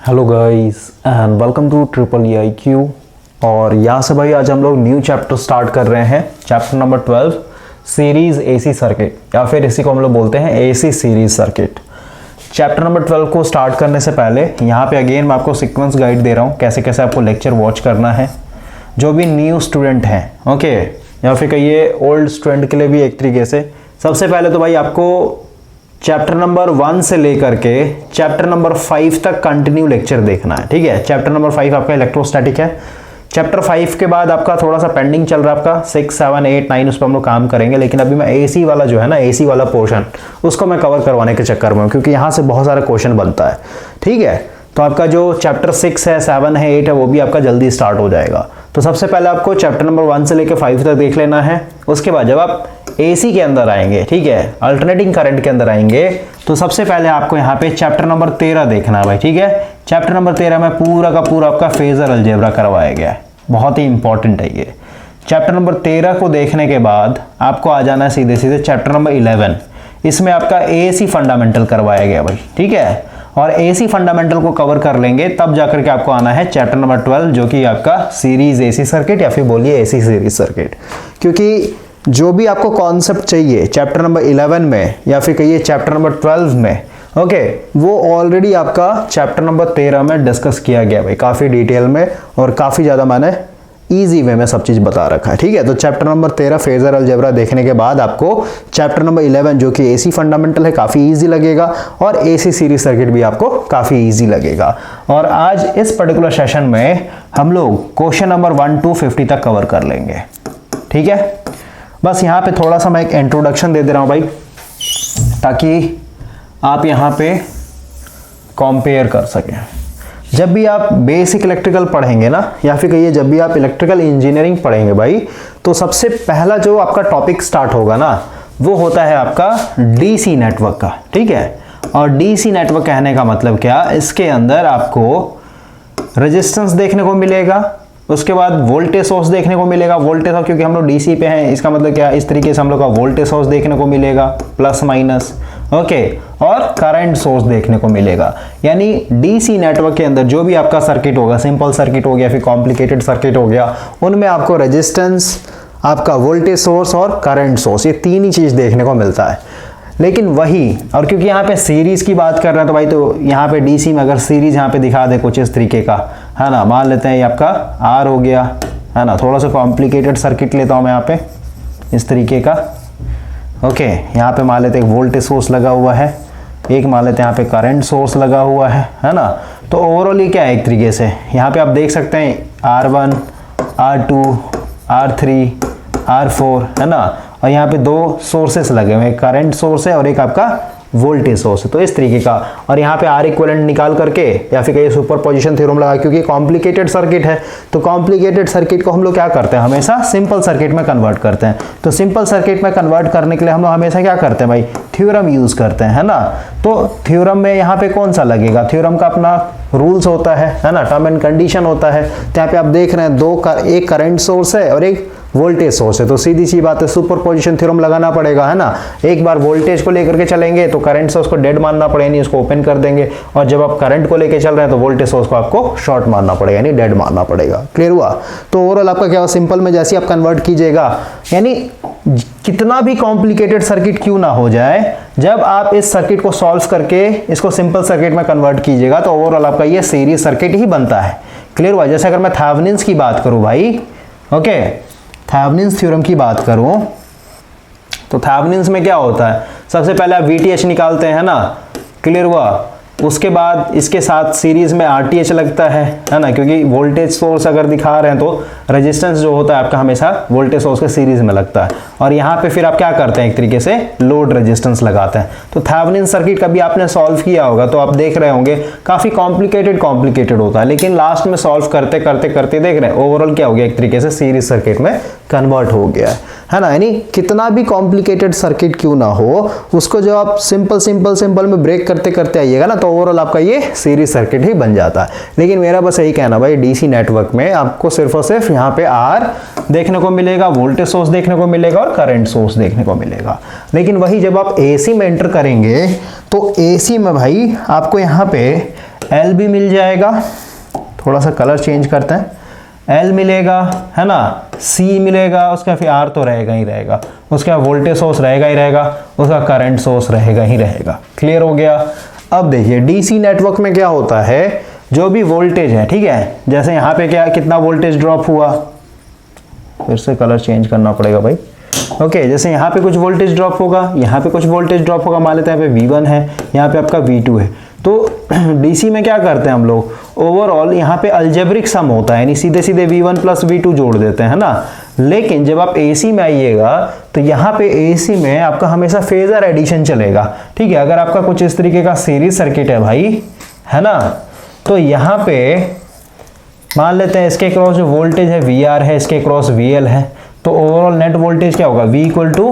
Hello guys and welcome to triple EIQ। और यहाँ से भाई आज हम लोग न्यू चैप्टर स्टार्ट कर रहे हैं, chapter number 12 series AC circuit, या फिर इसी को हम लोग बोलते हैं AC series circuit. Chapter number 12 को स्टार्ट करने से पहले यहाँ पे अगेन मैं आपको सीक्वेंस गाइड दे रहा हूँ कैसे कैसे आपको लेक्चर वॉच करना है। जो भी न्यू स्टूडेंट हैं, ओके, या फिर कहिए ओल्ड स्टूडेंट के लिए भी एक तरीके से, सबसे पहले तो भाई आपको चैप्टर नंबर 1 से लेकर के चैप्टर नंबर 5 तक कंटिन्यू लेक्चर देखना है, ठीक है। चैप्टर नंबर 5 आपका इलेक्ट्रोस्टैटिक है। चैप्टर 5 के बाद आपका थोड़ा सा पेंडिंग चल रहा है, आपका 6, 7, 8, 9 उस पर हम लोग काम करेंगे, लेकिन अभी मैं AC वाला जो है ना, AC वाला पोर्शन उसको मैं कवर करवाने के चक्कर में हूँ, क्योंकि यहाँ से बहुत सारा क्वेश्चन बनता है, ठीक है। तो आपका जो चैप्टर 6 है, 7 है, 8 है, वो भी आपका जल्दी स्टार्ट हो जाएगा। तो सबसे पहले आपको चैप्टर नंबर 1 से लेकर 5 तक देख लेना है। उसके बाद जब आप AC के अंदर आएंगे, ठीक है, अल्टरनेटिंग करंट के अंदर आएंगे, तो सबसे पहले आपको यहाँ पे चैप्टर नंबर 13 देखना है भाई, ठीक है। चैप्टर नंबर 13 में पूरा का पूरा आपका फेजर अलजेब्रा करवाया गया है, बहुत ही इंपॉर्टेंट है ये। चैप्टर नंबर 13 को देखने के बाद आपको आ जाना है सीधे सीधे चैप्टर नंबर 11। इसमें आपका AC फंडामेंटल करवाया गया भाई, ठीक है। और AC फंडामेंटल को कवर कर लेंगे तब जाकर के आपको आना है चैप्टर नंबर 12, जो कि आपका सीरीज AC सर्किट या फिर बोलिए AC सीरीज सर्किट। क्योंकि जो भी आपको कॉन्सेप्ट चाहिए चैप्टर नंबर 11 में या फिर कहिए चैप्टर नंबर 12 में, ओके, वो ऑलरेडी आपका चैप्टर नंबर 13 में डिस्कस किया गया भाई, काफ़ी डिटेल में और काफ़ी ज़्यादा मैंने ईजी वे में सब चीज़ बता रखा है, ठीक है। तो चैप्टर नंबर 13 फेजर अलजेब्रा देखने के बाद आपको चैप्टर नंबर 11 जो कि AC फंडामेंटल है काफ़ी ईजी लगेगा, और AC सीरीज सर्किट भी आपको काफ़ी ईजी लगेगा। और आज इस पर्टिकुलर सेशन में हम लोग क्वेश्चन नंबर 1 to 50 तक कवर कर लेंगे, ठीक है। बस यहाँ पे थोड़ा सा मैं एक इंट्रोडक्शन दे रहा हूँ भाई, ताकि आप यहाँ पे कंपेयर कर सकें। जब भी आप बेसिक इलेक्ट्रिकल पढ़ेंगे ना, या फिर कहिए जब भी आप इलेक्ट्रिकल इंजीनियरिंग पढ़ेंगे भाई, तो सबसे पहला जो आपका टॉपिक स्टार्ट होगा ना, वो होता है आपका DC नेटवर्क का, ठीक है। और DC नेटवर्क कहने का मतलब क्या, इसके अंदर आपको रेजिस्टेंस देखने को मिलेगा, उसके बाद वोल्टेज सोर्स देखने को मिलेगा। वोल्टेज सोर्स क्योंकि हम लोग DC पे हैं, इसका मतलब क्या, इस तरीके से हम लोग का वोल्टेज सोर्स देखने को मिलेगा, प्लस माइनस, ओके, और करंट सोर्स देखने को मिलेगा। यानी DC नेटवर्क के अंदर जो भी आपका सर्किट होगा, सिंपल सर्किट हो गया फिर कॉम्प्लिकेटेड सर्किट हो गया, उनमें आपको रेजिस्टेंस, आपका वोल्टेज सोर्स और करंट सोर्स, ये तीन ही चीज देखने को मिलता है। लेकिन वही, और क्योंकि यहाँ पे सीरीज की बात कर रहे हैं तो भाई, तो यहाँ पे DC में अगर सीरीज यहाँ पे दिखा दे कुछ इस तरीके का, है ना, मान लेते हैं ये आपका R हो गया, है ना, थोड़ा सा कॉम्प्लिकेटेड सर्किट लेता हूँ मैं यहाँ पे इस तरीके का, ओके। यहाँ पे मान लेते हैं एक वोल्टेज सोर्स लगा हुआ है, एक मान लेते हैं यहाँ पे करंट सोर्स लगा हुआ है ना। तो ओवरऑल ये क्या है, एक तरीके से यहाँ पे आप देख सकते हैं R1, R2, R3, R4, है ना, और यहाँ पे दो सोर्सेस लगे हुए हैं, एक करंट सोर्स है और एक आपका वोल्टेज सोर्स है, तो इस तरीके का। और यहाँ पे R इक्विवेलेंट निकाल करके या फिर कहीं सुपरपोजिशन थ्योरम लगा, क्योंकि कॉम्प्लिकेटेड सर्किट है, तो कॉम्प्लिकेटेड सर्किट को हम लोग क्या करते हैं, हमेशा सिंपल सर्किट में कन्वर्ट करते हैं। तो सिंपल सर्किट में कन्वर्ट करने के लिए हम लोग हमेशा क्या करते हैं भाई, थ्योरम यूज करते हैं, है ना। तो थ्योरम में यहाँ पे कौन सा लगेगा, थ्योरम का अपना रूल्स होता है ना, टर्म एंड कंडीशन होता है। तो यहाँ पे आप देख रहे हैं एक करंट सोर्स है और एक वोल्टेज सोर्स है, तो सीधी सी बात है सुपरपोजिशन थ्योरम लगाना पड़ेगा, है ना। एक बार वोल्टेज को लेकर के चलेंगे तो करंट सोर्स को डेड मानना पड़ेगा, यानी उसको ओपन कर देंगे, और जब आप करंट को लेकर चल रहे हैं तो वोल्टेज सोर्स को आपको शॉर्ट मानना पड़ेगा, यानी डेड मानना पड़ेगा। क्लियर हुआ। तो ओवरऑल आपका क्या, सिंपल में जैसे आप कन्वर्ट कीजिएगा, यानी कितना भी कॉम्प्लिकेटेड सर्किट क्यों ना हो जाए, जब आप इस सर्किट को सॉल्व करके इसको सिंपल सर्किट में कन्वर्ट कीजिएगा तो ओवरऑल आपका ये सीरीज सर्किट ही बनता है। क्लियर हुआ। जैसे अगर मैं थेवेनिन्स की बात करूं भाई, ओके, थेवेनिन्स थ्योरम की बात करूं, तो थेवेनिन्स में क्या होता है, सबसे पहले आप VTH निकालते हैं ना, क्लियर हुआ। उसके बाद इसके साथ सीरीज में RTH लगता है ना, क्योंकि वोल्टेज सोर्स अगर दिखा रहे हैं तो रेजिस्टेंस जो होता है आपका हमेशा वोल्टेज सोर्स के सीरीज में लगता है, और यहाँ पे फिर आप क्या करते हैं, एक तरीके से लोड रेजिस्टेंस लगाते हैं। तो थेवेनिन सर्किट कभी आपने सॉल्व किया होगा तो आप देख रहे होंगे काफी कॉम्प्लिकेटेड होता है, लेकिन लास्ट में सॉल्व करते करते करते देख रहे हैं ओवरऑल क्या हो गया, एक तरीके से सीरीज सर्किट में कन्वर्ट हो गया है ना। यानी कितना भी कॉम्प्लिकेटेड सर्किट क्यों ना हो, उसको जो आप सिंपल में ब्रेक करते करते आइएगा ना, तो ओवरऑल आपका ये सीरीज सर्किट ही बन जाता है। लेकिन मेरा बस यही कहना भाई, DC नेटवर्क में आपको सिर्फ और सिर्फ यहाँ पे R देखने को मिलेगा, वोल्टेज सोर्स देखने को मिलेगा और करंट सोर्स देखने को मिलेगा। लेकिन वही जब आप AC में एंटर करेंगे तो AC में भाई आपको यहाँ पे L भी मिल जाएगा, थोड़ा सा कलर चेंज करते हैं, L मिलेगा है ना, C मिलेगा, उसका फिर R तो रहेगा ही रहेगा, उसका वोल्टेज सोर्स रहेगा ही रहेगा, उसका करंट सोर्स रहेगा ही रहेगा। क्लियर हो गया। अब देखिए डीसी नेटवर्क में क्या होता है, जो भी वोल्टेज है, ठीक है, जैसे यहाँ पे क्या कितना वोल्टेज ड्रॉप हुआ, फिर से कलर चेंज करना पड़ेगा भाई। ओके, जैसे यहाँ पे कुछ वोल्टेज ड्रॉप होगा, यहाँ पे कुछ वोल्टेज ड्रॉप होगा, मान लेते हैं यहाँ पे V1 है, यहाँ पे आपका V2 है। तो डीसी में क्या करते हैं हम लोग, ओवरऑल यहाँ पे अलजेब्रिक सम होता है, यानी सीधे सीधे V1 प्लस V2 जोड़ देते हैं, है ना। लेकिन जब आप एसी में आइएगा तो यहाँ पे एसी में आपका हमेशा फेजर एडिशन चलेगा, ठीक है। अगर आपका कुछ इस तरीके का सीरीज सर्किट है भाई, है ना, तो यहाँ पे मान लेते हैं इसके क्रॉस जो वोल्टेज है VR है, इसके क्रॉस VL है, तो ओवरऑल नेट वोल्टेज क्या होगा, V equal to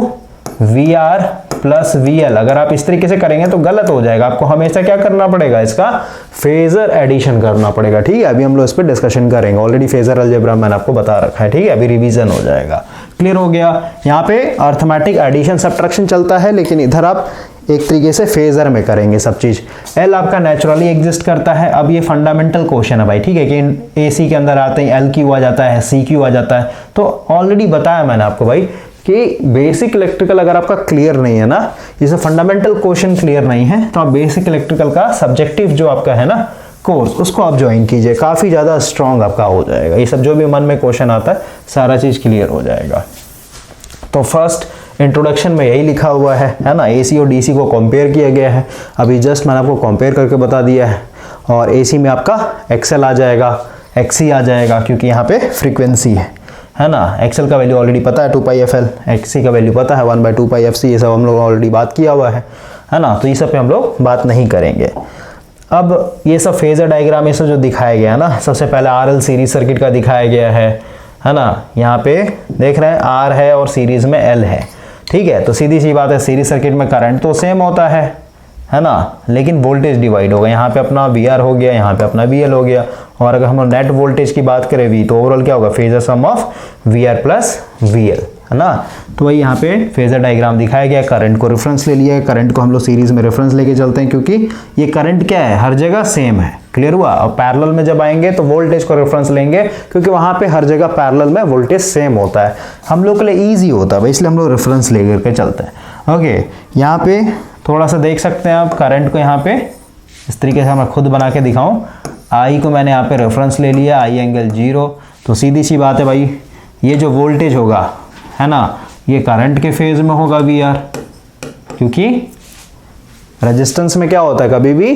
VR plus VL। अगर आप इस तरीके से करेंगे तो गलत हो जाएगा, आपको हमेशा क्या करना पड़ेगा, इसका फेजर एडिशन करना पड़ेगा, ठीक है। अभी हम लोग इस पर डिस्कशन करेंगे, ऑलरेडी फेजर अलजेब्रा मैंने आपको बता रखा है, ठीक है, अभी रिवीजन हो जाएगा। क्लियर हो गया। यहाँ पे अर्थमेटिक एडिशन सब्ट्रैक्शन चलता है, लेकिन इधर आप एक तरीके से फेजर में करेंगे सब चीज। L आपका नेचुरली एग्जिस्ट करता है। अब ये फंडामेंटल क्वेश्चन है भाई, ठीक है, कि AC के अंदर आते हैं L क्यू आ जाता है, C क्यू आ जाता है। तो ऑलरेडी बताया मैंने आपको भाई कि बेसिक इलेक्ट्रिकल अगर आपका क्लियर नहीं है ना, जैसे फंडामेंटल क्वेश्चन क्लियर नहीं है, तो आप बेसिक इलेक्ट्रिकल का सब्जेक्टिव जो आपका है ना कोर्स, उसको आप ज्वाइन कीजिए, काफी ज्यादा स्ट्रांग आपका हो जाएगा। ये सब जो भी मन में क्वेश्चन आता है सारा चीज क्लियर हो जाएगा। तो फर्स्ट इंट्रोडक्शन में यही लिखा हुआ है ना, एसी और डीसी को कंपेयर किया गया है। अभी जस्ट मैंने आपको कंपेयर करके बता दिया है। और एसी में आपका एक्सएल आ जाएगा, एक्सी आ जाएगा, क्योंकि यहाँ पे फ्रीक्वेंसी है ना। एक्सएल का वैल्यू ऑलरेडी पता है 2πfl, एक्सी का वैल्यू पता है 1/2πfc, ये सब हम लोग ऑलरेडी बात किया हुआ है ना। तो ये सब पे हम लोग बात नहीं करेंगे। अब ये सब फेजर डायग्राम ये सब जो दिखाया गया है ना, सबसे पहले RL सीरीज सर्किट का दिखाया गया है ना। यहाँ पे देख रहे हैं R है और सीरीज में L है, ठीक है। तो सीधी सी बात है, सीरीज सर्किट में करंट तो सेम होता है ना, लेकिन वोल्टेज डिवाइड होगा। यहाँ पे अपना VR हो गया, यहाँ पे अपना VL हो गया। और अगर हम नेट वोल्टेज की बात करें V, तो ओवरऑल क्या होगा, phasor sum of VR plus VL, है ना। तो वही यहाँ पे फेजर डायग्राम दिखाया गया। करंट को रेफरेंस ले लिया है, करंट को हम लोग सीरीज में रेफरेंस लेके चलते हैं, क्योंकि ये करंट क्या है, हर जगह सेम है। क्लियर हुआ। और पैरेलल में जब आएंगे तो वोल्टेज को रेफरेंस लेंगे, क्योंकि वहां पे हर जगह पैरेलल में वोल्टेज सेम होता है, हम लोग के लिए ईजी होता है, इसलिए हम लोग रेफरेंस लेकर के चलते हैं। ओके, यहाँ पे थोड़ा सा देख सकते हैं आप करंट को, यहाँ पे इस तरीके से मैं खुद बना के दिखाऊं। आई को मैंने यहाँ पे रेफरेंस ले लिया, आई एंगल 0। तो सीधी सी बात है भाई, ये जो वोल्टेज होगा है ना, ये करंट के फेज में होगा VR, क्योंकि रेजिस्टेंस में क्या होता है, कभी भी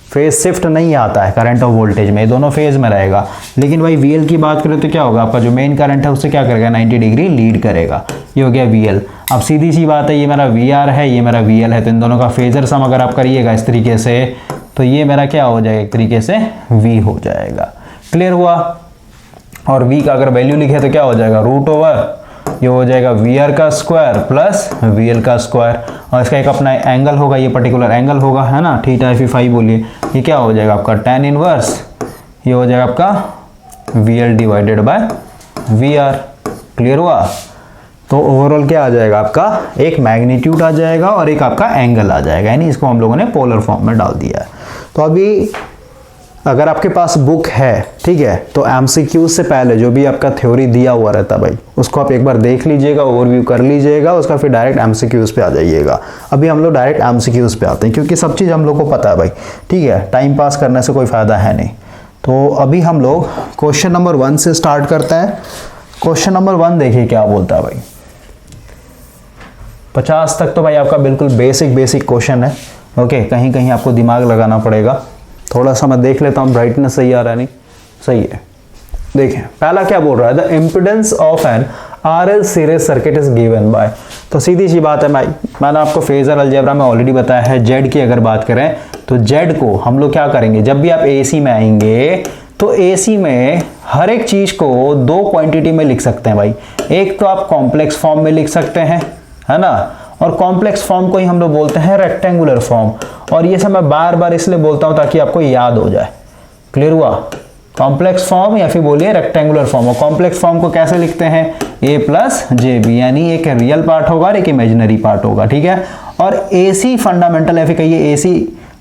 फेज शिफ्ट नहीं आता है करंट और वोल्टेज में, ये दोनों फेज में रहेगा। लेकिन भाई VL की बात करें तो क्या होगा, आपका जो मेन करंट है उससे क्या करेगा, 90 डिग्री लीड करेगा। ये हो गया VL। अब सीधी सी बात है, ये मेरा VR है, ये मेरा VL है, तो इन दोनों का फेजर सम अगर आप करिएगा इस तरीके से, तो ये मेरा क्या हो जाएगा, एक तरीके से V हो जाएगा। क्लियर हुआ। और V का अगर वैल्यू लिखे तो क्या हो जाएगा, √, ये हो जाएगा VR का स्क्वायर प्लस VL का स्क्वायर। और इसका एक अपना एंगल होगा, ये पर्टिकुलर एंगल होगा, है ना, θ बोलिए। ये क्या हो जाएगा आपका tan इनवर्स, ये हो जाएगा आपका VL divided by VR। Clear हुआ। तो ओवरऑल क्या आ जाएगा, आपका एक मैग्नीट्यूड आ जाएगा और एक आपका एंगल आ जाएगा, यानी इसको हम लोगों ने पोलर फॉर्म में डाल दिया है। तो अभी अगर आपके पास बुक है, ठीक है, तो MCQ से पहले जो भी आपका थ्योरी दिया हुआ रहता भाई, उसको आप एक बार देख लीजिएगा, ओवरव्यू कर लीजिएगा, उसका फिर डायरेक्ट MCQs पे आ जाइएगा। अभी हम लोग डायरेक्ट MCQs पे आते हैं, क्योंकि सब चीज़ हम लोग को पता है भाई, ठीक है, टाइम पास करने से कोई फ़ायदा है नहीं। तो अभी हम लोग क्वेश्चन नंबर 1 से स्टार्ट करते हैं। क्वेश्चन नंबर 1 देखिए क्या बोलता है भाई। 50 तक तो भाई आपका बिल्कुल बेसिक क्वेश्चन है। ओके, कहीं कहीं आपको दिमाग लगाना पड़ेगा। थोड़ा सा मैं देख लेता हूँ ब्राइटनेस सही आ रहा है, नहीं सही है। देखें पहला क्या बोल रहा है, the impedance of an RL series circuit is given by. तो सीधी सी बात है भाई, मैंने आपको फेजर अलजेब्रा में ऑलरेडी बताया है। Z की अगर बात करें तो Z को हम लोग क्या करेंगे, जब भी आप AC में आएंगे तो AC में हर एक चीज को 2 क्वांटिटी में लिख सकते हैं भाई। एक तो आप कॉम्प्लेक्स फॉर्म में लिख सकते हैं, है ना, और कॉम्प्लेक्स फॉर्म को ही हम लोग बोलते हैं रेक्टेंगुलर फॉर्म। और ये सब मैं बार बार इसलिए बोलता हूं ताकि आपको याद हो जाए। क्लियर हुआ। कॉम्प्लेक्स फॉर्म या फिर बोलिए रेक्टेंगुलर फॉर्म। और कॉम्प्लेक्स फॉर्म को कैसे लिखते हैं, A प्लस JB, यानी एक रियल पार्ट होगा और एक इमेजिनरी पार्ट होगा, ठीक है। और AC फंडामेंटल या फिर कहिए AC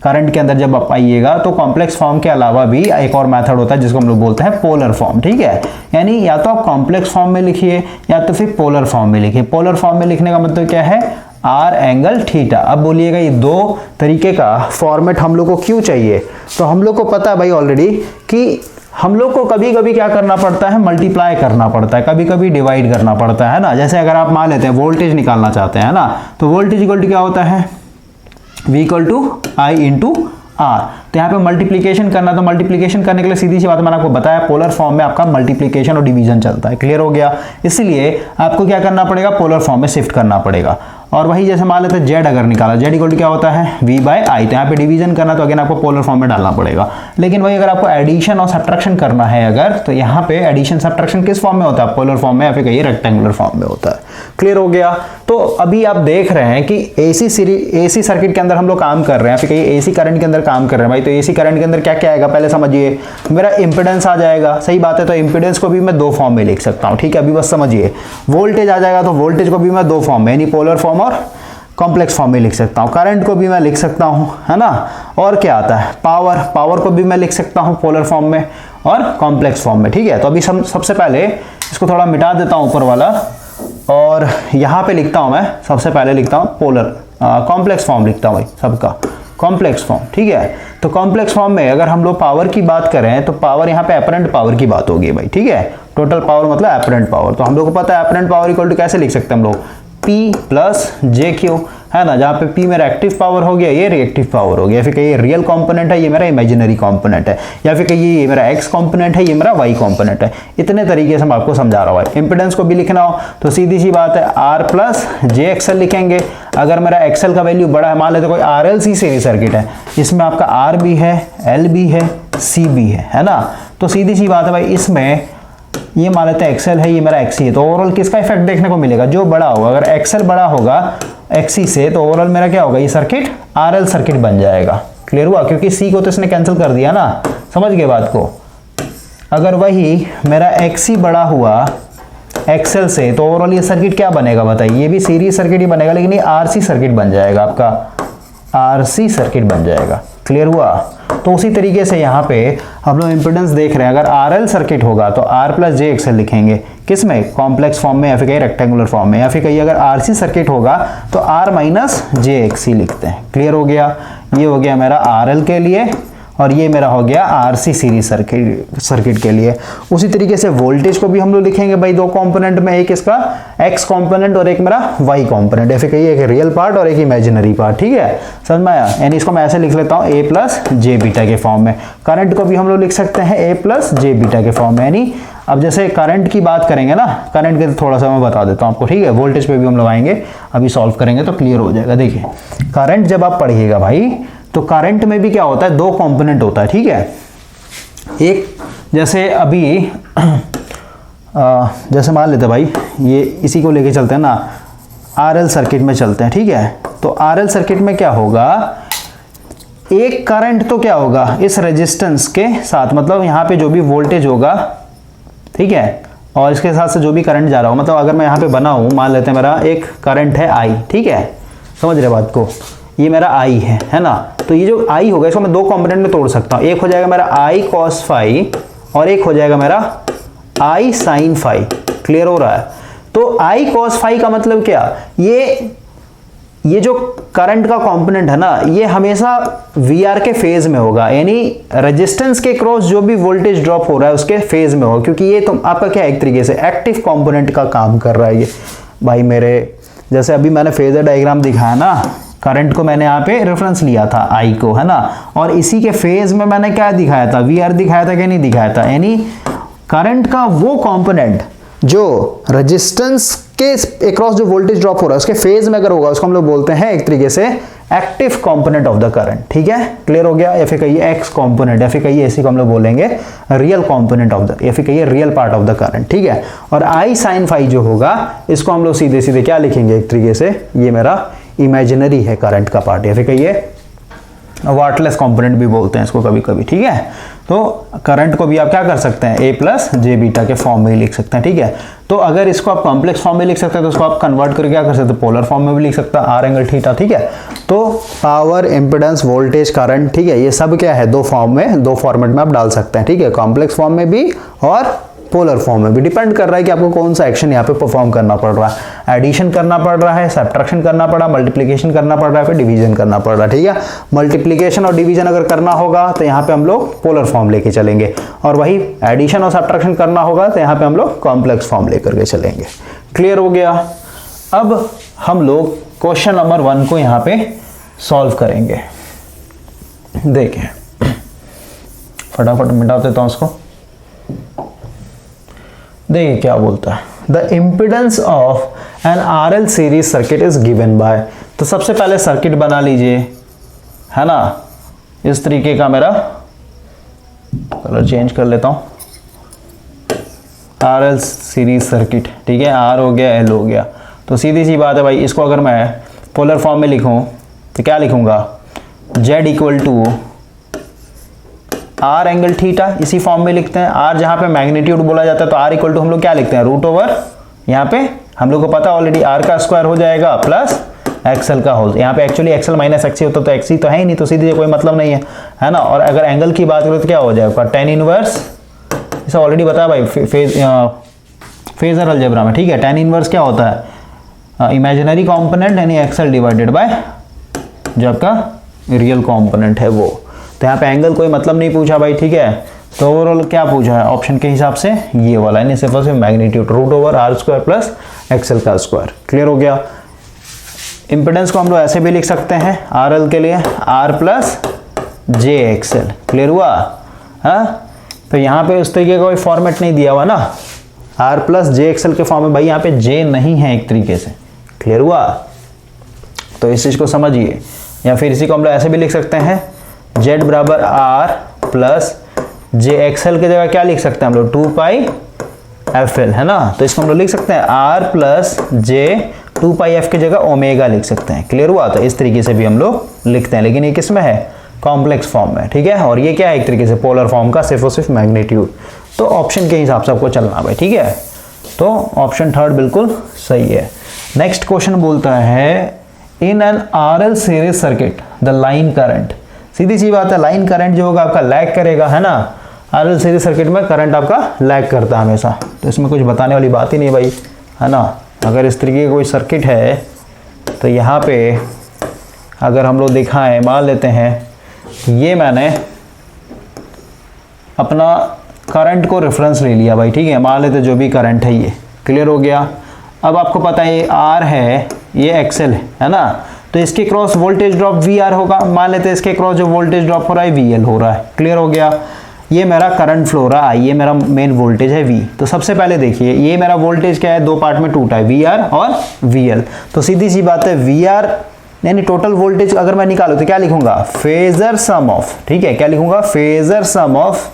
करंट के अंदर जब आप आइएगा तो कॉम्प्लेक्स फॉर्म के अलावा भी एक और मेथड होता है जिसको हम लोग बोलते हैं पोलर फॉर्म, ठीक है। यानी या तो आप कॉम्प्लेक्स फॉर्म में लिखिए या तो फिर पोलर फॉर्म में लिखिए। पोलर फॉर्म में लिखने का मतलब क्या है, आर एंगल थीटा। अब बोलिएगा ये दो तरीके का फॉर्मेट हम लोग को क्यों चाहिए, तो हम लोग को पता है भाई ऑलरेडी कि हम लोग को कभी कभी क्या करना पड़ता है, मल्टीप्लाई करना पड़ता है, कभी कभी डिवाइड करना पड़ता है ना। जैसे अगर आप मान लेते हैं वोल्टेज निकालना चाहते हैं ना, तो वोल्टेज इक्वल टू क्या होता है, V equal to I into R. तो यहाँ पे मल्टीप्लीकेशन करना, तो मल्टीप्लीकेशन करने के लिए सीधी सी बात मैंने आपको बताया पोलर फॉर्म में आपका मल्टीप्लीकेशन और डिवीजन चलता है, क्लियर हो गया। इसलिए आपको क्या करना पड़ेगा, पोलर फॉर्म में शिफ्ट करना पड़ेगा। और वही जैसे मान लेते हैं जेड अगर निकाला, जेड इक्वल टू क्या होता है, V बाय आई। तो यहाँ पे डिवीजन करना तो अगेन आपको पोलर फॉर्म में डालना पड़ेगा। लेकिन वही अगर आपको एडिशन और सब्ट्रैक्शन करना है अगर, तो यहाँ पे एडिशन सब्ट्रैक्शन किस फॉर्म में होता है, पोलर फॉर्म में, या फिर कहिए रेक्टेंगुलर फॉर्म में होता है, क्लियर हो गया। तो अभी आप देख रहे हैं कि एसी सर्किट के अंदर हम लोग काम कर रहे हैं, फिर कहिए एसी करंट के अंदर काम कर रहे हैं भाई। तो एसी करंट के अंदर क्या क्या आएगा, पहले समझिए, मेरा इंपेडेंस आ जाएगा, सही बात है। तो इंपेडेंस को भी मैं दो फॉर्म में लिख सकता हूँ, ठीक है। अभी बस समझिए, वोल्टेज आ जाएगा, तो वोल्टेज को भी मैं दो फॉर्म में, यानी पोलर फॉर्म और कॉम्प्लेक्स फॉर्म में लिख सकता हूँ। करंट को भी मैं लिख सकता हूँ, है ना। और क्या आता है, पावर, पावर को भी मैं लिख सकता हूँ पोलर फॉर्म में और कॉम्प्लेक्स फॉर्म में, ठीक है। तो अभी सबसे पहले इसको थोड़ा मिटा देता हूँ ऊपर वाला, और यहाँ पे लिखता हूँ मैं, सबसे पहले लिखता हूँ पोलर कॉम्प्लेक्स फॉर्म लिखता हूँ भाई, सबका कॉम्प्लेक्स फॉर्म, ठीक है। तो कॉम्प्लेक्स फॉर्म में अगर हम लोग पावर की बात करें, तो पावर यहाँ पे अपरेंट पावर की बात होगी भाई, ठीक है। टोटल पावर मतलब अपरेंट पावर। तो हम लोग को पता है अपरेंट पावर इक्वल टू कैसे लिख सकते हैं हम लोग, P प्लस जे क्यू, है ना। जहाँ पे P मेरा एक्टिव पावर हो गया, ये रिएक्टिव पावर हो गया, फिर कहिए रियल कंपोनेंट है, ये मेरा इमेजिनरी कंपोनेंट है, या फिर कहिए ये मेरा x कंपोनेंट है, ये मेरा y कंपोनेंट है। इतने तरीके से मैं आपको समझा रहा हूँ। इंपेडेंस को भी लिखना हो तो सीधी सी बात है, R प्लस जे एक्सएल लिखेंगे। अगर मेरा एक्सएल का वैल्यू बड़ा है, मान लेते कोई RLC सीरीज सर्किट है, इसमें आपका R भी है, L भी है, C भी है ना। तो सीधी सी बात है भाई, इसमें ये मान लेते हैं एक्सएल है, ये मेरा एक्सी है, तो ओवरऑल किसका इफेक्ट देखने को मिलेगा, जो बड़ा होगा। अगर एक्सएल बड़ा होगा एक्सी से, तो ओवरऑल मेरा क्या होगा, ये सर्किट आरएल सर्किट बन जाएगा, क्लियर हुआ। क्योंकि सी को तो इसने कैंसिल कर दिया ना, समझ गए बात को। अगर वही मेरा एक्सी बड़ा हुआ एक्सएल से, तो ओवरऑल ये सर्किट क्या बनेगा बताइए, ये भी सीरीज सर्किट ही बनेगा, लेकिन ये आरसी सर्किट बन जाएगा, आपका आरसी सर्किट बन जाएगा, क्लियर हुआ। तो उसी तरीके से यहाँ पे हम लोग इंपेडेंस देख रहे हैं, अगर आरएल सर्किट होगा तो आर प्लस जे एक्सएल लिखेंगे, किस में, कॉम्प्लेक्स फॉर्म में, या फिर कहीं रेक्टेंगुलर फॉर्म में, या फिर कहीं अगर आरसी सर्किट होगा तो आर माइनस जे एक्सी लिखते हैं, क्लियर हो गया। ये हो गया मेरा आरएल के लिए, और ये मेरा हो गया आरसी सीरीज सर्किट के लिए। उसी तरीके से वोल्टेज को भी हम लोग लिखेंगे भाई दो कंपोनेंट में, एक इसका एक्स कंपोनेंट और एक मेरा वाई कंपोनेंट, ऐसे कहिए एक रियल पार्ट और एक इमेजिनरी पार्ट, ठीक है, समझ में आया। यानी इसको मैं ऐसे लिख लेता हूँ, ए प्लस जे बीटा के फॉर्म में। करंट को भी हम लोग लिख सकते हैं ए प्लस जे बीटा के फॉर्म में। यानी अब जैसे करंट की बात करेंगे ना, करंट के थोड़ा सा मैं बता देता हूँ आपको, ठीक है। वोल्टेज पे भी हम लोग आएंगे, अभी सॉल्व करेंगे तो क्लियर हो जाएगा। देखिए करंट जब आप पढ़िएगा भाई, तो करंट में भी क्या होता है, दो कंपोनेंट होता है, ठीक है। एक जैसे अभी जैसे मान लेते हैं भाई, ये इसी को लेके चलते हैं ना, आरएल सर्किट में चलते हैं, ठीक है। तो आरएल सर्किट में क्या होगा, एक करंट तो क्या होगा इस रेजिस्टेंस के साथ, मतलब यहाँ पे जो भी वोल्टेज होगा, ठीक है, और इसके साथ से जो भी करंट जा रहा हो, मतलब अगर मैं यहाँ पे बना हूँ, मान लेते हैं मेरा एक करंट है आई, ठीक है, समझ रहे बात को, ये मेरा आई है ना। तो ये जो आई होगा इसको मैं दो कंपोनेंट में तोड़ सकता हूँ, एक हो जाएगा मेरा आई कॉस फाई और एक हो जाएगा मेरा आई साइन फाई, क्लियर हो रहा है। तो आई कॉस फाई का मतलब क्या, ये जो करंट का कंपोनेंट है ना, ये हमेशा वी आर के फेज में होगा, यानी रेजिस्टेंस के क्रॉस जो भी वोल्टेज ड्रॉप हो रहा है उसके फेज में होगा, क्योंकि ये तो आपका क्या एक तरीके से एक्टिव कंपोनेंट का काम कर रहा है ये भाई मेरे। जैसे अभी मैंने फेजर डायग्राम दिखाया ना, करंट को मैंने यहाँ पे रेफरेंस लिया था आई को, है ना, और इसी के फेज में मैंने क्या दिखाया था, वी आर दिखाया था कि नहीं दिखाया था। यानी करंट का वो कंपोनेंट जो रेजिस्टेंस के अक्रॉस जो वोल्टेज ड्रॉप हो रहा है उसके फेज में अगर होगा, उसको हम लोग बोलते हैं एक तरीके से active component of the current, ठीक है, क्लियर हो गया। या फिर कहिए एक्स कंपोनेंट, या फिर कहिए इसी को हम लोग बोलेंगे रियल कंपोनेंट ऑफ द, या फिर कहिए real part of the current, ठीक है। और आई साइन फाई जो होगा इसको हम लोग सीधे सीधे क्या लिखेंगे, एक तरीके से ये मेरा इमेजिनरी है करंट का पार्ट, या फिर कहिए वाटलेस कंपोनेंट भी बोलते हैं इसको कभी कभी, ठीक है। तो करंट को भी आप क्या कर सकते हैं, ए प्लस जे बीटा के फॉर्म में ही लिख सकते हैं, ठीक है। तो अगर इसको आप कॉम्प्लेक्स फॉर्म में लिख सकते हैं तो उसको आप कन्वर्ट करके क्या कर सकते हैं, पोलर फॉर्म में भी लिख सकते हैं, आर एंगल थीटा, ठीक है। तो पावर, इम्पिडेंस, वोल्टेज, करंट, ठीक है, ये सब क्या है, दो फॉर्म में, दो फॉर्मेट में आप डाल सकते हैं, ठीक है, कॉम्प्लेक्स फॉर्म में भी और पोलर फॉर्म में भी। डिपेंड कर रहा है कि आपको कौन सा एक्शन यहाँ पे परफॉर्म करना पड़ रहा है, एडिशन करना पड़ रहा है, सब्ट्रैक्शन करना पड़ा, मल्टीप्लिकेशन करना पड़ रहा है, फिर डिवीजन करना पड़ रहा है, ठीक है। मल्टीप्लिकेशन और डिवीजन अगर करना होगा तो यहाँ पे हम लोग पोलर फॉर्म लेके चलेंगे, और वही एडिशन और सब्ट्रैक्शन करना होगा तो यहाँ पे हम लोग कॉम्प्लेक्स फॉर्म लेकर के चलेंगे। क्लियर हो गया। अब हम लोग क्वेश्चन नंबर 1 को यहाँ पे सॉल्व करेंगे। देखिए फटाफट मिटा देता हूं उसको। देखिए क्या बोलता है, the impedance of an RL series circuit is given by. तो सबसे पहले सर्किट बना लीजिए, है ना, इस तरीके का। मेरा कलर चेंज कर लेता हूं, आरएल सीरीज सर्किट, ठीक है, आर हो गया, एल हो गया। तो सीधी सी बात है भाई, इसको अगर मैं पोलर फॉर्म में लिखूं तो क्या लिखूंगा, Z equal to R angle theta, इसी फॉर्म में लिखते हैं। आर जहां पे मैग्नीट्यूड बोला जाता है तो आर इक्वल टू हम लोग क्या लिखते हैं, रूट ओवर, यहाँ पे हम लोग को पता ऑलरेडी आर का स्क्वायर हो जाएगा प्लस एक्सएल का होल। यहाँ पे एक्चुअली एक्सएल माइनस एक्सी होता तो एक्सी तो है ही नहीं, तो सीधे कोई मतलब नहीं है ना। और अगर एंगल की बात करें तो क्या हो जाएगा, tan इनवर्स, इसे ऑलरेडी बताया भाई फेजर अलजेब्रा में, ठीक है। tan इनवर्स क्या होता है, इमेजिनरी कॉम्पोनेंट यानी एक्सएल डिवाइडेड बाय जो आपका रियल कॉम्पोनेंट है वो। तो यहाँ पे एंगल कोई मतलब नहीं पूछा भाई, ठीक है। तो ओवरऑल क्या पूछा है ऑप्शन के हिसाब से, ये वाला है, सिर्फ और सिर्फ magnitude, root over R square plus XL का स्क्वायर। क्लियर हो गया। इंपेडेंस को हम लोग ऐसे भी लिख सकते हैं आर एल के लिए, R plus J XL. Clear हुआ। हाँ, तो यहाँ पे उस तरीके का कोई फॉर्मेट नहीं दिया हुआ ना, आर प्लस जे एक्सएल के फॉर्म में भाई यहाँ पे जे नहीं है एक तरीके से। क्लियर हुआ। तो इस चीज को समझिए, या फिर इसी को हम लोग ऐसे भी लिख सकते हैं, z बराबर आर प्लस जे एक्सएल की जगह क्या लिख सकते हैं हम लोग, 2 पाई एफ एल, है ना। तो इसको हम लोग लिख सकते हैं R plus J 2 pi F की जगह ओमेगा लिख सकते हैं। क्लियर हुआ। तो इस तरीके से भी हम लोग लिखते हैं, लेकिन ये किस में है, कॉम्प्लेक्स फॉर्म में, ठीक है। और ये क्या है, एक तरीके से पोलर फॉर्म का, सिर्फ और सिर्फ मैग्नीट्यूड। तो ऑप्शन के हिसाब से आपको चलना भाई, ठीक है। तो ऑप्शन 3 बिल्कुल सही है। नेक्स्ट क्वेश्चन बोलता है, in an RL series circuit the line current. सीधी सी बात है, लाइन करंट जो होगा आपका लैग करेगा, है ना। आरएल सीरीज सर्किट में करंट आपका लैग करता है हमेशा, तो इसमें कुछ बताने वाली बात ही नहीं भाई, है ना। अगर इस तरीके की कोई सर्किट है तो यहाँ पे अगर हम लोग दिखाएं, मान लेते हैं ये मैंने अपना करंट को रेफरेंस ले लिया भाई, ठीक है, मान लेते जो भी करंट है ये। क्लियर हो गया। अब आपको पता है ये आर है, ये एक्सएल है ना, तो इसके cross voltage drop V R होगा। मान लेते हैं इसके क्रॉस जो वोल्टेज ड्रॉप हो रहा है वी एल हो रहा है। क्लियर हो गया। ये मेरा करंट फ्लो रहा है, ये मेरा मेन वोल्टेज है वी। तो सबसे पहले देखिए, ये मेरा वोल्टेज क्या है, दो पार्ट में टूटा है, वी आर और वी एल। तो सीधी सी बात है, वी आर यानी टोटल वोल्टेज अगर मैं निकालूं तो क्या लिखूंगा, फेजर सम ऑफ, ठीक है, क्या लिखूंगा, phasor sum of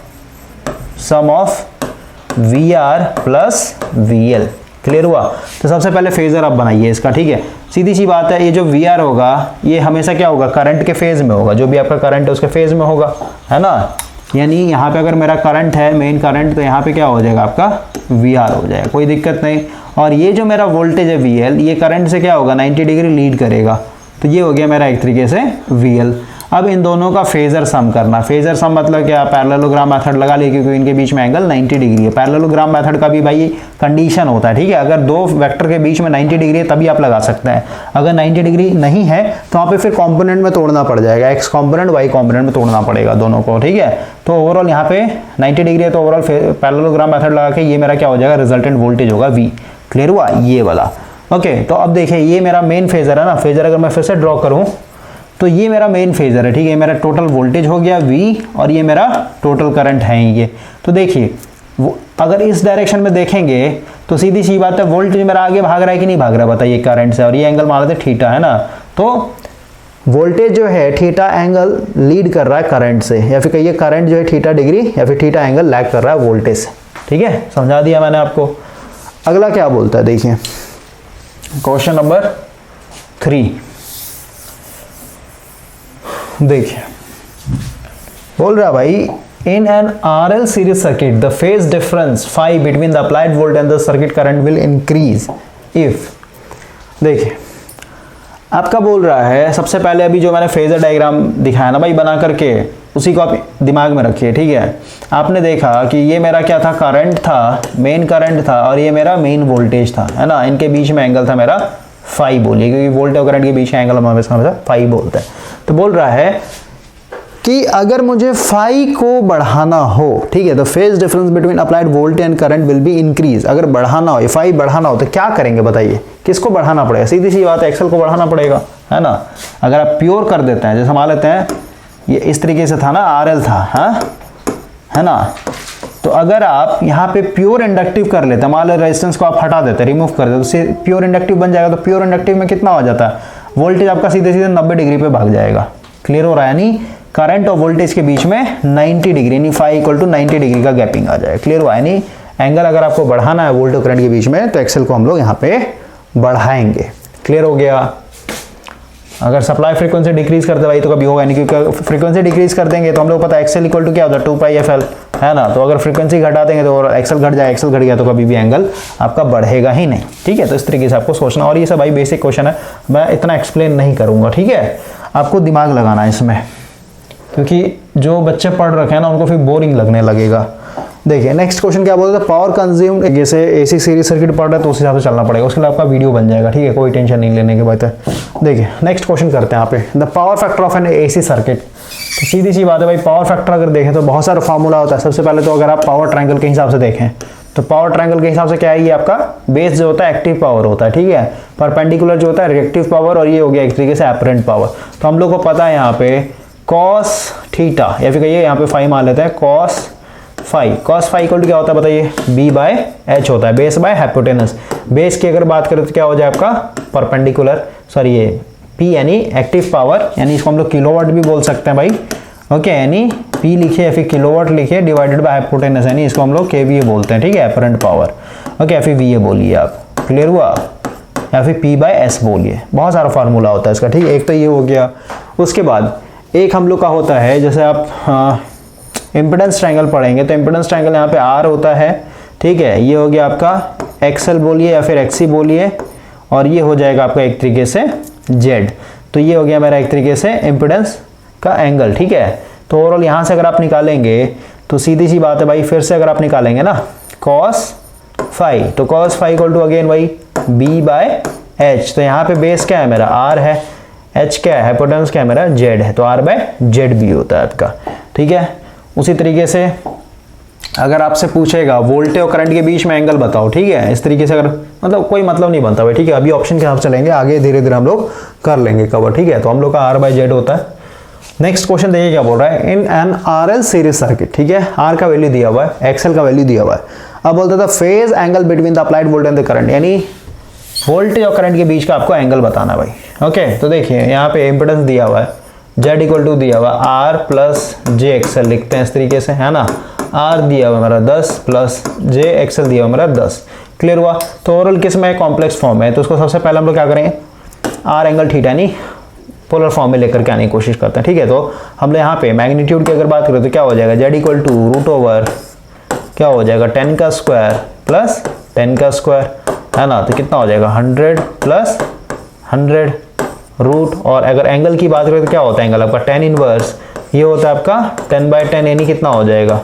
V R plus V L. Clear हुआ। तो सबसे पहले फेजर आप बनाइए इसका, ठीक है। सीधी सी बात है, ये जो वी आर होगा ये हमेशा क्या होगा, करंट के फेज में होगा, जो भी आपका करंट है उसके फेज में होगा, है ना। यानी यहाँ पे अगर मेरा करंट है मेन करंट, तो यहाँ पे क्या हो जाएगा आपका वी आर हो जाएगा, कोई दिक्कत नहीं। और ये जो मेरा वोल्टेज है वी एल, ये करंट से क्या होगा, 90 डिग्री लीड करेगा, तो ये हो गया मेरा एक तरीके से वी एल। अब इन दोनों का फेजर सम करना। फेजर सम मतलब क्या, पैरेललोग्राम मेथड लगा लिए, क्योंकि इनके बीच में एंगल 90 डिग्री है। पैरेललोग्राम मेथड का भी भाई कंडीशन होता है, ठीक है, अगर दो वेक्टर के बीच में 90 डिग्री है तभी आप लगा सकते हैं। अगर 90 डिग्री नहीं है तो वहाँ पे फिर कॉम्पोनेंट में तोड़ना पड़ जाएगा, एक्स कॉम्पोनेंट वाई कॉम्पोनेंट में तोड़ना पड़ेगा दोनों को, ठीक है। तो ओवरऑल यहाँ पे 90 डिग्री है तो ओवरऑल पैरेललोग्राम मेथड लगा के ये मेरा क्या हो जाएगा, रिजल्टेंट वोल्टेज होगा वी। क्लियर हुआ, ये वाला। ओके, तो अब देखिए ये मेरा मेन फेजर है ना। फेजर अगर मैं फिर से ड्रॉ करूँ तो ये मेरा मेन फेजर है, ठीक है, मेरा टोटल वोल्टेज हो गया V और ये मेरा टोटल करंट है ये। तो देखिए अगर इस डायरेक्शन में देखेंगे तो सीधी सी बात है, वोल्टेज मेरा आगे भाग रहा है कि नहीं भाग रहा है, बताइए, करंट से। और ये एंगल मान लेते थीटा, है ना। तो वोल्टेज जो है थीटा एंगल लीड कर रहा है करंट से, या फिर कहिए करंट जो है थीटा डिग्री या फिर थीटा एंगल लैग कर रहा है वोल्टेज से, ठीक है, समझा दिया मैंने आपको। अगला क्या बोलता है, देखिए क्वेश्चन नंबर 3 देखिए, बोल रहा भाई, इन an RL series circuit the phase difference phi between the applied volt and the circuit current will increase if. देखिए आपका बोल रहा है सबसे पहले अभी जो मैंने फेजर डायग्राम दिखाया ना भाई बना करके, उसी को आप दिमाग में रखिए, ठीक है। आपने देखा कि ये मेरा क्या था, करंट था, मेन करंट था, और ये मेरा मेन वोल्टेज था, है ना। इनके बीच में एंगल था मेरा फाई बोलिए, क्योंकि वोल्टेज और करंट के बीच का एंगल हम हमेशा फाई बोलते हैं। तो बोल रहा है कि अगर मुझे फाई को बढ़ाना हो, ठीक है, तो phase difference between applied voltage and current will be increase. अगर बढ़ाना हो, फाई बढ़ाना हो तो क्या करेंगे बताइए, किसको बढ़ाना पड़ेगा? सीधी सी बात है, एक्सल को बढ़ाना पड़ेगा, है ना। अगर आप प्योर कर देते हैं, जैसे मान लेते हैं ये इस तरीके से था ना, RL था, हाँ, है ना। तो अगर आप यहाँ पे प्योर इंडक्टिव कर लेते हैं, मान लो रेजिस्टेंस को आप हटा देते, रिमूव कर देते, तो प्योर इंडक्टिव बन जाएगा। तो प्योर इंडक्टिव में कितना हो जाता है, वोल्टेज आपका सीधे सीधे 90 डिग्री पे भाग जाएगा। क्लियर हो रहा है? यानी करंट और वोल्टेज के बीच में 90 डिग्री, यानी फाई इक्वल टू 90 डिग्री का गैपिंग आ जाएगा। क्लियर हुआ? यानी एंगल अगर आपको बढ़ाना है वोल्टेज और करंट के बीच में, तो एक्सेल को हम लोग यहाँ पे बढ़ाएंगे। क्लियर हो गया? अगर सप्लाई फ्रीक्वेंसी डिक्रीज करते भाई तो कभी होगा नहीं, क्योंकि फ्रीक्वेंसी डिक्रीज कर देंगे तो हम लोग पता है एक्सेल इक्वल टू क्या होता है, 2πfl, है ना। तो अगर फ्रीक्वेंसी घटा देंगे तो एक्सेल घट जाए, एक्सेल घट गया तो कभी भी एंगल आपका बढ़ेगा ही नहीं, ठीक है। तो इस तरीके से आपको सोचना, और ये सब भाई बेसिक क्वेश्चन है, मैं इतना एक्सप्लेन नहीं करूंगा, ठीक है। आपको दिमाग लगाना है इसमें, क्योंकि जो बच्चे पढ़ रखे हैं ना उनको फिर बोरिंग लगने लगेगा। देखिए नेक्स्ट क्वेश्चन क्या बोलते हैं, पावर कंज्यूम्ड, जैसे एसी सीरीज सर्किट पढ़ रहे हैं तो उस हिसाब से चलना पड़ेगा, उसके लिए आपका वीडियो बन जाएगा, ठीक है, कोई टेंशन नहीं लेने के बाद है। देखिए नेक्स्ट क्वेश्चन करते हैं यहाँ पे, the power factor of an AC circuit. तो सीधी सी बात है भाई, पावर फैक्टर अगर देखें तो बहुत सारा फार्मूला होता है। सबसे पहले तो अगर आप पावर ट्रायंगल के हिसाब से देखें तो पावर ट्रायंगल के हिसाब से क्या है, ये आपका बेस जो होता है एक्टिव पावर होता है, ठीक है। परपेंडिकुलर जो होता है रिएक्टिव पावर, और ये हो गया एक तरीके से एपरेंट पावर। तो हम लोग को पता है यहाँ पे कॉस थीटा, या फिर कहिए यहाँ पे फाई मान लेते हैं, कॉस फाई इक्वल टू क्या होता है बताइए, B/H होता है, बेस बाय हाइपोटेनस। बेस की अगर बात करें तो क्या हो जाए आपका परपेंडिकुलर, सॉरी ये P यानी एक्टिव पावर, यानी इसको हम लोग किलोवाट भी बोल सकते हैं भाई, ओके। यानी P लिखिए या फिर किलोवाट लिखिए डिवाइडेड बाय हाइपोटेनस, यानी इसको हम लोग kVA बोलते हैं, ठीक है, एपरेंट पावर, ओके। या फिर VA बोलिए आप, क्लियर हुआ, या फिर P/S बोलिए। बहुत सारा फार्मूला होता है इसका, ठीक है। एक तो ये हो गया, उसके बाद एक हम लोग का होता है, जैसे आप इम्पिडेंस ट्रायंगल पढ़ेंगे तो इम्पिडेंस ट्रायंगल यहाँ पे R होता है, ठीक है। ये हो गया आपका XL बोलिए या फिर XC बोलिए, और ये हो जाएगा आपका एक तरीके से Z। तो ये हो गया मेरा एक तरीके से इम्पिडेंस का एंगल, ठीक है। तो ओवरऑल यहाँ से अगर आप निकालेंगे तो सीधी सी बात है भाई, फिर से अगर आप निकालेंगे ना cos फाई, तो cos phi equal to again भाई B/H। तो यहाँ पे बेस क्या है मेरा, R है, H क्या है, हाइपोटेनस क्या है मेरा, Z है, तो R/ZB होता है आपका, ठीक है। उसी तरीके से अगर आपसे पूछेगा वोल्टेज और करंट के बीच में एंगल बताओ, ठीक है, इस तरीके से अगर मतलब कोई मतलब नहीं बनता भाई, ठीक है। अभी ऑप्शन के हिसाब से चलेंगे, आगे धीरे धीरे हम लोग कर लेंगे कवर, ठीक है। तो हम लोग का R/Z होता है। नेक्स्ट क्वेश्चन देखिए क्या बोल रहा है, in N RL series circuit, ठीक है, R का वैल्यू दिया हुआ है, XL का वैल्यू दिया हुआ है। अब बोलता था phase angle between the applied voltage and the current, यानी वोल्टेज और करंट के बीच का आपको एंगल बताना भाई, ओके। तो देखिए यहाँ पे इंपेडेंस दिया हुआ है, Z इक्वल टू दिया हुआ R प्लस JXL लिखते हैं इस तरीके से, है ना। R दिया हुआ मेरा 10 प्लस JXL दिया हुआ मेरा 10। क्लियर हुआ? तो ओवरऑल किस में कॉम्प्लेक्स फॉर्म है, तो उसको सबसे पहले हम लोग क्या करेंगे, R एंगल थीटा यानी पोलर फॉर्म में लेकर के आने की कोशिश करते हैं, ठीक है। तो हम लोग यहाँ पे मैग्नीट्यूड की अगर बात करें तो क्या हो जाएगा, Z equal to root over क्या हो जाएगा 10 का स्क्वायर प्लस 10 का स्क्वायर, है ना। तो कितना हो जाएगा 100 प्लस 100 रूट, और अगर एंगल की बात करें तो क्या होता है एंगल आपका tan इनवर्स, ये होता है आपका 10/10 यानी कितना हो जाएगा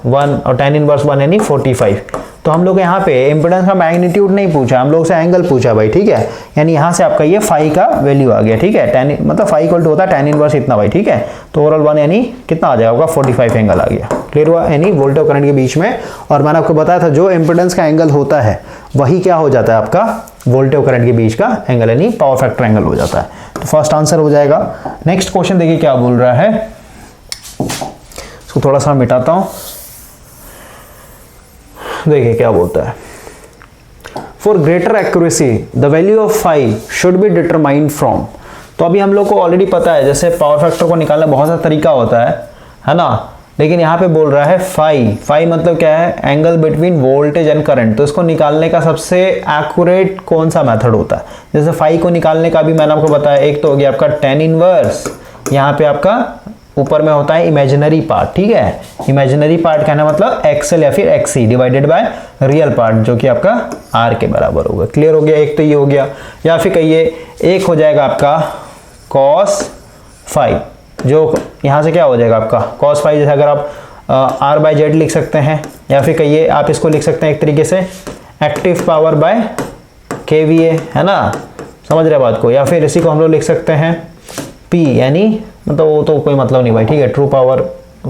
1, और tan इनवर्स 1 यानी 45। तो हम लोग यहाँ पे इम्पिडेंस का मैग्नीट्यूड नहीं पूछा, हम लोग से एंगल पूछा भाई, ठीक है। यानी यहाँ से आपका ये फाई का वैल्यू आ गया, ठीक है। tan मतलब फाई इक्वल टू होता है tan इनवर्स इतना भाई, ठीक है। तो ओवरऑल 1 यानी कितना आ जाएगा 45 एंगल आ गया। क्लियर हुआ? यानी वोल्टेज और करंट के बीच में, और मैंने आपको बताया था जो इम्पिडेंस का एंगल होता है वही क्या हो जाता है आपका वोल्टेज और करंट के बीच का एंगल, यानी पावर फैक्टर एंगल हो जाता है। तो फर्स्ट आंसर हो जाएगा। नेक्स्ट क्वेश्चन देखिए क्या बोल रहा है, इसको थोड़ा सा मिटाता हूं, देखिए क्या बोलता है, for greater accuracy the value of phi should be determined from. तो अभी हम लोग को ऑलरेडी पता है, जैसे पावर फैक्टर को निकालना बहुत सा तरीका होता है ना। लेकिन यहाँ पे बोल रहा है फाई मतलब क्या है, angle between voltage and current. तो इसको निकालने का सबसे एक्यूरेट कौन सा मेथड होता है, जैसे फाई को निकालने का भी मैंने आपको बताया, एक तो हो गया आपका tan इनवर्स, यहाँ पे आपका ऊपर में होता है इमेजिनरी पार्ट, ठीक है। इमेजिनरी पार्ट कहना मतलब एक्सएल या फिर XC divided by real part, जो कि आपका आर के बराबर होगा। क्लियर हो गया, एक तो ये हो गया। या फिर कहिए एक हो जाएगा आपका cos फाई, जो यहाँ से क्या हो जाएगा आपका cos फाई, जैसे अगर आप आर बाई जेड लिख सकते हैं, या फिर कहिए आप इसको लिख सकते हैं एक तरीके से एक्टिव पावर बाय केवीए, है ना, समझ रहे बात को। या फिर इसी को हम लोग लिख सकते हैं P, यानी मतलब वो तो कोई मतलब नहीं भाई, ठीक है, ट्रू पावर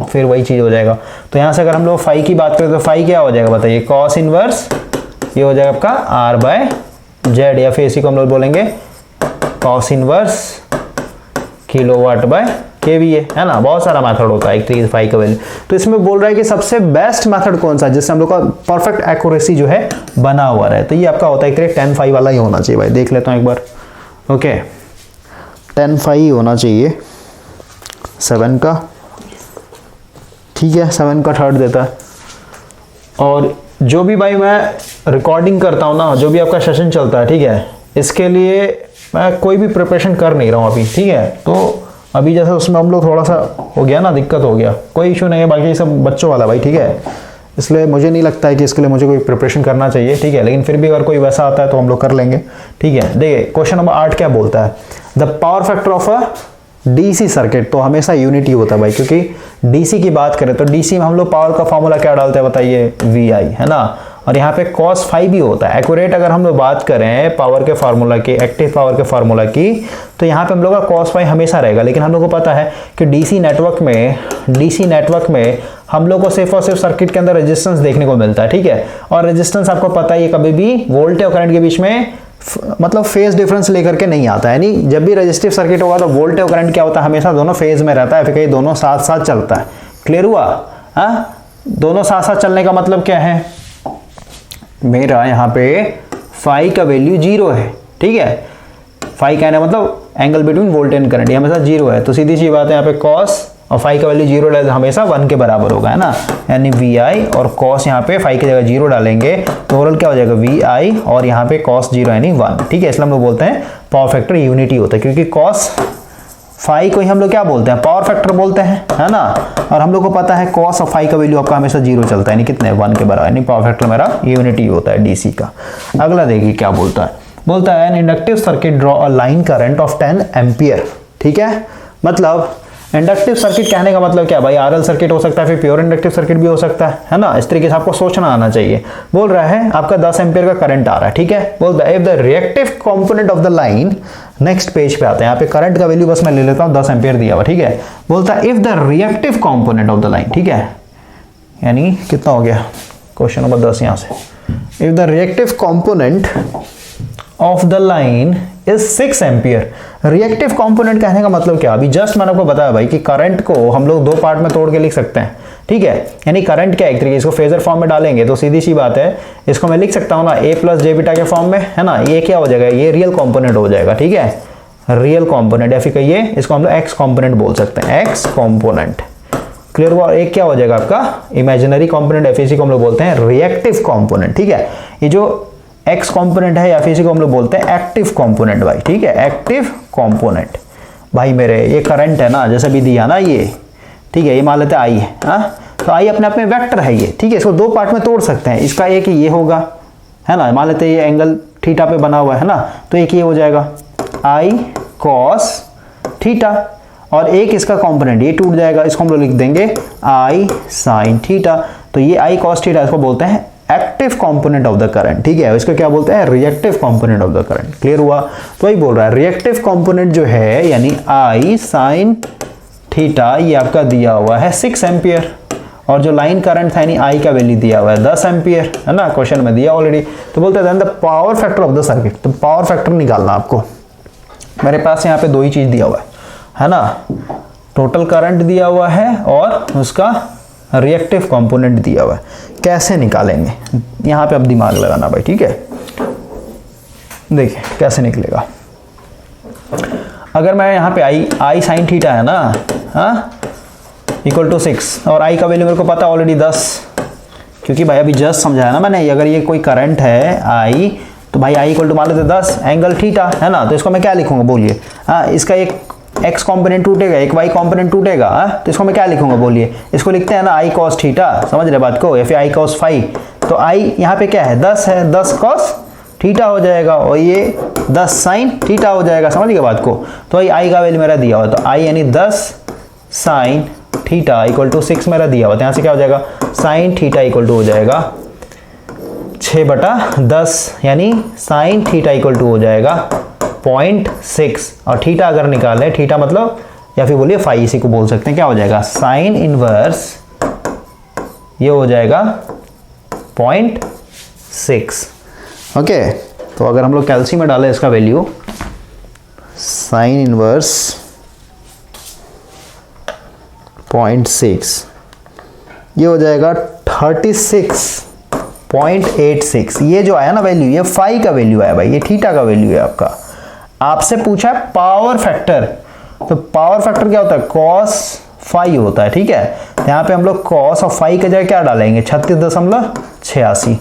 फिर वही चीज़ हो जाएगा। तो यहाँ से अगर हम लोग फाई की बात करें तो फाई क्या हो जाएगा बताइए, cos इनवर्स ये हो जाएगा आपका आर बाय जेड, या फिर इसी को हम लोग बोलेंगे cos inverse kilowatt by kVA, है ना। बहुत सारा मेथड होता है एक तरीके से फाई का वैल्यू। तो इसमें बोल रहा है कि सबसे बेस्ट मेथड कौन सा है जिससे हम लोग का परफेक्ट एक्यूरेसी जो है बना हुआ रहे, तो ये आपका होता है एक तरीके 10 फाई वाला ही होना चाहिए भाई। देख लेता हूँ एक बार, ओके 10 फाई होना चाहिए 7 का, ठीक है, 7 का थर्ड देता है। और जो भी भाई मैं रिकॉर्डिंग करता हूँ ना, जो भी आपका सेशन चलता है, ठीक है, इसके लिए मैं कोई भी प्रिपरेशन कर नहीं रहा हूँ अभी, ठीक है। तो अभी जैसे उसमें हम लोग थोड़ा सा हो गया ना, दिक्कत हो गया, कोई इशू नहीं है, बाकी सब बच्चों वाला भाई, ठीक है। इसलिए मुझे नहीं लगता है कि इसके लिए मुझे कोई प्रिपरेशन करना चाहिए, ठीक है। लेकिन फिर भी अगर कोई वैसा आता है तो हम लोग कर लेंगे, ठीक है। देखिए क्वेश्चन नंबर 8 क्या बोलता है, the power factor of a DC circuit, तो हमेशा यूनिटी होता है भाई, क्योंकि डीसी की बात करें तो डीसी में हम लोग पावर का फॉर्मूला क्या डालते हैं बताइए, वी आई, है ना। और यहाँ पे cos फाई भी होता है। एक्यूरेट अगर हम लोग बात करें पावर के फार्मूला की, एक्टिव पावर के फार्मूला की, तो यहाँ पे हम लोग का cos फाई हमेशा रहेगा। लेकिन हम लोग को पता है कि डीसी नेटवर्क में हम लोग को सिर्फ और सिर्फ सर्किट के अंदर रेजिस्टेंस देखने को मिलता है, ठीक है। और रेजिस्टेंस आपको पता है ये कभी भी वोल्टेज और करंट के बीच में मतलब फेज डिफरेंस लेकर के नहीं आता है। यानी जब भी रेजिस्टिव सर्किट होगा तो वोल्टेज और करंट क्या होता है, हमेशा दोनों फेज में रहता है, फिर कहीं दोनों साथ साथ चलता है। क्लियर हुआ, हाँ, दोनों साथ साथ चलने का मतलब क्या है, मेरा यहाँ पे फाई का वैल्यू 0 है, ठीक है। फाई कहना मतलब angle between voltage and current, ये हमेशा 0 है। तो सीधी सी बात है, यहाँ पे cos और फाई का वैल्यू 0 डाले हमेशा 1 के बराबर होगा, है ना। यानी वी आई और cos यहाँ पे फाई की जगह 0 डालेंगे तो ओवरऑल क्या हो जाएगा, वी आई और यहाँ पे cos 0 यानी 1, ठीक है। इसलिए हम लोग बोलते हैं पावर फैक्टर यूनिटी होता है, क्योंकि cos फाई को ही हम लोग क्या बोलते हैं, पावर फैक्टर बोलते हैं, है ना। और हम लोग को पता है cos और फाई का वैल्यू आपका हमेशा 0 चलता है, यानी कितने 1 के बराबर, यानी पावर फैक्टर मेरा यूनिटी होता है डीसी का। अगला देखिए क्या बोलता है, बोलता है an inductive circuit draw a line current of 10 ampere, ठीक है। मतलब इंडक्टिव सर्किट कहने का मतलब क्या भाई, आरएल सर्किट हो सकता है, फिर प्योर इंडक्टिव सर्किट भी हो सकता है ना। इस तरीके से आपको सोचना आना चाहिए। बोल रहा है आपका 10 एम्पियर का करंट आ रहा है, ठीक है। बोलता है if the reactive component of the line, next page पे आते हैं, यहाँ पे करंट का वैल्यू बस मैं ले लेता हूँ, 10 एम्पियर दिया हुआ, ठीक है। बोलता है if the reactive component of the line, ठीक है, यानी कितना हो गया क्वेश्चन नंबर 10 यहाँ से, if the reactive component of the line is 6 ampere. Reactive component कहने का मतलब क्या, अभी जस्ट मैंने आपको बताया भाई कि करंट को हम लोग दो पार्ट में तोड़ के लिख सकते हैं, ठीक है। यानी करंट क्या एक तरीके इसको फेजर फॉर्म में डालेंगे तो सीधी सी बात है, इसको मैं लिख सकता हूँ ना a प्लस जे बीटा के फॉर्म में, है ना। ये क्या हो जाएगा, ये रियल कंपोनेंट हो जाएगा, ठीक है, रियल कंपोनेंट, या फिर कहिए इसको हम लोग एक्स कंपोनेंट बोल सकते हैं, एक्स कंपोनेंट। क्लियर हुआ। एक क्या हो जाएगा आपका इमेजिनरी कंपोनेंट, या फिर इसी को हम लोग बोलते हैं रिएक्टिव कंपोनेंट, ठीक है। ये जो एक्स कंपोनेंट है या फिर इसी को हम लोग बोलते हैं एक्टिव कंपोनेंट भाई, ठीक है, एक्टिव कंपोनेंट। भाई मेरे ये करंट है ना, जैसे भी दिया ना ये, ठीक है, ये मान लेते हैं आई है, हाँ, तो आई अपने आप में वेक्टर है ये, ठीक है। इसको दो पार्ट में तोड़ सकते हैं, इसका एक ये होगा, है ना, मान लेते हैं ये एंगल थीटा पे बना हुआ है ना, तो एक ये हो जाएगा आई कॉस थीटा, और एक इसका कंपोनेंट ये टूट जाएगा, इसको हम लोग लिख देंगे आई साइन थीटा। तो ये आई कॉस थीटा इसको बोलते हैं active component of the current, ठीक है। इसको क्या बोलते हैं, reactive component of the current. Clear हुआ। तो वही बोल रहा है रिएक्टिव कंपोनेंट जो है यानी आई साइन थीटा, ये आपका दिया हुआ है 6 एम्पियर, और जो लाइन करंट था यानी आई का वैल्यू दिया हुआ है 10 एम्पियर, है ना, क्वेश्चन में दिया ऑलरेडी। तो बोलते हैं the power factor of the circuit, तो पावर फैक्टर निकालना आपको। मेरे पास यहाँ पे दो ही चीज दिया हुआ है ना, टोटल करंट दिया हुआ है और उसका रिएक्टिव कंपोनेंट दिया हुआ है। कैसे निकालेंगे, यहाँ पे अब दिमाग लगाना भाई, ठीक है। देखिए कैसे निकलेगा, अगर मैं यहाँ पे आई साइन थीटा है ना, हाँ, इक्वल टू 6, और आई का वैल्यू मेरे को पता ऑलरेडी 10, क्योंकि भाई अभी जस्ट समझाया ना मैंने, अगर ये कोई करंट है आई, तो भाई आई इक्वल टू मान लेते 10 एंगल थीटा, है ना। तो इसको मैं क्या लिखूंगा बोलिए, हाँ, इसका एक x कॉम्पोनेंट टूटेगा, एक y कॉम्पोनेंट टूटेगा, तो इसको मैं क्या लिखूंगा बोलिए, इसको लिखते हैं ना i cos थीटा, समझ रहे बात को, या फिर i cos फाई। तो i यहाँ पे क्या है 10 है, 10 cos थीटा हो जाएगा और ये 10 साइन थीटा हो जाएगा, समझ गए बात को। तो i का वैल्यू मेरा दिया हुआ, तो i यानी 10 साइन थीटा इक्वल टू 6 मेरा दिया हुआ, तो यहाँ से क्या हो जाएगा साइन थीटा इक्वल टू हो जाएगा 6/10, यानी साइन थीटा इक्वल टू हो जाएगा 0.6। और थीटा अगर निकालें, थीटा मतलब या फिर बोलिए फाई, इसी को बोल सकते हैं, क्या हो जाएगा साइन इनवर्स, ये हो जाएगा 0.6। ओके, तो अगर हम लोग कैल्सी में डालें इसका वैल्यू, साइन इनवर्स 0.6, ये हो जाएगा 36.86। ये जो आया ना वैल्यू, ये फाई का वैल्यू आया भाई, ये थीटा का वैल्यू है आपका। आपसे पूछा है पावर फैक्टर, तो पावर फैक्टर क्या होता है cos फाई होता है, ठीक है। यहाँ पे हम लोग cos और फाई की जगह क्या डालेंगे 36.86।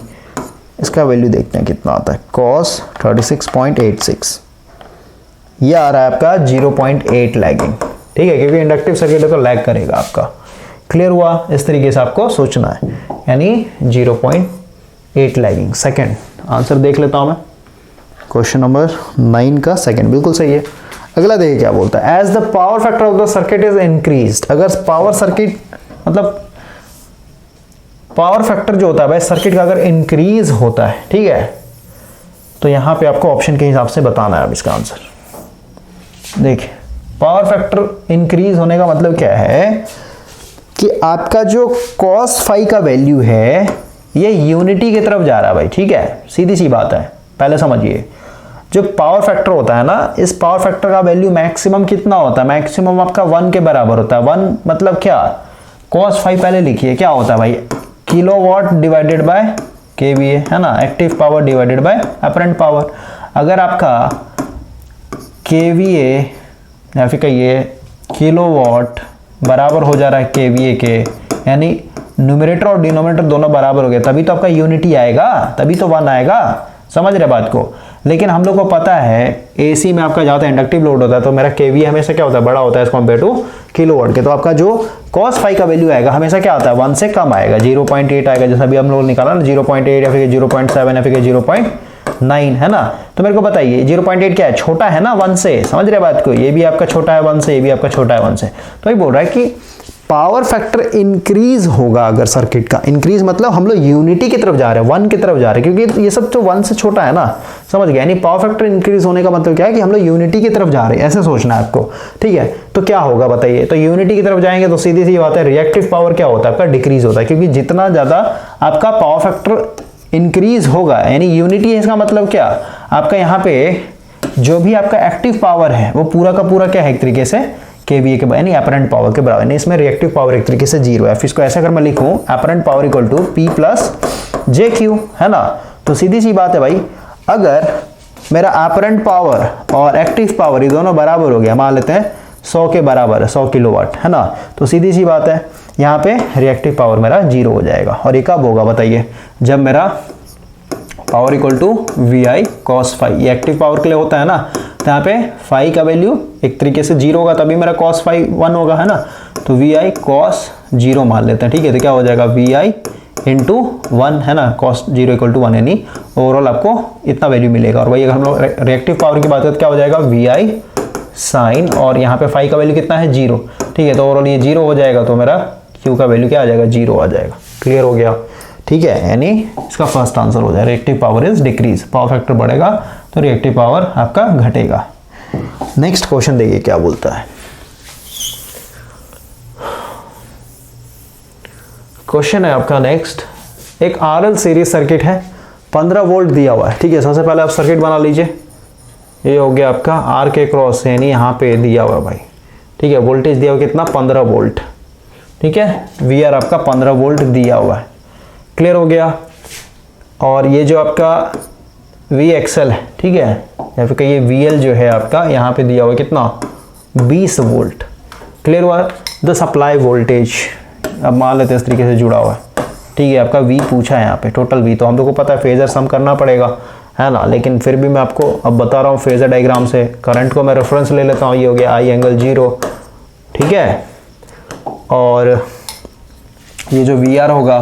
इसका वैल्यू देखते हैं कितना आता है, cos 36.86, ये आ रहा है आपका 0.8 लैगिंग, ठीक है, क्योंकि इंडक्टिव सर्किट है तो लैग करेगा आपका। क्लियर हुआ, इस तरीके से आपको सोचना है, यानी 0.8 लैगिंग। सेकंड आंसर देख लेता हूं मैं, क्वेश्चन नंबर 9 का सेकंड बिल्कुल सही है। अगला देखिए क्या बोलता है, as the power factor of the circuit is increased. अगर पावर सर्किट मतलब पावर फैक्टर जो होता है भाई सर्किट का अगर इंक्रीज होता है, ठीक है, तो यहां पे आपको ऑप्शन के हिसाब से बताना है अब इसका आंसर। देखिए पावर फैक्टर इंक्रीज होने का मतलब क्या है कि आपका जो cos फाई का वैल्यू है ये यूनिटी की तरफ जा रहा है भाई, ठीक है, सीधी सी बात है। पहले समझिए, जो पावर फैक्टर होता है ना, इस पावर फैक्टर का वैल्यू मैक्सिमम कितना होता है, मैक्सिमम आपका 1 के बराबर होता है। 1 मतलब क्या, cos फाई पहले लिखिए क्या होता है भाई, किलोवाट डिवाइडेड बाय केवीए, है ना, active power divided by apparent power. अगर आपका केवीए या फिर कहिए किलोवाट बराबर हो जा रहा है केवीए के, यानी न्यूमरेटर और डिनोमिनेटर दोनों बराबर हो गए, तभी तो आपका यूनिटी आएगा, तभी तो 1 आएगा, समझ रहे बात को। लेकिन हम लोग को पता है एसी में आपका ज़्यादा इंडक्टिव लोड होता है, तो मेरा केवीए हमेशा क्या होता है, बड़ा होता है एज कम्पेयर टू किलोवाट के। तो आपका जो cos फाई का वैल्यू आएगा हमेशा क्या आता है 1 से कम आएगा, 0.8 आएगा, जैसा अभी हम लोग निकाला ना 0.8 या फिर 0.7 या फिर 0.9, है ना। तो मेरे को बताइए 0.8 क्या है, छोटा है ना 1 से, समझ रहे बात को, ये भी आपका छोटा है 1 से, ये भी आपका छोटा है 1 से। तो ये बोल रहा है कि पावर फैक्टर इंक्रीज होगा अगर सर्किट का, इंक्रीज मतलब हम लोग यूनिटी की तरफ जा रहे हैं, 1 की तरफ जा रहे हैं, क्योंकि ये सब तो 1 से छोटा है ना, समझ गया। यानी पावर फैक्टर इंक्रीज होने का मतलब क्या है कि हम लोग यूनिटी की तरफ जा रहे हैं, ऐसे सोचना है आपको, ठीक है। तो क्या होगा बताइए, तो यूनिटी की तरफ जाएंगे तो सीधी सी बात है रिएक्टिव पावर क्या होता है आपका, डिक्रीज होता है, क्योंकि जितना ज्यादा आपका पावर फैक्टर इंक्रीज होगा, यानी यूनिटी है, इसका मतलब क्या, आपका यहाँ पे जो भी आपका एक्टिव पावर है वो पूरा का पूरा क्या है, एक तरीके से केवीए के यानी अपरेंट पावर के बराबर, यानी इसमें रिएक्टिव पावर एक तरीके से 0 है। फिर इसको ऐसा अगर मैं लिखूं apparent power equal to P plus JQ, है ना। तो सीधी सी बात है भाई, अगर मेरा अपरेंट पावर और एक्टिव पावर ये दोनों बराबर हो गया, मान लेते हैं 100 के बराबर है, 100 किलोवाट, है ना, तो सीधी सी बात है यहाँ पे रिएक्टिव पावर मेरा 0 हो जाएगा। और ये कब होगा बताइए, जब मेरा power equal to VI cos phi, ये एक्टिव पावर के लिए होता है ना, तो यहाँ पे फाई का वैल्यू एक तरीके से 0 होगा, तभी मेरा cos फाई 1 होगा, है ना। तो VI cos 0 मान लेते हैं, ठीक है। तो क्या हो जाएगा VI इंटू 1, है ना, cos 0 इक्वल टू 1, यानी ओवरऑल आपको इतना वैल्यू मिलेगा। और वही अगर हम लोग रिएक्टिव पावर की बात करें तो क्या हो जाएगा VI साइन, और यहाँ पे फाई का वैल्यू कितना है 0, ठीक है। तो ओवरऑल ये 0 हो जाएगा, तो मेरा Q का वैल्यू क्या आ जाएगा 0 आ जाएगा। क्लियर हो गया, ठीक है, यानी इसका फर्स्ट आंसर हो जाएगा reactive power is decrease, power factor बढ़ेगा तो रिएक्टिव पावर आपका घटेगा। नेक्स्ट क्वेश्चन देखिए क्या बोलता है, क्वेश्चन है आपका नेक्स्ट, एक RL सीरीज सर्किट है, 15 वोल्ट दिया हुआ है, ठीक है। सबसे पहले आप सर्किट बना लीजिए, ये हो गया आपका R के क्रॉस, यानी यहाँ पे दिया हुआ है भाई, ठीक है। वोल्टेज दिया हुआ कितना 15 वोल्ट, ठीक है। VR आपका 15 वोल्ट दिया हुआ है, क्लियर हो गया। और ये जो आपका VXL है, ठीक है, या फिर कहिए VL जो है आपका यहाँ पे दिया हुआ कितना 20 वोल्ट, क्लियर हुआ। द सप्लाई वोल्टेज अब मान लेते हैं इस तरीके से जुड़ा हुआ है, ठीक है। आपका V पूछा है यहाँ पे टोटल V, तो हम लोग को पता है फेजर सम करना पड़ेगा, है ना। लेकिन फिर भी मैं आपको अब बता रहा हूँ फेजर डायग्राम से। करंट को मैं रेफरेंस ले लेता हूँ, ये हो गया आई एंगल 0, ठीक है। और ये जो वी आर होगा,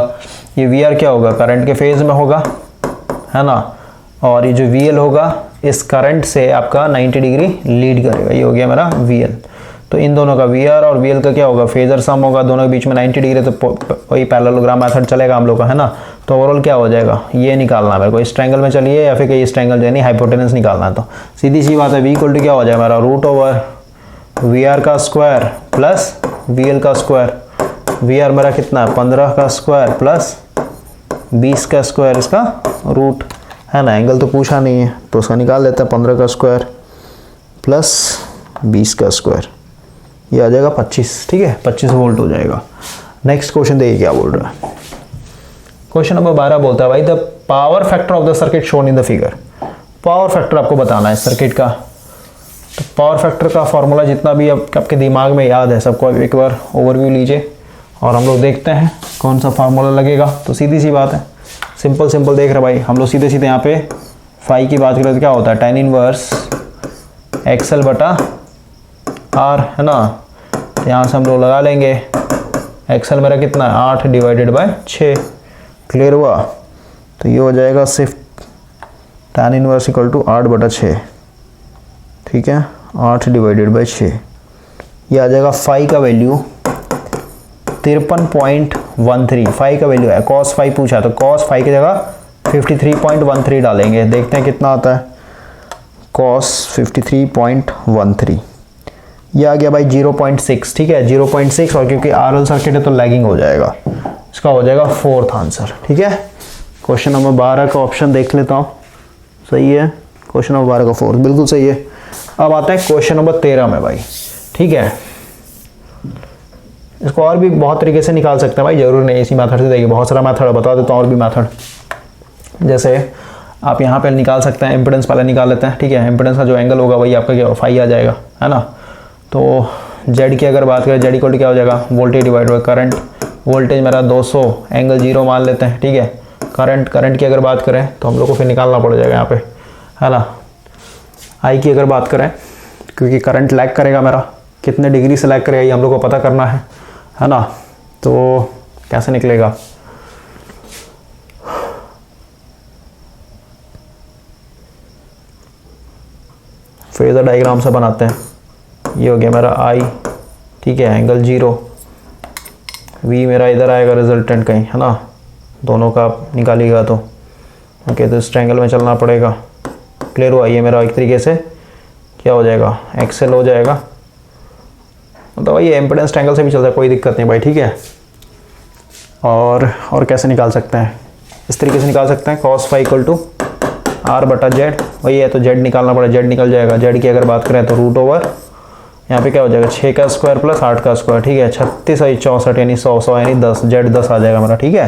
ये वी आर क्या होगा, करंट के फेज में होगा, है ना। और ये जो वी एल होगा इस करंट से आपका 90 डिग्री लीड करेगा, ये हो गया मेरा वी एल। तो इन दोनों का वी आर और वी एल का क्या होगा, फेजर सम होगा, दोनों के बीच में 90 डिग्री, तो वही पैरेललोग्राम मेथड चलेगा हम लोग का, है ना। तो ओवरऑल क्या हो जाएगा, ये निकालना है मेरे को, इस ट्रायंगल में चलिए या फिर कहीं इस ट्रायंगल यानी हाइपोटेनस निकालना है। तो सीधी सी बात है, वी इक्वल टू क्या हो जाएगा मेरा, रूट ओवर वी आर का स्क्वायर प्लस वी एल का स्क्वायर। वी आर मेरा कितना है 15 का स्क्वायर प्लस 20 का स्क्वायर, इसका रूट, है ना। एंगल तो पूछा नहीं है तो उसका निकाल लेते हैं, 15 का स्क्वायर प्लस 20 का स्क्वायर, ये आ जाएगा 25, ठीक है, 25 वोल्ट हो जाएगा। नेक्स्ट क्वेश्चन देखिए क्या बोल रहा है। क्वेश्चन नंबर 12 बोलता है भाई the power factor of the circuit shown in the figure. Power factor आपको बताना है सर्किट का। तो पावर फैक्टर का फॉर्मूला जितना भी आपके दिमाग में याद है सबको एक बार ओवरव्यू लीजिए और हम लोग देखते हैं कौन सा फार्मूला लगेगा। तो सीधी सी बात है, सिंपल देख रहे भाई, हम लोग सीधे यहाँ पे फाई की बात करें तो क्या होता है, tan इनवर्स एक्सएल बटा आर, है ना। तो यहाँ से हम लोग लगा लेंगे, एक्सएल मेरा कितना है 8 डिवाइडेड बाय 6, क्लियर हुआ। तो ये हो जाएगा सिर्फ tan इनवर्स इक्वल टू 8 बटा 6, ठीक है, 8 डिवाइडेड बाय 6। ये आ जाएगा फाई का वैल्यू 53.13, फाई का वैल्यू है, cos फाई पूछा तो cos फाई की जगह 53.13 डालेंगे, देखते हैं कितना आता है, cos 53.13। ये आ गया भाई 0.6, ठीक है 0.6, और क्योंकि आरएल सर्किट है तो लैगिंग हो जाएगा, इसका हो जाएगा 4th आंसर, ठीक है। क्वेश्चन नंबर 12 का ऑप्शन देख लेता हूँ, सही है, क्वेश्चन नंबर 12 का 4th बिल्कुल सही है। अब आता है क्वेश्चन नंबर 13 में भाई, ठीक है। इसको और भी बहुत तरीके से निकाल सकते हैं भाई, जरूर नहीं इसी मेथड से, देखिए बहुत सारा मेथड बता देता हूँ और भी मेथड। जैसे आप यहाँ पे निकाल सकते हैं, इम्पिडेंस पहले निकाल लेते हैं, ठीक है। इम्पिडेंस का जो एंगल होगा वही आपका क्या फाई आ जाएगा, है ना। तो जेड की अगर बात करें, जेड इक्वल टू क्या हो जाएगा, voltage divide by current. Voltage मेरा 200 एंगल 0 मान लेते हैं, ठीक है। करंट की अगर बात करें तो हम लोग को फिर निकालना पड़ जाएगा यहाँ पे, है ना। आई की अगर बात करें, क्योंकि करंट लैग करेगा मेरा, कितने डिग्री से लैग करेगा ये हम लोग को पता करना है ना। तो कैसे निकलेगा, फेजर डायग्राम से बनाते हैं। ये हो गया मेरा आई, ठीक है, एंगल 0, वी मेरा इधर आएगा रिजल्टेंट कहीं, है ना, दोनों का आप निकालिएगा तो ओके। तो इस ट्रायंगल में चलना पड़ेगा, क्लियर हुआ। ये मेरा एक तरीके से क्या हो जाएगा, एक्सेल हो जाएगा, मतलब भाई ये इम्पिडेंस ट्रायंगल से भी चलता है, कोई दिक्कत नहीं भाई, ठीक है। और कैसे निकाल सकते हैं, इस तरीके से निकाल सकते हैं, cos phi equal to R बटा जेड, वही है तो जेड निकालना पड़ेगा, जेड निकल जाएगा। जेड की अगर बात करें तो रूट ओवर यहाँ पे क्या हो जाएगा 6 का स्क्वायर प्लस 8 का स्क्वायर, ठीक है, 36 और 64 यानी 100 यानी 10, जेड 10 आ जाएगा मेरा, ठीक है।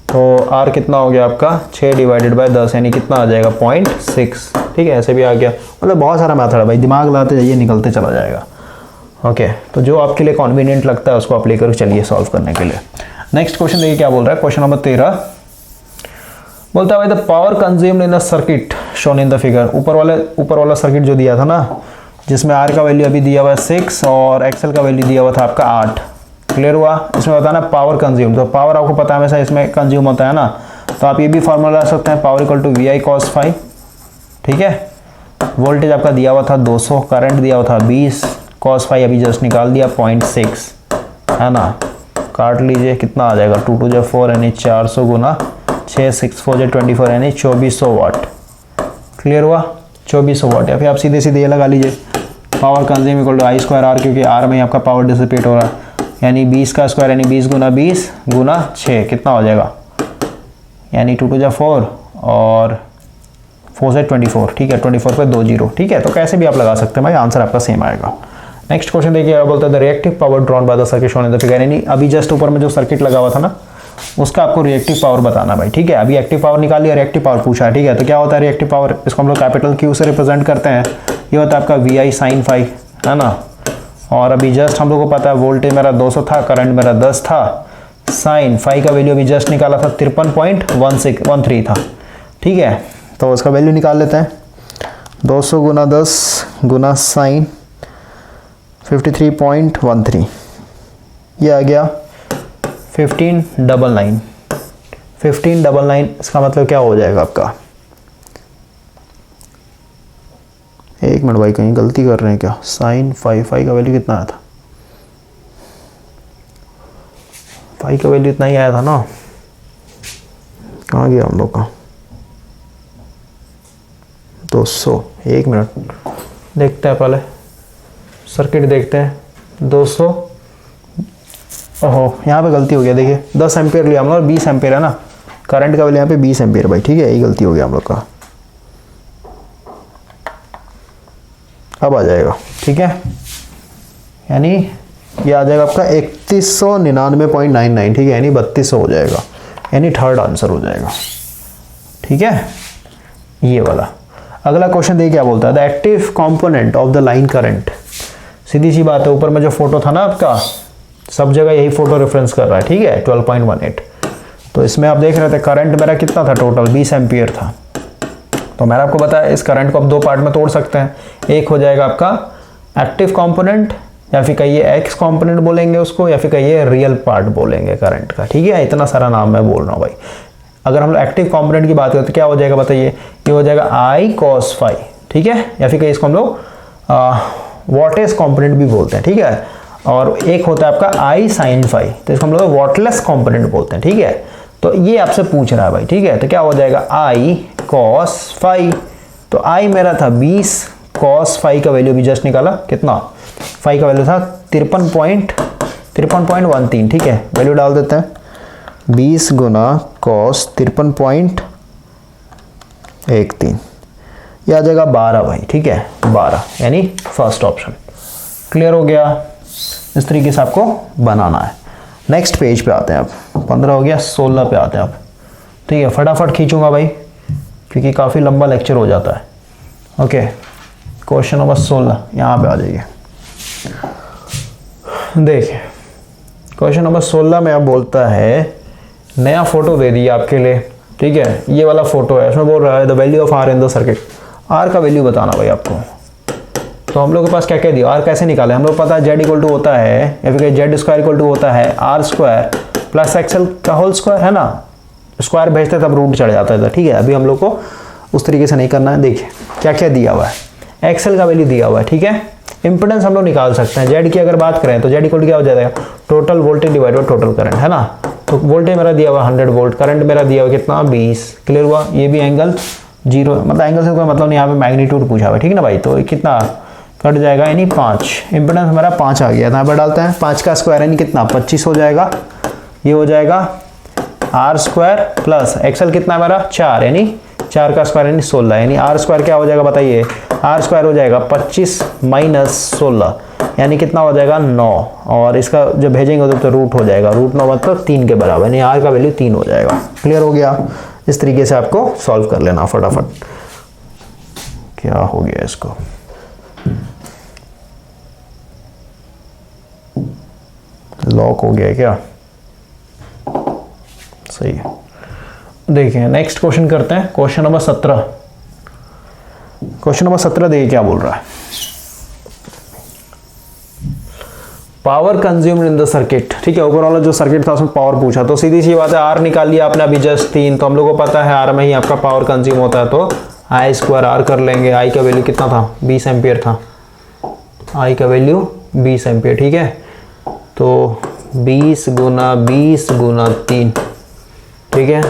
तो आर कितना हो गया आपका 6 डिवाइडेड बाय 10 यानी कितना आ जाएगा 0.6, ठीक है, ऐसे भी आ गया। मतलब बहुत सारा मेथड है भाई, दिमाग लगाते जाइए निकलते चला जाएगा, ओके। तो जो आपके लिए कन्वीनियंट लगता है उसको आप लेकर चलिए सॉल्व करने के लिए। नेक्स्ट क्वेश्चन देखिए क्या बोल रहा है, क्वेश्चन नंबर 13 बोलता है भाई the power consumed in the circuit shown in the figure. ऊपर वाला सर्किट जो दिया था ना, जिसमें आर का वैल्यू अभी दिया हुआ है 6 और एक्सएल का वैल्यू दिया हुआ था आपका 8, क्लियर हुआ। इसमें बताना पावर कंज्यूम, तो पावर आपको पता है हमेशा इसमें कंज्यूम होता है ना, तो आप ये भी फार्मूला ला सकते हैं, power equal to V I cos phi, ठीक है। वोल्टेज आपका दिया हुआ था 200, करंट दिया हुआ था 20, कॉस फाई अभी जस्ट निकाल दिया 0.6, है ना। काट लीजिए कितना आ जाएगा, 2 2 4 यानी 400 गुना 6 6 4 24 यानी 2400 वाट, क्लियर हुआ, 2400 वाट। या फिर आप सीधे ये लगा लीजिए, power consume equal to I square R, क्योंकि आर में आपका पावर डिसिपेट हो रहा है, यानी 20 का स्क्वायर यानी 20 गुना 6 कितना हो जाएगा, यानी 2 2 4 और 4 से 24, ठीक है, 24 पे 2 0, ठीक है। तो कैसे भी आप लगा सकते हैं भाई, आंसर आपका सेम आएगा। नेक्स्ट क्वेश्चन देखिए बोलता है the reactive power drawn by the circuit shown in the figure, यानी अभी जस्ट ऊपर में जो सर्किट लगा हुआ था ना उसका आपको रिएक्टिव पावर बताना भाई, ठीक है। अभी एक्टिव पावर निकाल लिया, रिएक्टिव पावर पूछा है, ठीक है। तो क्या होता है रिएक्टिव पावर, इसको हम लोग कैपिटल क्यू से रिप्रेजेंट करते हैं, ये होता है आपका वी आई साइन फाई, है ना। और अभी जस्ट हम लोग को पता है वोल्टेज मेरा 200 था, करंट मेरा 10 था, साइन फाई का वैल्यू अभी जस्ट निकाला था 53.13 था, ठीक है। तो उसका वैल्यू निकाल लेते हैं। 200 गुना 10 गुना साइन 53.13, ये आ गया 1599। 1599 इसका मतलब क्या हो जाएगा आपका, एक मिनट भाई कहीं गलती कर रहे हैं क्या, साइन फाई का वैल्यू कितना आया था, फाई का वैल्यू इतना ही आया था ना, कहाँ गया हम लोग का 200, एक मिनट देखते हैं, पहले सर्किट देखते हैं। 200, ओहो यहाँ पे गलती हो गया, देखिए 10 एम्पियर लिया हम लोग, 20 एम्पियर है ना, करंट का वैल्यू यहाँ पे 20 एम्पियर भाई, ठीक है, यही गलती हो गया हम लोग का। अब आ जाएगा, ठीक है, यानी ये आ जाएगा आपका 3199.99, ठीक है, यानी 3200 हो जाएगा, यानी थर्ड आंसर हो जाएगा, ठीक है, ये वाला। अगला क्वेश्चन देखिए क्या बोलता है, the active component of the line current. सीधी सी बात है, ऊपर में जो फोटो था ना आपका, सब जगह यही फोटो रेफरेंस कर रहा है, ठीक है, 12.18। तो इसमें आप देख रहे थे करंट मेरा कितना था, टोटल 20 एम्पियर था। तो मैंने आपको बताया इस करंट को आप दो पार्ट में तोड़ सकते हैं, एक हो जाएगा आपका एक्टिव कंपोनेंट, या फिर कहिए एक्स कंपोनेंट बोलेंगे उसको, या फिर कहिए रियल पार्ट बोलेंगे करंट का, ठीक है, इतना सारा नाम मैं बोल रहा हूँ भाई। अगर हम लोग एक्टिव कंपोनेंट की बात करें तो क्या हो जाएगा बताइए, ये हो जाएगा आई कॉस फाई, ठीक है, या फिर कहीं इसको हम लोग वॉटेज कंपोनेंट भी बोलते हैं, ठीक है, और एक होता है आपका आई साइन फाई, तो इसको हम लोग वॉटलेस कंपोनेंट बोलते हैं, ठीक है। तो ये आपसे पूछ रहा है भाई, ठीक है, तो क्या हो जाएगा आई कॉस फाई, तो आई मेरा था 20, कॉस फाई का वैल्यू भी जस्ट निकाला, कितना, फाई का वैल्यू था 53.13, ठीक है, वैल्यू डाल देते हैं, 20 गुना कॉस 53.13, ये आ जाएगा 12 भाई, ठीक है, 12, यानी फर्स्ट ऑप्शन। क्लियर हो गया, इस तरीके से आपको बनाना है। नेक्स्ट पेज पे आते हैं आप, 15 हो गया, 16 पे आते हैं आप, ठीक है, फटाफट खींचूंगा भाई क्योंकि काफ़ी लंबा लेक्चर हो जाता है। ओके, क्वेश्चन नंबर 16 यहाँ पे आ जाइए। देखिए क्वेश्चन नंबर 16 में आप बोलता है नया फोटो दे दिया आपके लिए, ठीक है, ये वाला फोटो है, इसमें बोल रहा है the value of R in the circuit, R का वैल्यू बताना भाई आपको। तो हम लोग के पास क्या क्या दिया, आर कैसे निकाले, हम लोग पता है जेड इक्वल टू होता है, या फिर जेड स्क्वायर इक्वल टू होता है आर स्क्वायर प्लस एक्सएल का होल स्क्वायर, है ना, स्क्वायर भेजते तब रूट चढ़ जाता था, ठीक है, अभी हम लोग को उस तरीके से नहीं करना है। देखिए क्या क्या दिया हुआ है, एक्सएल का वैल्यू दिया हुआ है, ठीक है, इंपेडेंस हम लोग निकाल सकते हैं, जेड की अगर बात करें तो जेड इक्वल टू क्या हो जाएगा, total voltage divide by total current, है ना, तो वोल्टेज मेरा दिया हुआ 100 वोल्ट, करंट मेरा दिया हुआ कितना 20, क्लियर हुआ, ये भी एंगल 0, मतलब एंगल से कोई मतलब नहीं, यहाँ पे मैग्नीट्यूड पूछा हुआ है, ठीक है ना भाई, तो कितना कट जाएगा, यानी 5, इंपेडेंस हमारा 5 आ गया, यहाँ पर डालते हैं 5 का स्क्वायर यानी कितना 25 हो जाएगा, ये हो जाएगा आर स्क्वायर प्लस एक्सएल कितना है हमारा 4, यानी 4 का स्क्वायर यानी 16, यानी आर स्क्वायर क्या हो जाएगा बताइए, आर स्क्वायर हो जाएगा 25 माइनस 16, यानी कितना हो जाएगा 9, और इसका जब भेजेंगे तो रूट हो जाएगा, रूट 9 मतलब 3 के बराबर, यानी आर का वैल्यू 3 हो जाएगा। क्लियर हो गया, इस तरीके से आपको सॉल्व कर लेना फटाफट। क्या हो गया इसको, लॉक हो गया क्या, सही है। देखिए नेक्स्ट क्वेश्चन करते हैं, क्वेश्चन नंबर 17। क्वेश्चन नंबर 17 देखिए क्या बोल रहा है, power consumed in the circuit, ठीक है, ऊपर वाला जो सर्किट था उसमें पावर पूछा, तो सीधी सी बात है आर निकाल लिया आपने अभी जस्ट 3, तो हम लोग को पता है आर में ही आपका पावर कंज्यूम होता है, तो आई स्क्वायर आर कर लेंगे, आई का वैल्यू कितना था 20 एम्पियर था, आई का वैल्यू 20 एम्पियर, ठीक है, तो 20 गुना 20 गुना 3, ठीक है,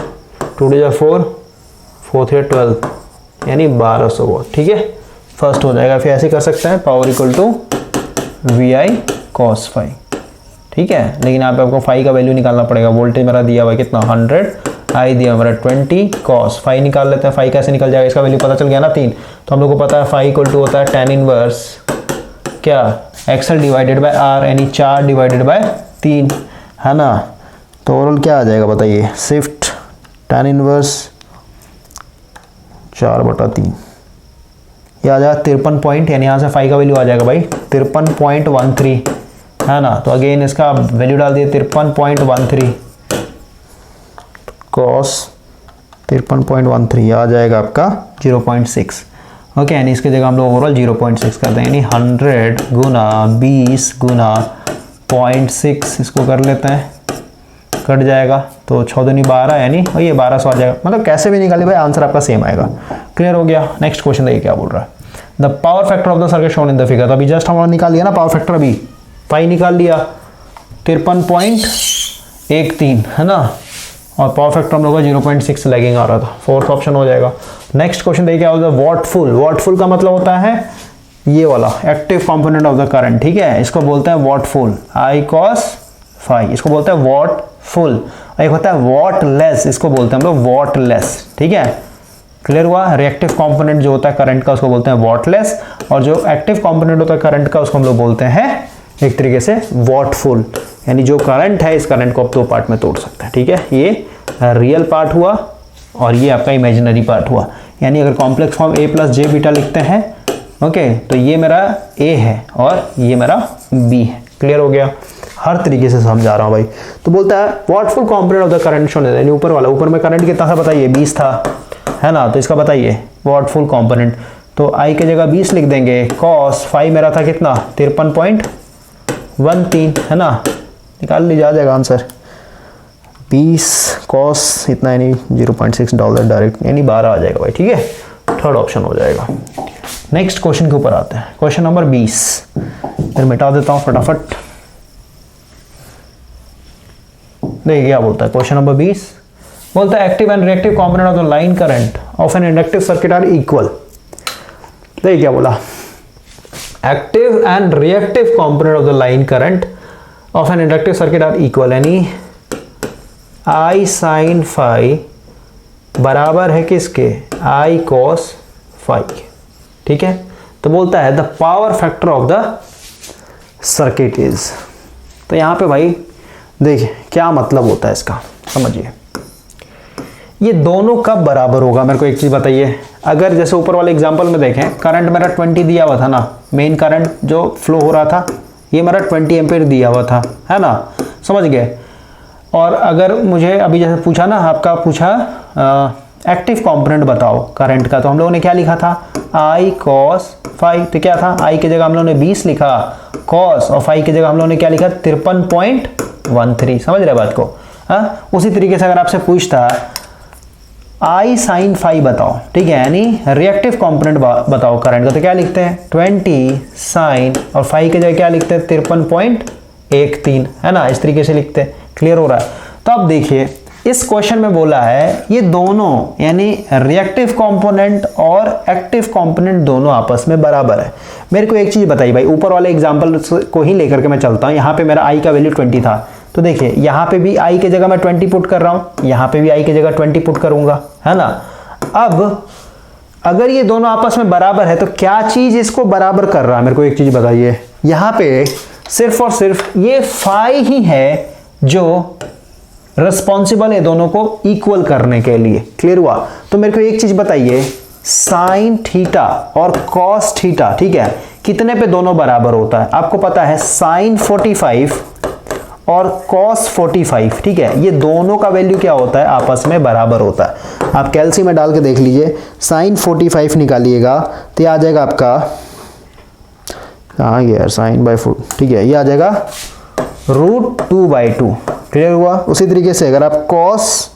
2 to 4, 4 3 12, यानी 1200 वोल्ट, ठीक है, फर्स्ट हो जाएगा। फिर ऐसे कर सकते हैं power equal to V I cos phi, ठीक है, लेकिन यहाँ पे आपको फाई का वैल्यू निकालना पड़ेगा, वोल्टेज मेरा दिया हुआ है कितना 100, आई दिया मेरा 20, कॉस फाई निकाल लेते हैं, फाई कैसे निकल जाएगा, इसका वैल्यू पता चल गया ना 3, तो हम लोग को पता है फाई इक्वल टू होता है tan इनवर्स क्या एक्सएल डिवाइडेड बाय आर, यानी 4 डिवाइडेड बाय 3, है ना, तो ओवरऑल क्या आ जाएगा बताइए, शिफ्ट tan इनवर्स 4/3, ये आ जाएगा 53 पॉइंट, यानी यहाँ से फाई का वैल्यू आ जाएगा भाई 53.13, है ना, तो अगेन इसका वैल्यू डाल दिए 53.13 कॉस 53.13 आ जाएगा आपका 0.6। ओके, यानी इसकी जगह हम लोग ओवरऑल 0.6 करते हैं, यानी 100 गुना 20 गुना 0.6 इसको कर लेते हैं, कट जाएगा तो 6 दूनी 12, यानी और ये 1200 आ जाएगा। मतलब कैसे भी निकाले भाई आंसर आपका सेम आएगा। क्लियर हो गया। नेक्स्ट क्वेश्चन देखिए क्या बोल रहा है, the power factor of the circuit shown in the figure. तो अभी जस्ट हमने निकाल लिया ना पावर फैक्टर, अभी पाई निकाल लिया 53.13 है ना, और पावर फैक्टर हम लोग का 0.6 लैगिंग आ रहा था, फोर्थ ऑप्शन हो जाएगा। नेक्स्ट क्वेश्चन देखिए क्या होता है, वॉटफुल। वॉटफुल का मतलब होता है ये वाला active component of the current, ठीक है, इसको बोलते हैं वॉटफुल, आई कॉस फाई, इसको बोलते हैं वॉटफुल। एक होता है वॉटलेस, इसको बोलते हैं हम लोग वॉटलेस, ठीक है। क्लियर हुआ। रिएक्टिव कंपोनेंट जो होता है करंट का उसको बोलते हैं वॉटलेस, और जो एक्टिव कंपोनेंट होता है करंट का उसको हम लोग बोलते हैं एक तरीके से वॉटफुल, यानी जो करंट है इस करंट को आप दो पार्ट में तोड़ सकते हैं, ठीक है। ये रियल पार्ट हुआ और ये आपका इमेजिनरी पार्ट हुआ, यानी अगर complex form a plus J beta लिखते हैं, ओके, तो ये मेरा a है और ये मेरा b है। क्लियर हो गया। हर तरीके से समझा रहा हूँ भाई। तो बोलता है wattful component of the current shown, यानी ऊपर वाला, ऊपर में करंट कितना था बताइए, 20 था, है ना, तो इसका बताइए वॉटफुल कंपोनेंट। तो i की जगह 20 लिख देंगे, कॉस फाई मेरा था कितना 53.13 है ना, निकाल लीजिए आ जाएगा आंसर 20 कॉस इतना, यानी $0.6 डायरेक्ट, यानी 12 आ जाएगा भाई, ठीक है। थर्ड ऑप्शन हो जाएगा। नेक्स्ट क्वेश्चन के ऊपर आते हैं, क्वेश्चन नंबर 20, फिर मिटा देता हूं फटाफट। देखिए क्या बोलता है क्वेश्चन नंबर 20, बोलता है active and reactive component of the line current of an inductive circuit are equal. देखिए क्या बोला, active and reactive component of the line current of an inductive circuit are equal, यानी आई साइन फाई बराबर है किसके, आई cos phi, ठीक है। तो बोलता है the power factor of the circuit is. तो यहां पे भाई देखिए क्या मतलब होता है इसका, समझिए। ये दोनों कब बराबर होगा, मेरे को एक चीज बताइए। अगर जैसे ऊपर वाले एग्जांपल में देखें, करंट मेरा 20 दिया हुआ था ना, मेन करंट जो फ्लो हो रहा था ये मेरा 20 एम्पीयर दिया हुआ था, है ना, समझ गए। और अगर मुझे अभी जैसे पूछा ना, आपका पूछा एक्टिव कंपोनेंट बताओ करंट का, तो हम लोगों ने क्या लिखा था, आई कॉस फाई। तो क्या था, आई की जगह हम लोगों ने 20 लिखा, कॉस और फाई की जगह हम लोगों ने क्या लिखा 53.13। समझ रहे बात को। हाँ, उसी तरीके से अगर आपसे पूछता आई साइन फाई बताओ, ठीक है, यानी रिएक्टिव कंपोनेंट बताओ करंट का, तो क्या लिखते हैं 20 साइन और फाई की जगह क्या लिखते हैं 53.13, है ना, इस तरीके से लिखते हैं। क्लियर हो रहा है। तो अब देखिए इस क्वेश्चन में बोला है ये दोनों, यानी रिएक्टिव कंपोनेंट और एक्टिव कंपोनेंट दोनों आपस में बराबर है। मेरे को एक चीज बताइए भाई, ऊपर वाले एग्जांपल को ही लेकर के मैं चलता हूं। यहाँ पे मेरा आई का वैल्यू 20 था, तो देखिए यहाँ पे भी आई की जगह मैं 20 पुट कर रहा हूं, यहाँ पे भी आई की जगह 20 पुट करूंगा, है ना। अब अगर ये दोनों आपस में बराबर है तो क्या चीज इसको बराबर कर रहा है, मेरे को एक चीज बताइए। यहाँ पे सिर्फ और सिर्फ ये फाई ही है जो रिस्पॉन्सिबल है दोनों को इक्वल करने के लिए। क्लियर हुआ। तो मेरे को एक चीज बताइए, साइन थीटा और कॉस थीटा, ठीक है, कितने पे दोनों बराबर होता है। आपको पता है साइन 45 और कॉस 45, ठीक है, ये दोनों का वैल्यू क्या होता है, आपस में बराबर होता है। आप कैलसी में डाल के देख लीजिए, साइन 45 निकालिएगा तो ये आ जाएगा आपका, कहाँ गया साइन बाई 4, ठीक है, ये आ जाएगा √2/2। क्लियर हुआ। उसी तरीके से अगर आप cos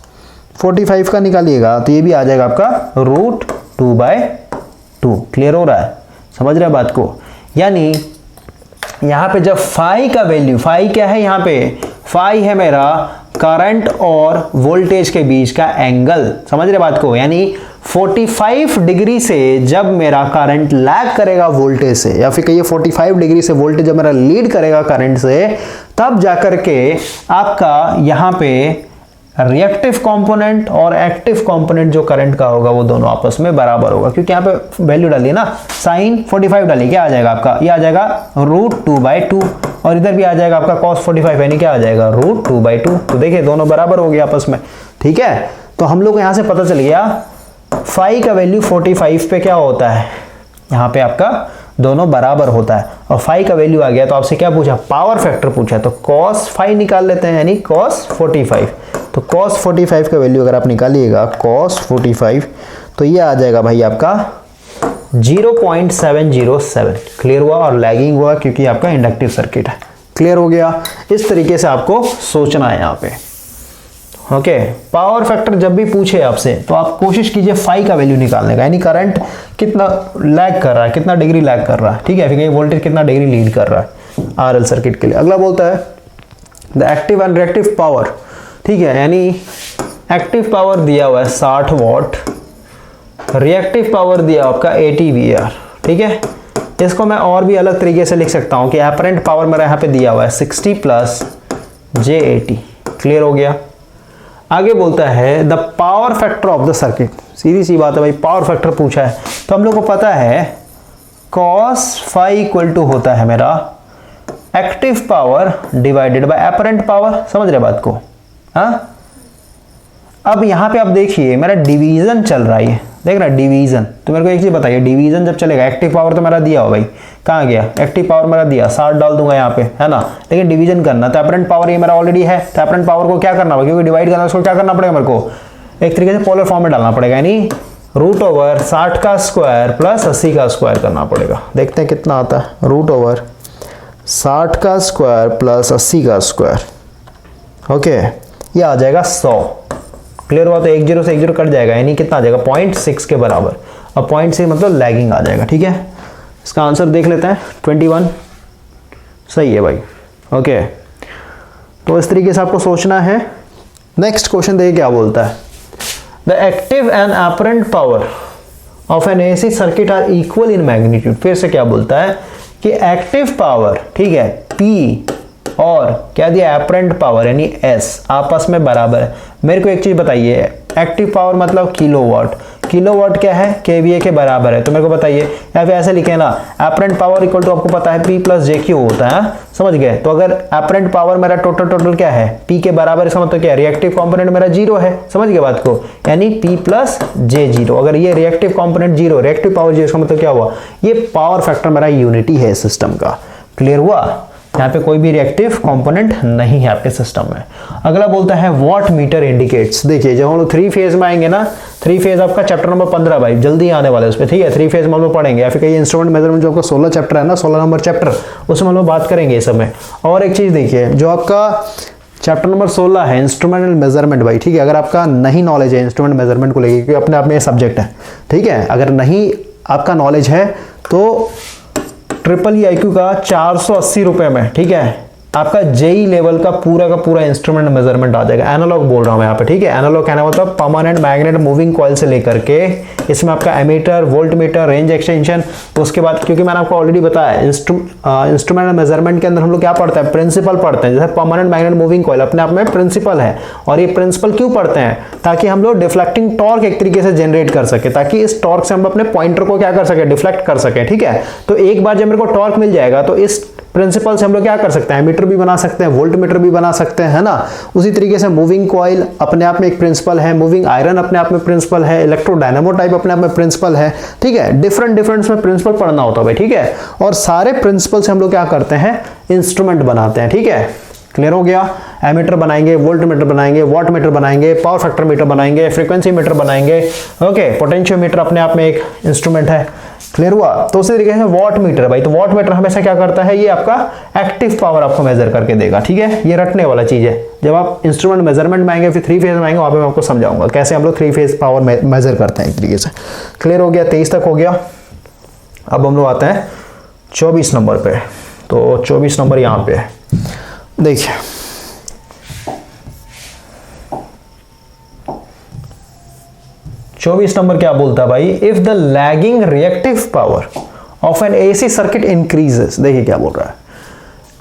45 का निकालिएगा तो ये भी आ जाएगा आपका √2/2। क्लियर हो रहा है, समझ रहे हैं बात को। यानी यहां पे जब फाई का वैल्यू, फाई क्या है यहाँ पे, फाई है मेरा करंट और वोल्टेज के बीच का एंगल, समझ रहे बात को। यानी 45 डिग्री से जब मेरा करंट लैग करेगा वोल्टेज से, या फिर कहिए 45 डिग्री से वोल्टेज जब मेरा लीड करेगा करंट से, तब जाकर के आपका यहाँ पे रिएक्टिव कंपोनेंट और एक्टिव कंपोनेंट जो करंट का होगा वो दोनों आपस में बराबर होगा। क्योंकि यहाँ पे वैल्यू डालिए ना, साइन 45 डालिए, क्या आ जाएगा आपका, ये आ जाएगा √2/2, और इधर भी आ जाएगा आपका cos 45, यानी क्या आ जाएगा √2/2। तो देखिए दोनों बराबर हो गए आपस में, ठीक है। तो हम लोग यहाँ से पता चल गया फाई का वैल्यू 45 पे क्या होता है, यहाँ पे आपका दोनों बराबर होता है। और फाई का वैल्यू आ गया तो आपसे क्या पूछा, पावर फैक्टर पूछा, तो cos फाई निकाल लेते हैं, यानी cos 45। तो cos 45 का वैल्यू अगर आप निकालिएगा cos 45, तो ये आ जाएगा भाई आपका 0.707। क्लियर हुआ, और लैगिंग हुआ क्योंकि आपका इंडक्टिव सर्किट है। क्लियर हो गया। इस तरीके से आपको सोचना है यहाँ पे। ओके, पावर फैक्टर जब भी पूछे आपसे तो आप कोशिश कीजिए फाई का वैल्यू निकालने का, यानी करंट कितना लैग कर रहा है, कितना डिग्री लैग कर रहा है, ठीक है, फिर वोल्टेज कितना डिग्री लीड कर रहा है आरएल सर्किट के लिए। अगला बोलता है the active and reactive power, ठीक है, यानी एक्टिव पावर दिया हुआ है 60 वॉट, रिएक्टिव पावर दिया आपका 80 VAR, ठीक है। इसको मैं और भी अलग तरीके से लिख सकता हूं कि एपरेंट पावर मेरा यहाँ पे दिया हुआ है 60 प्लस J80। क्लियर हो गया। आगे बोलता है the power factor of the circuit. सीधी सी बात है भाई, पावर फैक्टर पूछा है तो हम लोग को पता है cos फाई इक्वल टू होता है मेरा active power divided by apparent power. समझ रहे बात को? हाँ, अब यहां पे आप देखिए मेरा डिवीजन चल रहा है, देख रहा है डिवीजन। तो मेरे को एक चीज बताइए, डिवीजन जब चलेगा, एक्टिव पावर तो मेरा दिया हो भाई, कहाँ गया एक्टिव पावर मेरा दिया, 60 डाल दूंगा यहाँ पे, है ना, लेकिन डिवीजन करना तो एपरेंट पावर ये मेरा ऑलरेडी है, तो एपरेंट पावर को क्या करना होगा, क्योंकि डिवाइड करना, उसको क्या करना पड़ेगा, मेरे को एक तरीके से पोलर फॉर्म में डालना पड़ेगा, यानी रूट ओवर 60 का स्क्वायर प्लस 80 का स्क्वायर करना पड़ेगा। देखते हैं कितना आता है, रूट ओवर 60 का स्क्वायर प्लस 80 का स्क्वायर। ओके, ये आ जाएगा 100। क्लियर हुआ। तो 1 0 से 1 0 कट जाएगा, यानी कितना आ जाएगा 0.6 के बराबर। अब 0.6 मतलब लैगिंग आ जाएगा, ठीक है। इसका आंसर देख लेते हैं, 21 सही है भाई। ओके, तो इस तरीके से आपको सोचना है। नेक्स्ट क्वेश्चन देखिए क्या बोलता है, the active and apparent power of an AC circuit are equal in magnitude. फिर से क्या बोलता है कि एक्टिव पावर, ठीक है, P और क्या दिया एपरेंट पावर यानी S आपस में बराबर है। मेरे को एक चीज बताइए, एक्टिव पावर मतलब किलोवाट, किलोवाट क्या है kVA के बराबर है, तो मेरे को बताइए, या फिर ऐसे लिखे ना एपरेंट पावर इक्वल टू आपको पता है P प्लस JQ होता है, समझ गए। तो अगर एपरेंट पावर मेरा टोटल क्या है P के बराबर, इसका मतलब क्या है रिएक्टिव कंपोनेंट मेरा 0 है, समझ गए बात को, यानी P प्लस J0। अगर ये रिएक्टिव कंपोनेंट 0, रिएक्टिव पावर 0, इसका मतलब क्या हुआ, ये पावर फैक्टर मेरा यूनिटी है सिस्टम का। क्लियर हुआ, यहाँ पे कोई भी रिएक्टिव कंपोनेंट नहीं है आपके सिस्टम में। अगला बोलता है व्हाट मीटर इंडिकेट्स। देखिए जब हम लोग 3 फेज में आएंगे ना, 3 फेज आपका चैप्टर नंबर 15 भाई जल्दी आने वाला है उस पर, ठीक है। 3 फेज में हम लोग पढ़ेंगे, या फिर कहीं इंस्ट्रूमेंट मेजरमेंट जो आपका 16 चैप्टर है ना, 16 नंबर चैप्टर, उसमें हम लोग बात करेंगे इस समय। और एक चीज देखिए, जो आपका चैप्टर नंबर 16 है इंस्ट्रूमेंटल मेजरमेंट भाई, ठीक है, अगर आपका नहीं नॉलेज है इंस्ट्रूमेंट मेजरमेंट को लेकर, क्योंकि अपने आप में सब्जेक्ट है, ठीक है, अगर नहीं आपका नॉलेज है तो IEEE का 480 रुपए में, ठीक है, आपका JEE लेवल का पूरा इंस्ट्रूमेंट मेजरमेंट आ जाएगा। एनालॉग बोल रहा हूं मैं यहाँ पे, ठीक है। एनालॉग कहना मतलब परमानेंट मैग्नेट मूविंग कॉइल से लेकर के इसमें आपका ammeter, voltmeter, range extension, उसके बाद क्योंकि मैंने आपको ऑलरेडी बताया इंस्ट्रूमेंट मेजरमेंट के अंदर हम लोग क्या पढ़ते हैं, प्रिंसिपल पढ़ते हैं। जैसे परमानेंट मैग्नेट मूविंग कॉइल अपने आप में प्रिंसिपल है, और ये प्रिंसिपल क्यों पढ़ते हैं, ताकि हम लोग डिफ्लेक्टिंग टॉर्क एक तरीके से जनरेट कर सके, ताकि इस टॉर्क से हम अपने पॉइंटर को क्या कर सके, डिफ्लेक्ट कर सके, ठीक है। तो एक बार जब मेरे को टॉर्क मिल जाएगा तो इस प्रिंसिपल से हम लोग क्या कर सकते हैं, मीटर भी बना सकते हैं, वोल्ट मीटर भी बना सकते हैं, है ना। उसी तरीके से मूविंग कॉइल अपने आप में एक प्रिंसिपल है, मूविंग आयरन अपने आप में प्रिंसिपल है, इलेक्ट्रोडायनामो टाइप अपने आप में प्रिंसिपल है, ठीक है। डिफरेंट में प्रिंसिपल पढ़ना होता है भाई, ठीक है। और सारे प्रिंसिपल से हम लोग क्या करते हैं, इंस्ट्रूमेंट बनाते हैं, ठीक है। क्लियर हो गया। एमीटर बनाएंगे, वोल्ट मीटर बनाएंगे, वॉट मीटर बनाएंगे, पावर फैक्टर मीटर बनाएंगे, फ्रीक्वेंसी मीटर बनाएंगे, ओके। पोटेंशियोमीटर अपने आप में एक इंस्ट्रूमेंट है। क्लियर हुआ। तो उसी तरीके से वॉट मीटर भाई, तो वॉट मीटर हमेशा क्या करता है, ये आपका एक्टिव पावर आपको मेजर करके देगा, ठीक है। ये रटने वाला चीज है। जब आप इंस्ट्रूमेंट मेजरमेंट में आएंगे, फिर 3 फेज में आएंगे, वहां पे मैं आपको समझाऊंगा कैसे हम लोग 3 फेज पावर मेजर करते हैं एक तरीके से। क्लियर हो गया, 23 तक हो गया। अब हम लोग आते हैं 24 नंबर पे। तो 24 नंबर यहाँ पे है, देखिए 24 नंबर क्या बोलता है भाई, if the lagging reactive power of an AC circuit increases. देखिए क्या बोल रहा है,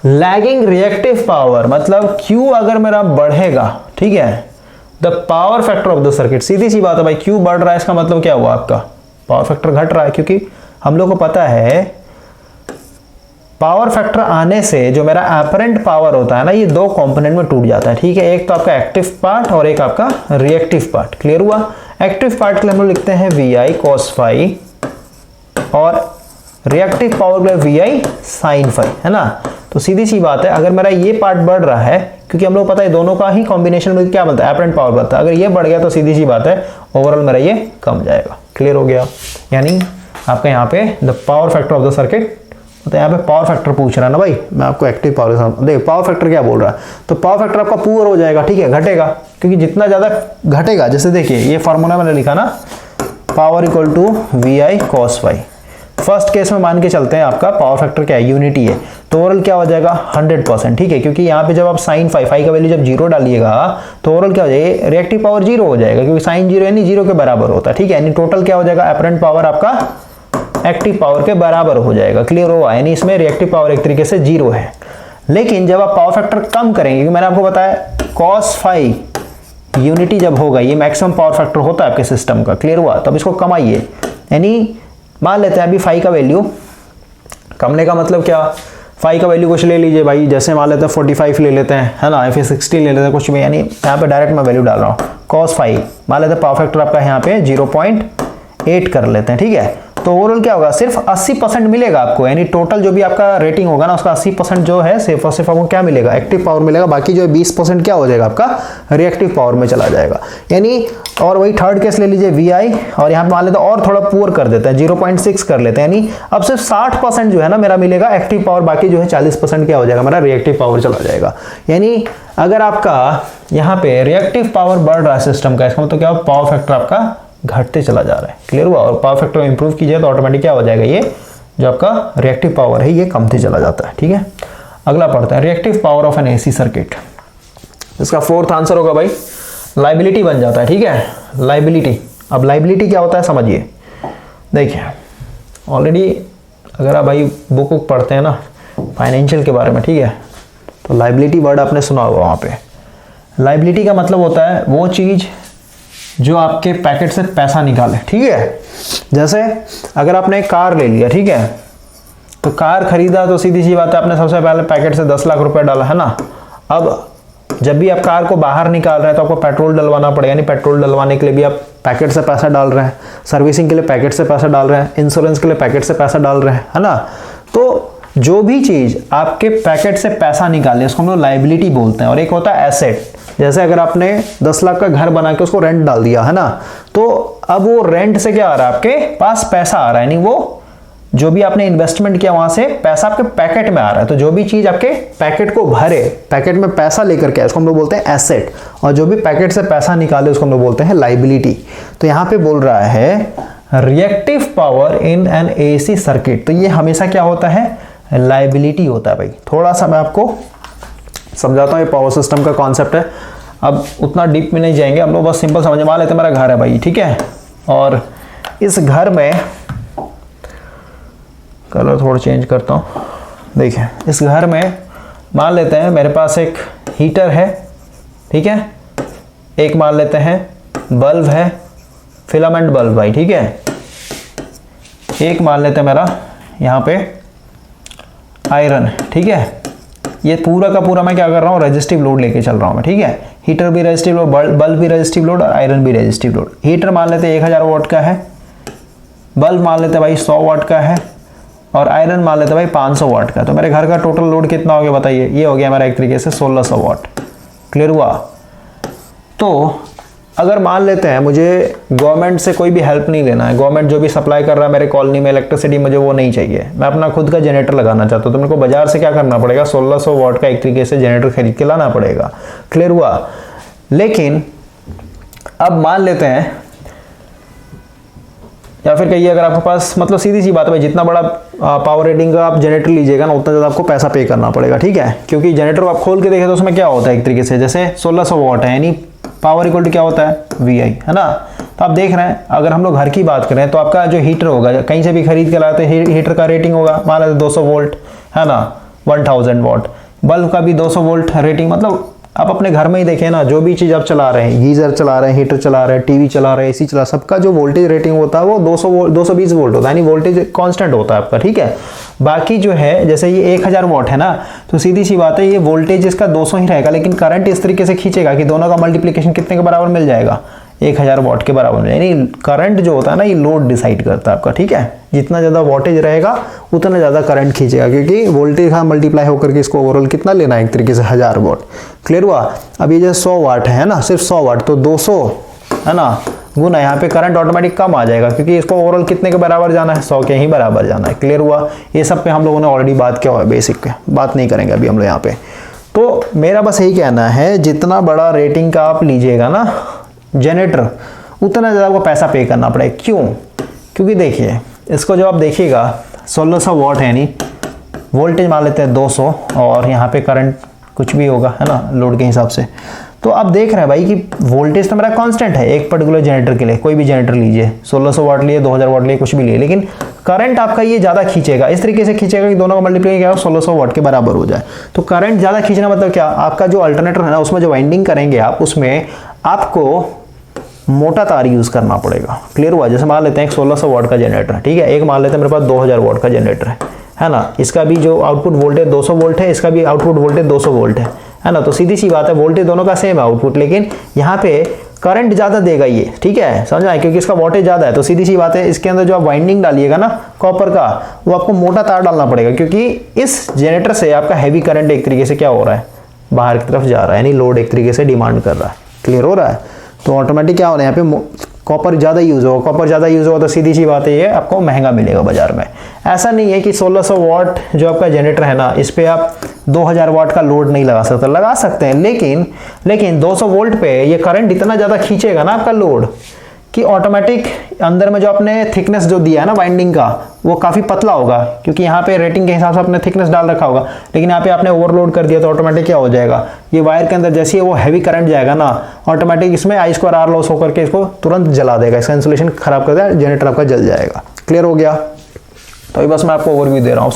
लैगिंग रिएक्टिव पावर मतलब Q अगर मेरा बढ़ेगा, ठीक है, the power factor of the circuit. सीधी सी बात है भाई, Q बढ़ रहा है, इसका मतलब क्या हुआ, आपका पावर फैक्टर घट रहा है, क्योंकि हम लोग को पता है पावर फैक्टर आने से जो मेरा एपरेंट पावर होता है ना, ये 2 कंपोनेंट में टूट जाता है, ठीक है। एक तो आपका एक्टिव पार्ट और एक आपका रिएक्टिव पार्ट। क्लियर हुआ। एक्टिव पार्ट के लिए हम लोग लिखते हैं VI cos phi, और रिएक्टिव पावर के लिए VI sin phi, है ना। तो सीधी सी बात है, अगर मेरा ये पार्ट बढ़ रहा है, क्योंकि हम लोग पता है दोनों का ही कॉम्बिनेशन में क्या बनता है, एपरेंट पावर बनता है। अगर ये बढ़ गया तो सीधी सी बात है ओवरऑल मेरा ये कम जाएगा। क्लियर हो गया? यानी आपका यहाँ पे the power factor of the circuit, तो यहाँ पे पावर फैक्टर पूछ रहा है ना भाई, मैं आपको एक्टिव पावर, देखिए पावर फैक्टर क्या बोल रहा है, तो पावर फैक्टर आपका पुअर हो जाएगा, ठीक है, घटेगा, क्योंकि जितना ज़्यादा घटेगा, जैसे देखिए ये फार्मूला मैंने लिखा ना, power equal to V I cos Y. First case में मान के चलते हैं आपका पावर फैक्टर क्या है, यूनिटी है, तो ओवरऑल क्या हो जाएगा 100%, ठीक है, क्योंकि यहाँ पे जब आप साइन फाई का वैल्यू जब जीरो डालिएगा तो ओवरऑल क्या हो जाएगा, रिएक्टिव पावर जीरो हो जाएगा, क्योंकि साइन जीरो यानी जीरो के बराबर होता है, ठीक है, यानी टोटल क्या हो जाएगा, एपरेंट पावर आपका एक्टिव पावर के बराबर हो जाएगा। क्लियर हुआ? यानी इसमें रिएक्टिव पावर एक तरीके से जीरो है। लेकिन जब आप पावर फैक्टर कम करेंगे, क्योंकि मैंने आपको बताया कॉस फाई यूनिटी जब होगा, ये मैक्सिमम पावर फैक्टर होता है आपके सिस्टम का। क्लियर हुआ? तब इसको कमाइए, यानी मान लेते हैं अभी फाई का वैल्यू, कमने का मतलब क्या, फाई का वैल्यू कुछ ले लीजिए भाई, जैसे मान लेते हैं 45 ले लेते हैं, है ना, या फिर 60 ले लेते हैं, कुछ भी, यानी यहाँ पे डायरेक्ट मैं वैल्यू डाल रहा हूँ, कॉस फाई मान लेते हैं पावर फैक्टर आपका यहाँ पे 0.8 कर लेते हैं, ठीक है, तो ओवरऑल क्या होगा, सिर्फ 80% मिलेगा आपको, यानी टोटल जो भी आपका रेटिंग होगा ना उसका 80% जो है सिर्फ और सिर्फ आपको क्या मिलेगा, एक्टिव पावर मिलेगा, बाकी जो 20% क्या हो जाएगा आपका रिएक्टिव पावर में चला जाएगा। यानी और वही थर्ड केस ले लीजिए वी आई, और यहाँ पे मान लेते हैं और थोड़ा पुअर कर देते हैं 0.6 कर लेते हैं, यानी अब सिर्फ 60% जो है ना मेरा मिलेगा एक्टिव पावर, बाकी जो है 40% क्या हो जाएगा मेरा रिएक्टिव पावर चला जाएगा। यानी अगर आपका यहाँ पे रिएक्टिव पावर बढ़ रहा है सिस्टम का, इसका मतलब क्या, पावर फैक्टर आपका घटते चला जा रहा है। क्लियर हुआ? और पावर फैक्टर इंप्रूव कीजिए तो ऑटोमेटिक क्या हो जाएगा, ये जो आपका रिएक्टिव पावर है ये कमते चला जाता है। ठीक है, अगला पढ़ते हैं, reactive power of an AC circuit. इसका फोर्थ आंसर होगा भाई लाइबिलिटी बन जाता है। ठीक है, लाइबिलिटी। अब लाइबिलिटी क्या होता है समझिए, देखिए ऑलरेडी अगर आप भाई बुक पढ़ते हैं ना फाइनेंशियल के बारे में, ठीक है, तो लाइबिलिटी वर्ड आपने सुना होगा वहाँ पे। लाइबिलिटी का मतलब होता है वो चीज़ जो आपके पैकेट से पैसा निकाले। ठीक है, जैसे अगर आपने एक कार ले लिया, ठीक है, तो कार खरीदा तो सीधी सी बात है आपने सबसे पहले पैकेट से 10 लाख रुपए डाला, है ना। अब जब भी आप कार को बाहर निकाल रहे हैं तो आपको पेट्रोल डलवाना पड़ेगा, यानी पेट्रोल डलवाने के लिए भी आप पैकेट से पैसा डाल रहे हैं, सर्विसिंग के लिए पैकेट से पैसा डाल रहे हैं, इंश्योरेंस के लिए पैकेट से पैसा डाल रहे हैं, है ना। तो जो भी चीज़ आपके पैकेट से पैसा निकाले उसको हम लोग लाइबिलिटी बोलते हैं। और एक होता है एसेट, जैसे अगर आपने 10 लाख का घर बना के उसको रेंट डाल दिया, है ना, तो अब वो रेंट से क्या आ रहा है, आपके पास पैसा आ रहा है, यानी वो जो भी आपने इन्वेस्टमेंट किया वहां से पैसा आपके पैकेट में आ रहा है। तो जो भी चीज आपके पैकेट को भरे, पैकेट में पैसा लेकर के, उसको हम लोग बोलते हैं एसेट, और जो भी पैकेट से पैसा निकाले उसको हम लोग बोलते हैं लाइबिलिटी। तो यहाँ पे बोल रहा है reactive power in an AC circuit, तो ये हमेशा क्या होता है, लाइबिलिटी होता है भाई। थोड़ा सा मैं आपको समझाता हूँ, ये पावर सिस्टम का कॉन्सेप्ट है, अब उतना डीप में नहीं जाएंगे, हम लोग बस सिंपल समझ मान लेते हैं मेरा घर है भाई, ठीक है, और इस घर में कलर थोड़ा चेंज करता हूँ, देखिए इस घर में मान लेते हैं मेरे पास एक हीटर है, ठीक है, एक मान लेते हैं बल्ब है, फिलामेंट बल्ब भाई, ठीक है, एक मान लेते हैं मेरा यहाँ पे आयरन, ठीक है। ये पूरा का पूरा मैं क्या कर रहा हूँ, रेजिस्टिव लोड लेके चल रहा हूँ मैं, ठीक है, हीटर भी रेजिस्टिव लोड, बल्ब भी रेजिस्टिव लोड और आयरन भी रेजिस्टिव लोड। हीटर मान लेते हैं 1000 वाट का है, बल्ब मान लेते हैं भाई 100 वाट का है, और आयरन मान लेते हैं भाई 500 वाट का। तो मेरे घर का टोटल लोड कितना हो गया बताइए, ये हो गया हमारा एक तरीके से 1600 वाट। क्लियर हुआ? तो अगर मान लेते हैं मुझे गवर्नमेंट से कोई भी हेल्प नहीं लेना है, गवर्नमेंट जो भी सप्लाई कर रहा है मेरे कॉलोनी में इलेक्ट्रिसिटी, मुझे वो नहीं चाहिए, मैं अपना खुद का जनरेटर लगाना चाहता हूँ, तो मेरे को बाजार से क्या करना पड़ेगा, 1600 वाट का एक तरीके से जनरेटर खरीद के लाना पड़ेगा। क्लियर हुआ? लेकिन अब मान लेते हैं, या फिर कहिए अगर आपके पास, मतलब सीधी सी बात है भाई, जितना बड़ा पावर रेटिंग का आप जनरेटर लीजिएगा ना उतना ज़्यादा आपको पैसा पे करना पड़ेगा। ठीक है, क्योंकि जनरेटर को आप खोल के देखें तो उसमें क्या होता है, एक तरीके से जैसे 1600 वाट है, यानी पावर इक्वल टू क्या होता है, वी आई, है ना। तो आप देख रहे हैं अगर हम लोग घर की बात करें तो आपका जो हीटर होगा, कहीं से भी खरीद के लाते हैं, हीटर का रेटिंग होगा मान लेते 200 वोल्ट, है ना, 1000 वाट। बल्ब का भी 200 वोल्ट रेटिंग, मतलब आप अपने घर में ही देखें ना, जो भी चीज़ आप चला रहे हैं, गीजर चला रहे हैं, हीटर चला रहे हैं, टीवी चला रहे हैं, एसी चला, सबका जो वोल्टेज रेटिंग होता है वो 220 वोल्ट होता है, यानी वोल्टेज कांस्टेंट होता है आपका। ठीक है, बाकी जो है जैसे ये 1000 वाट है ना, तो सीधी सी बात है ये वोल्टेज इसका 200 ही रहेगा, लेकिन करंट इस तरीके से खींचेगा कि दोनों का मल्टीप्लिकेशन कितने के बराबर मिल जाएगा, 1000 वॉट के बराबर में। यानी करंट जो होता है ना, ये लोड डिसाइड करता है आपका, ठीक है। जितना ज़्यादा वोल्टेज रहेगा उतना ज़्यादा करंट खींचेगा, क्योंकि वोल्टेज का मल्टीप्लाई होकर के इसको ओवरऑल कितना लेना है, एक तरीके से 1000 वॉट। क्लियर हुआ। अब ये जो 100 वाट है ना, सिर्फ 100 वाट, तो 200 है ना गुना, यहाँ पे करंट ऑटोमेटिक कम आ जाएगा, क्योंकि इसको ओवरऑल कितने के बराबर जाना है, 100 के ही बराबर जाना है। क्लियर हुआ। ये सब पे हम लोगों ने ऑलरेडी बात किया हुआ है, बेसिक बात नहीं करेंगे अभी हम लोग यहाँ पे। तो मेरा बस यही कहना है, जितना बड़ा रेटिंग का आप लीजिएगा ना जनरेटर, उतना ज़्यादा आपको पैसा पे करना पड़ेगा। क्यों? क्योंकि देखिए इसको जब आप देखिएगा 1600 वॉट है, यानी वोल्टेज मान लेते हैं 200, और यहाँ पे करंट कुछ भी होगा है ना लोड के हिसाब से। तो आप देख रहे हैं भाई कि वोल्टेज तो मेरा कांस्टेंट है एक पर्टिकुलर जनरेटर के लिए, कोई भी जनरेटर लीजिए, 1600 वाट लिए, 2000 वाट लिए, कुछ भी लिए, लेकिन करंट आपका ये ज़्यादा खींचेगा, इस तरीके से खींचेगा कि दोनों का मल्टीप्लाई क्या हो 1600 वाट के बराबर हो जाए। तो करंट ज़्यादा खींचना मतलब क्या, आपका जो अल्टरनेटर है ना, उसमें जो वाइंडिंग करेंगे आप, उसमें आपको मोटा तार यूज़ करना पड़ेगा। क्लियर हुआ। जैसे मान लेते हैं एक 1600 वाट का जनरेटर है, ठीक है, एक मान लेते हैं मेरे पास 2000 वाट का जनरेटर है ना, इसका भी जो आउटपुट वोल्टेज 200 वोल्ट है, इसका भी आउटपुट वोल्टेज 200 वोल्ट है ना। तो सीधी सी बात है, वोल्टेज दोनों का सेम है आउटपुट, लेकिन यहाँ पे करंट ज़्यादा देगा ये, ठीक है, समझ आए, क्योंकि इसका वोल्टेज ज़्यादा है। तो सीधी सी बात है, इसके अंदर जो आप वाइंडिंग डालिएगा ना कॉपर का, वो आपको मोटा तार डालना पड़ेगा, क्योंकि इस जनरेटर से आपका हैवी करंट एक तरीके से क्या हो रहा है, बाहर की तरफ जा रहा है, यानी लोड एक तरीके से डिमांड कर रहा है। क्लियर हो रहा है। तो ऑटोमेटिक क्या हो रहा है, यहाँ पे कॉपर ज़्यादा यूज़ होगा, कॉपर ज़्यादा यूज़ होगा तो सीधी सी बात है ये आपको महंगा मिलेगा बाजार में। ऐसा नहीं है कि 1600 वाट जो आपका जनरेटर है ना, इस पे आप 2000 वाट का लोड नहीं लगा सकते, लगा सकते हैं, लेकिन 200 वोल्ट पे ये करंट इतना ज़्यादा खींचेगा ना आपका लोड, कि ऑटोमेटिक अंदर में जो आपने थिकनेस जो दिया है ना वाइंडिंग का, वो काफ़ी पतला होगा, क्योंकि यहाँ पे रेटिंग के हिसाब से आपने थिकनेस डाल रखा होगा, लेकिन यहाँ पे आपने ओवरलोड कर दिया तो ऑटोमेटिक क्या हो जाएगा, ये वायर के अंदर जैसे ही वो हैवी करंट जाएगा ना, ऑटोमेटिक इसमें I2R लॉस होकर के इसको तुरंत जला देगा, इसका इंसुलेशन खराब कर देगा, जनरेटर आपका जल जाएगा। क्लियर हो गया। तो अभी बस मैं आपको ओवरव्यू दे रहा हूँ,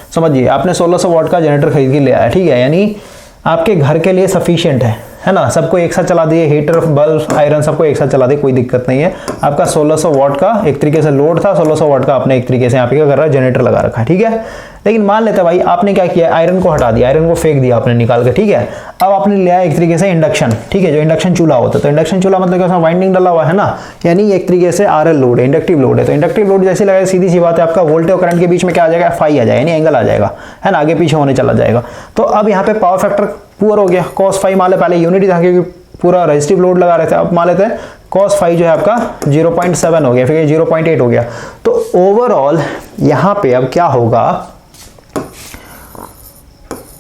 समझिए आपने 1600 वाट का जनरेटर खरीद के ले आया, ठीक है, यानी आपके घर के लिए सफिशिएंट है ना, सबको एक साथ चला दिए, हीटर बल्ब आयरन सबको एक साथ चला दिए, कोई दिक्कत नहीं है। आपका 1600 वाट का एक तरीके से लोड था, 1600 वाट का आपने एक तरीके से यहाँ पे क्या कर रहा है, जनरेटर लगा रखा है, ठीक है। लेकिन मान लेते हैं भाई आपने क्या किया, आयरन को हटा दिया, आयरन को फेंक दिया आपने निकाल के, ठीक है। अब आपने लिया एक तरीके से इंडक्शन, ठीक है, जो इंडक्शन चूल्हा होता है, तो इंडक्शन चूल्हा मतलब क्या, वाइंडिंग डाला हुआ है ना, यानी एक तरीके से RL लोड है, इंडक्टिव लोड है। तो इंडक्टिव लोड जैसे लगाए, सीधी सी बात है, आपका वोल्टेज और करंट के बीच में क्या आ जाएगा, फाई आ जाएगा, यानी एंगल आ जाएगा, है ना, आगे पीछे होने चला जाएगा। तो अब यहाँ पे पावर फैक्टर पुअर हो गया, cos फाई मान ले, पहले यूनिटी था क्योंकि पूरा रेजिस्टिव लोड लगा रहे थे, अब मान लेते हैं cos फाई जो है आपका 0.7 हो गया, फिर 0.8 हो गया। तो ओवरऑल यहाँ पे अब क्या होगा,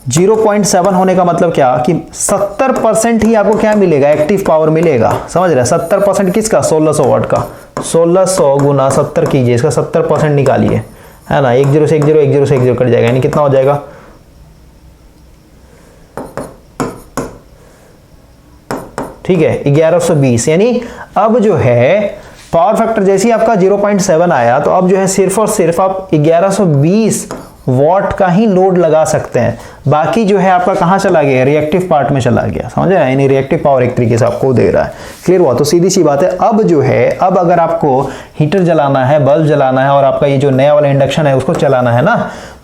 0.7 होने का मतलब क्या कि 70% ही आपको क्या मिलेगा, एक्टिव पावर मिलेगा। समझ रहे हैं, 70% किसका, 1600 वाट का। 1600 गुना 70 कीजिए, इसका 70% निकालिए, है ना, 1 0 से 1 0, 1 0 से 1 0 कट जाएगा, यानी कितना हो जाएगा, ठीक है, 1120। यानी अब जो है पावर फैक्टर जैसे ही आपका 0.7 आया, तो अब जो है सिर्फ और सिर्फ आप 1120 वॉट का ही लोड लगा सकते हैं, बाकी जो है आपका कहाँ चला गया, रिएक्टिव पार्ट में चला गया। समझ रहे हैं, यानी रिएक्टिव पावर एक तरीके से आपको दे रहा है। क्लियर हुआ। तो सीधी सी बात है, अब जो है, अब अगर आपको हीटर जलाना है, बल्ब जलाना है, और आपका ये जो नया वाला इंडक्शन है उसको चलाना है ना,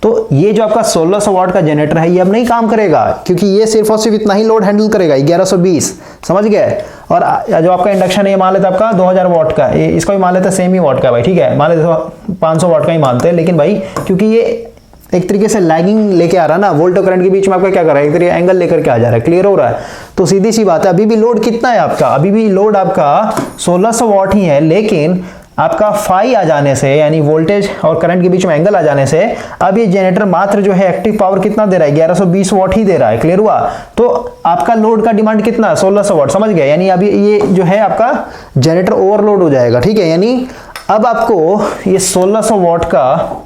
तो ये जो आपका 1600 वाट का जनरेटर है, ये अब नहीं काम करेगा, क्योंकि ये सिर्फ और सिर्फ इतना ही लोड हैंडल करेगा, 1120। समझ गए। और जो आपका इंडक्शन है, ये मान लेते हैं आपका 2000 वाट का, इसको भी मान लेते हैं सेम ही वाट का भाई, ठीक है, मान लेते 500 वाट का ही मानते हैं, लेकिन भाई क्योंकि ये एक तरीके से लैगिंग लेके आ रहा है ना, वोल्ट और करंट के बीच में आपका क्या कर रहा है, एक तरीके एंगल लेकर के आ जा रहा है। क्लियर हो रहा है। तो सीधी सी बात है, अभी भी लोड कितना है आपका, अभी भी लोड आपका 1600 वाट ही है, लेकिन आपका फाई आ जाने से, यानी वोल्टेज और करंट के बीच में एंगल आ जाने से, अब ये जनरेटर मात्र जो है एक्टिव पावर कितना दे रहा है, 1120 वाट ही दे रहा है। क्लियर हुआ। तो आपका लोड का डिमांड कितना है, 1600 वाट। समझ गए। यानी अभी ये जो है आपका जनरेटर ओवरलोड हो जाएगा, ठीक है। यानी अब आपको ये 1600 वाट का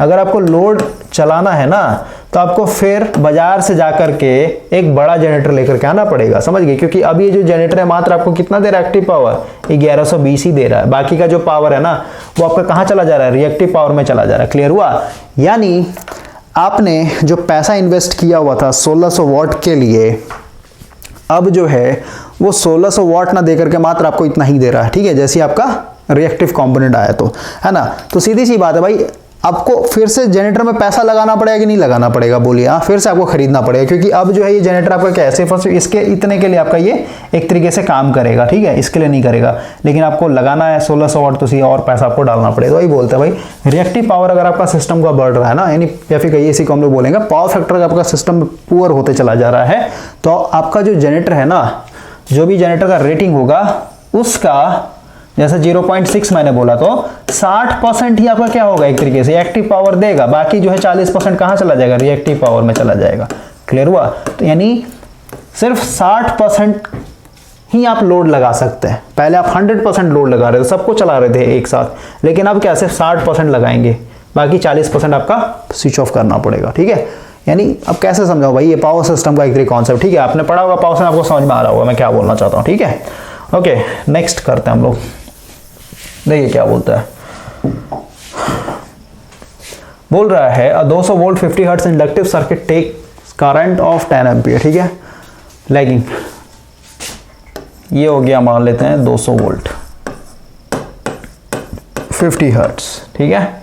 अगर आपको लोड चलाना है ना, तो आपको फिर बाजार से जाकर के एक बड़ा जनरेटर लेकर के आना पड़ेगा। समझ गए। क्योंकि अब ये जो जनरेटर है मात्र आपको कितना दे रहा है, एक्टिव पावर 1120 ही दे रहा है, बाकी का जो पावर है ना वो आपका कहाँ चला जा रहा है, रिएक्टिव पावर में चला जा रहा है। क्लियर हुआ। यानी आपने जो पैसा इन्वेस्ट किया हुआ था 1600 वाट के लिए, अब जो है वो 1600 वाट ना देकर के मात्र आपको इतना ही दे रहा है, ठीक है, जैसे आपका रिएक्टिव कंपोनेंट आया तो, है ना। तो सीधी सी बात है भाई, आपको फिर से जनरेटर में पैसा लगाना पड़ेगा कि नहीं लगाना पड़ेगा, बोलिए। हाँ, फिर से आपको खरीदना पड़ेगा, क्योंकि अब जो है ये जनरेटर आपका क्या है, सिर्फ इसके इतने के लिए आपका ये एक तरीके से काम करेगा, ठीक है, इसके लिए नहीं करेगा। लेकिन आपको लगाना है 1600 वाट, तो और पैसा आपको डालना पड़ेगा। वही बोलते हैं भाई, रिएक्टिव पावर अगर आपका सिस्टम का बढ़ रहा है ना, यानी या फिर कहिए इसी को हम लोग बोलेंगे पावर फैक्टर आपका सिस्टम पुअर होते चला जा रहा है, तो आपका जो जनरेटर है ना, जो भी जनरेटर का रेटिंग होगा उसका, जैसे 0.6 मैंने बोला, तो 60% ही आपका क्या होगा, एक तरीके से एक्टिव पावर देगा। बाकी जो है 40% कहाँ चला जाएगा, रिएक्टिव पावर में चला जाएगा। क्लियर हुआ? तो यानी सिर्फ 60% ही आप लोड लगा सकते हैं। पहले आप 100% लोड लगा रहे थे, सबको चला रहे थे एक साथ, लेकिन अब क्या सिर्फ 60% लगाएंगे, बाकी 40% आपका स्विच ऑफ करना पड़ेगा। ठीक है, यानी अब कैसे समझाओ भाई, ये पावर सिस्टम का एक तरीके कॉन्सेप्ट। ठीक है, आपने पढ़ा होगा पावर सिस्टम, आपको समझ में आ रहा होगा मैं क्या बोलना चाहता हूँ। ठीक है, ओके, नेक्स्ट करते हैं हम लोग। देखिए क्या बोलता है, बोल रहा है 200 volt 50 hertz inductive circuit take current of 10 ampere. ठीक है, लैगिंग ये हो गया, मान लेते हैं 200 वोल्ट 50 हर्ट्ज। ठीक है,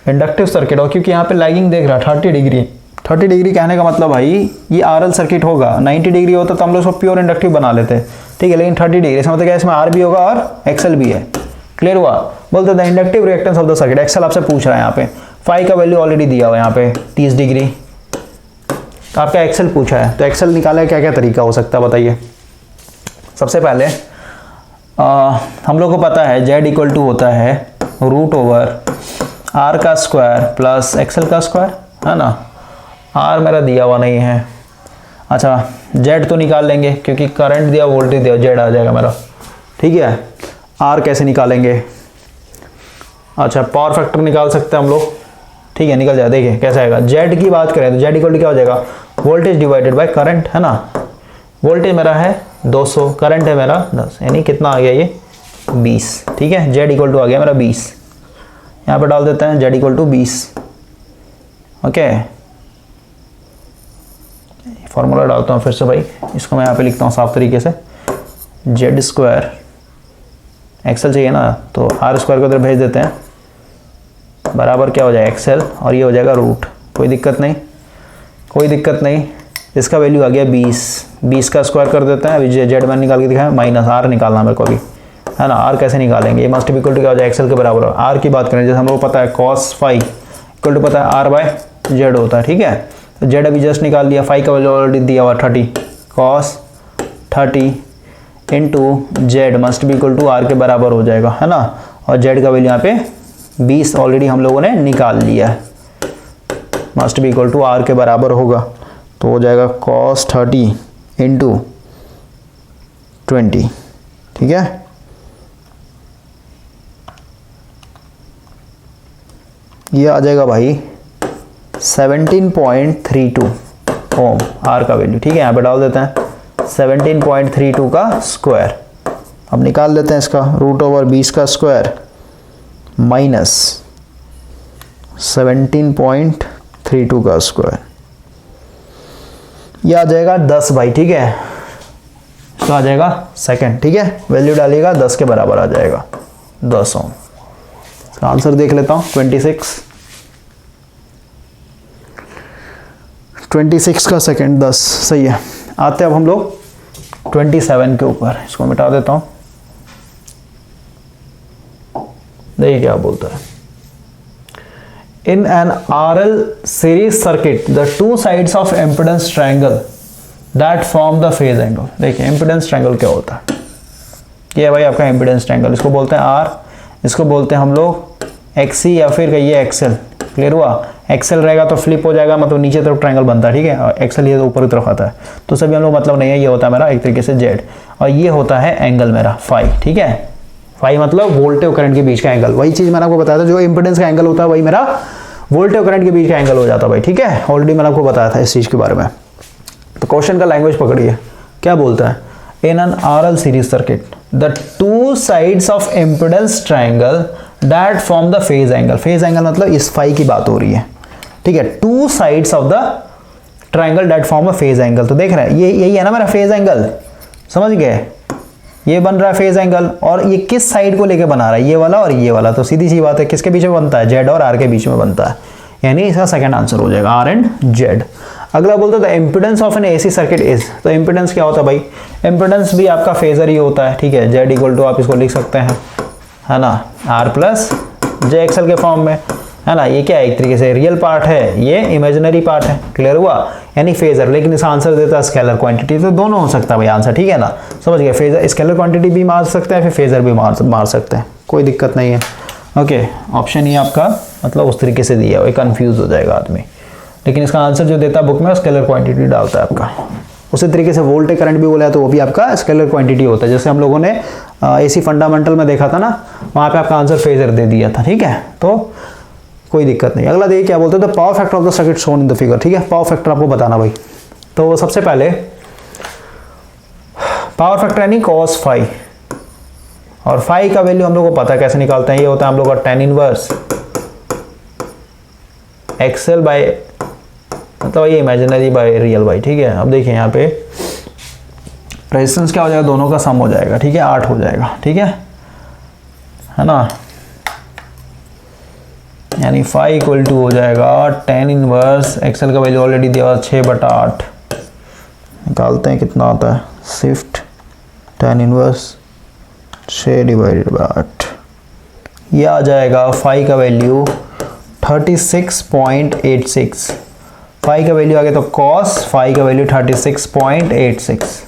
इंडक्टिव सर्किट, और क्योंकि यहाँ पे लैगिंग देख रहा 30 डिग्री, 30 डिग्री कहने का मतलब भाई ये आरएल सर्किट होगा। 90 डिग्री होता तो हम लोग इसको प्योर इंडक्टिव बना लेते। ठीक है, लेकिन 30 डिग्री इसका मतलब क्या, इसमें आर भी होगा और एक्सएल भी है। क्लियर हुआ? बोलते the inductive reactance of the circuit, XL आपसे पूछ रहा है यहाँ पे, फाई का वैल्यू ऑलरेडी दिया हुआ है यहाँ पे 30 डिग्री, तो आपका एक्सएल पूछा है, तो एक्सएल निकाले क्या क्या तरीका हो सकता है बताइए। सबसे पहले हम लोग को पता है जेड इक्वल टू होता है रूट ओवर आर का स्क्वायर प्लस एक्सएल का स्क्वायर, है ना। आर मेरा दिया हुआ नहीं है, अच्छा जेड तो निकाल लेंगे क्योंकि करंट दिया वोल्टेज दिया, जेड आ जाएगा मेरा। ठीक है, आर कैसे निकालेंगे, अच्छा पावर फैक्टर निकाल सकते हैं हम लोग। ठीक है, निकल जाए, देखिए कैसे आएगा। जेड की बात करें तो जेड इक्वल टू क्या हो जाएगा, वोल्टेज डिवाइडेड बाय करंट, है ना। वोल्टेज मेरा है 200, करंट है मेरा 10, यानी कितना आ गया ये 20। ठीक है, जेड इक्वल टू आ गया मेरा 20, यहाँ पे डाल देते हैं Z equal to 20। Okay, formula डालता हूँ फिर से भाई, इसको मैं यहाँ पे लिखता हूँ साफ तरीके से, जेड स्क्वायर, एक्सएल चाहिए ना तो आर स्क्वायर को उधर भेज देते हैं, बराबर क्या हो जाएगा एक्सएल, और ये हो जाएगा रूट। कोई दिक्कत नहीं, कोई दिक्कत नहीं। इसका वैल्यू आ गया 20, 20 का स्क्वायर कर देते हैं। अभी जेड मैंने निकाल के दिखाया, माइनस आर निकालना मेरे को अभी, है ना। आर कैसे निकालेंगे, ये मस्ट इक्वल टू क्या हो जाए एक्सएल के बराबर। आर की बात करें, जैसे हम लोग पता है कॉस फाई इक्वल टू पता है आर बाय जेड होता है। ठीक है, तो जेड अभी जस्ट निकाल लिया, फाई का वैल्यू ऑलरेडी दिया हुआ 30, cos 30 into Z must be equal to R के बराबर हो जाएगा, है ना। और जेड का वैल्यू यहाँ पे 20 ऑलरेडी हम लोगों ने निकाल लिया है, must be equal to R के बराबर होगा, तो हो जाएगा कॉस 30 इंटू 20। ठीक है, ये आ जाएगा भाई 17.32 ओम आर का वैल्यू। ठीक है, यहाँ पे डाल देते हैं 17.32 का स्क्वायर। अब निकाल लेते हैं इसका, रूट ओवर 20 का स्क्वायर माइनस 17.32 का स्क्वायर, यह आ जाएगा 10 भाई। ठीक है, इसका आ जाएगा सेकंड। ठीक है, वैल्यू डालिएगा 10 के बराबर आ जाएगा 10 ओम। इसका आंसर देख लेता हूँ 26 का सेकंड 10, सही है। आते हैं अब हम लोग 27 के ऊपर, इसको मिटा देता हूं। देखिए क्या बोलता है, in an RL series circuit the two sides of impedance triangle that form the phase angle. देखिए इम्पीडेंस ट्रायंगल क्या होता है, ये भाई आपका इम्पीडेंस ट्रायंगल, इसको बोलते हैं आर, इसको बोलते हैं हम लोग एक्सी या फिर कहिए एक्सएल। क्लियर हुआ? एक्सएल रहेगा तो फ्लिप हो जाएगा, मतलब नीचे तरफ ट्रायंगल बनता है। ठीक है, और एक्सएल ये तो ऊपर की तरफ आता है, तो सभी हम लोग मतलब नहीं है, ये होता है मेरा एक तरीके से जेड, और ये होता है एंगल मेरा फाई। ठीक है, फाई मतलब वोल्टेज और करंट के बीच का एंगल। वही चीज मैंने आपको बताया था, जो इंपीडेंस का एंगल होता है वही मेरा वोल्टेज और करंट के बीच का एंगल हो जाता है भाई। ठीक है, ऑलरेडी मैंने आपको बताया था इस चीज के बारे में। तो क्वेश्चन का लैंग्वेज पकड़िए, क्या बोलता है, in an RL series circuit the two sides of impedance triangle that form the phase angle. Phase angle मतलब इस फाई की बात हो रही है। ठीक है, two sides of the triangle that form a phase angle. तो देख रहे हैं ये यही है ना मेरा फेज एंगल, समझ गए। ये बन रहा है फेज एंगल, और ये किस साइड को लेके बना रहा है, ये वाला और ये वाला, तो सीधी सी बात है किसके बीच में बनता है, जेड और आर के बीच में बनता है, यानी इसका सेकंड आंसर हो जाएगा आर एंड जेड। अगला बोलते the impedance of an AC circuit is, तो इम्पिडेंस क्या होता है भाई, इम्पिडेंस भी आपका फेजर ही होता है, ठीक है, जेड इक्वल टू आप इसको लिख सकते हैं, है ना, आर प्लस जे एक्सएल के फॉर्म में, है ना। ये क्या है, एक तरीके से रियल पार्ट है, ये इमेजिनरी पार्ट है, क्लियर हुआ, यानी फेजर, लेकिन इसका आंसर देता है स्केलर क्वांटिटी, तो दोनों हो सकता है भाई आंसर, ठीक है ना, समझ गए, फेजर स्केलर क्वांटिटी भी मार सकते हैं, फिर फेजर भी मार सकते हैं, कोई दिक्कत नहीं है। ओके, ऑप्शन ये आपका मतलब उस तरीके से दिया, वही कंफ्यूज हो जाएगा आदमी, लेकिन इसका आंसर जो देता है बुक में स्केलर क्वांटिटी डालता है आपका। उसी तरीके से वोल्टेज करंट भी बोला है तो वो भी आपका स्केलर क्वांटिटी होता है, जैसे हम लोगों ने एसी फंडामेंटल में देखा था ना, वहाँ पे आपका आंसर फेजर दे दिया था, ठीक है, तो कोई दिक्कत नहीं। अगला देखिए क्या बोलते हैं, the power factor of the circuit shown in the figure, ठीक है, पावर फैक्टर आपको बताना भाई। तो सबसे पहले पावर फैक्टर यानी cos फाई, और फाई का वैल्यू हम लोग को पता है कैसे निकालते हैं, ये होता है हम लोग का tan इनवर्स एक्सएल बाय, मतलब ये इमेजिनरी बाय रियल बाई, ठीक है। अब देखिए यहाँ पे रेजिस्टेंस क्या हो जाएगा, दोनों का सम हो जाएगा, ठीक है, 8 हो जाएगा, ठीक है ना, यानी फाई इक्वल टू हो जाएगा tan इनवर्स एक्सएल का वैल्यू ऑलरेडी दिया हुआ 6/8, निकालते हैं कितना आता है, शिफ्ट tan इनवर्स 6/8, ये आ जाएगा फाई का वैल्यू 36.86, फाई का वैल्यू आ गया तो cos फाई का वैल्यू 36.86,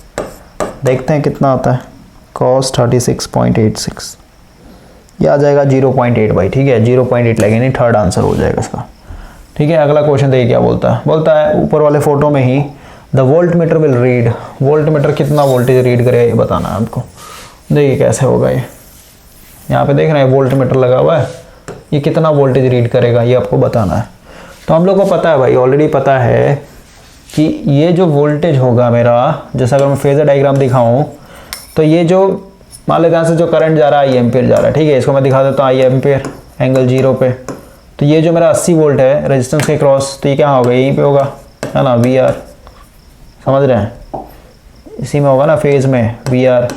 देखते हैं कितना आता है, cos 36.86, ये आ जाएगा 0.8 भाई, ठीक है, 0.8 लगेगा, नहीं थर्ड आंसर हो जाएगा इसका, ठीक है। अगला क्वेश्चन देखिए क्या बोलता है ऊपर वाले फोटो में ही the volt meter will read, volt meter कितना वोल्टेज रीड करेगा ये बताना है आपको। देखिए कैसे होगा ये, यहाँ पे देख रहे हैं वोल्ट मीटर लगा हुआ है, ये कितना वोल्टेज रीड करेगा ये आपको बताना है। तो हम लोग को पता है भाई, ऑलरेडी पता है कि ये जो वोल्टेज होगा मेरा, जैसा अगर मैं फेजर डायग्राम दिखाऊं तो ये जो मान लेते हैं यहाँ से जो करंट जा रहा है आई एम्पेयर जा रहा है, ठीक है, इसको मैं दिखा देता हूँ आई एम्पेयर एंगल 0 पे, तो ये जो मेरा 80 वोल्ट है रेजिस्टेंस के क्रॉस, तो ये क्या होगा, यहीं पे होगा, है ना, वी आर, समझ रहे हैं, इसी में होगा ना फेज में वी आर,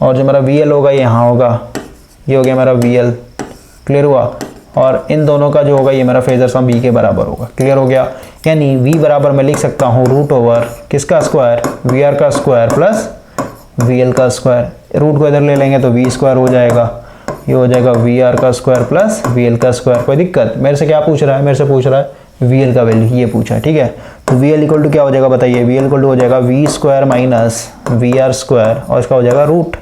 और जो मेरा वी एल होगा यहाँ होगा, ये हो गया मेरा वी एल, क्लियर हुआ, और इन दोनों का जो होगा ये मेरा फेजर सम बी के बराबर होगा, क्लियर हो गया, यानी वी बराबर मैं लिख सकता हूँ रूट ओवर किसका स्क्वायर, वी आर का स्क्वायर प्लस वी एल का स्क्वायर, रूट को इधर ले लेंगे तो वी स्क्वायर हो जाएगा, ये हो जाएगा वी आर का स्क्वायर प्लस वी एल का स्क्वायर। कोई दिक्कत, मेरे से क्या पूछ रहा है, मेरे से पूछ रहा है वी एल का वैल्यू, ये पूछा है, ठीक है, तो वी एल इक्वल टू क्या हो जाएगा बताइए, वी एल इक्वल टू हो जाएगा V square minus V R square, और इसका हो जाएगा रूट,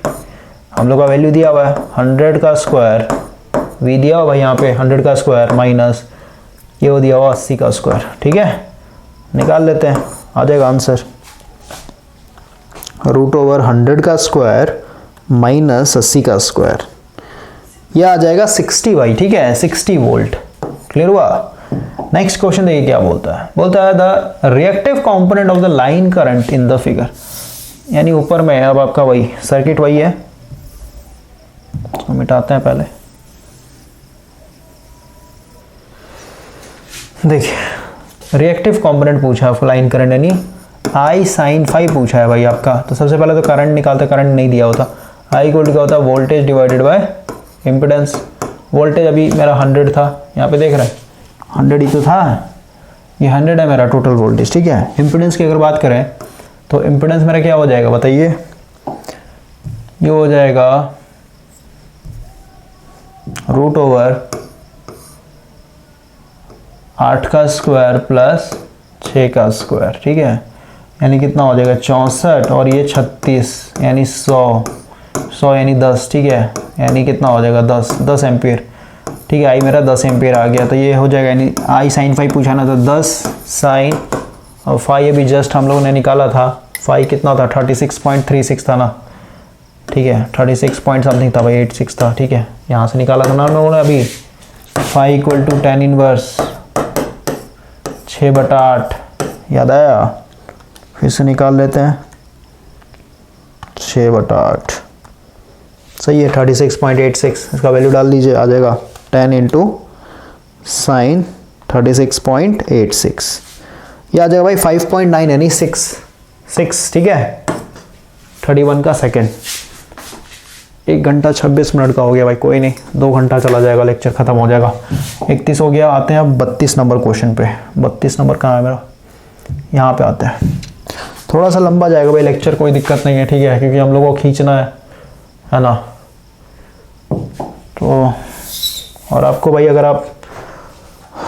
हम लोग का वैल्यू दिया हुआ है 100 का स्क्वायर, वी दिया हुआ है यहाँ पे 100 का स्क्वायर माइनस ये हो दिया हुआ 80 का स्क्वायर, ठीक है, निकाल लेते हैं, आ जाएगा आंसर रूट ओवर 100 का स्क्वायर माइनस 80 का स्क्वायर, यह आ जाएगा 60 भाई, ठीक है, 60 वोल्ट, क्लियर हुआ। नेक्स्ट क्वेश्चन देखिए क्या बोलता है the reactive component of the line current in the figure, यानी ऊपर में अब आपका वही सर्किट वही है, तो मिटाते हैं पहले, देखिए रिएक्टिव कंपोनेंट पूछा आपको लाइन करंट, यानी आई साइन फाई पूछा है भाई आपका, तो सबसे पहले तो करंट निकालते, करंट नहीं दिया होता, आई इक्वल टू क्या होता है voltage divided by impedance, voltage अभी मेरा 100 था, यहाँ पे देख रहे हैं 100 ही तो था, ये 100 है मेरा टोटल वोल्टेज, ठीक है। इम्पिडेंस की अगर बात करें तो इम्पिडेंस मेरा क्या हो जाएगा बताइए, ये हो जाएगा रूट ओवर 8 का स्क्वायर प्लस 6 का स्क्वायर, ठीक है, यानी कितना हो जाएगा 64, और ये 36 यानी 100 यानी 10, ठीक है, यानी कितना हो जाएगा 10 एम्पियर, ठीक है, आई मेरा 10 एम्पियर आ गया, तो ये हो जाएगा, यानी आई साइन फाई पूछा ना, तो 10 साइन और फाई अभी जस्ट हम लोगों ने निकाला था, फाई कितना था 36.36 था ना, ठीक है, 36 पॉइंट समथिंग था भाई, 86 था, ठीक है, यहाँ से निकाला था ना हम लोगों ने अभी, phi equal to tan inverse 6/8, याद आया, फिर से निकाल लेते हैं 6/8, सही है 36.86, इसका वैल्यू डाल दीजिए, आ जाएगा 10 इंटू साइन 36.86, ये आ जाएगा भाई 5.9 यानी 6, ठीक है, 31 का सेकेंड, 1 घंटा 26 मिनट का हो गया भाई, कोई नहीं, 2 घंटा चला जाएगा, लेक्चर खत्म हो जाएगा। 31 हो गया। आते हैं अब 32 नंबर क्वेश्चन पे। 32 नंबर कहाँ है मेरा, यहाँ पे आते हैं। थोड़ा सा लंबा जाएगा भाई लेक्चर, कोई दिक्कत नहीं है, ठीक है, क्योंकि हम लोगों को खींचना है ना। तो और आपको भाई अगर आप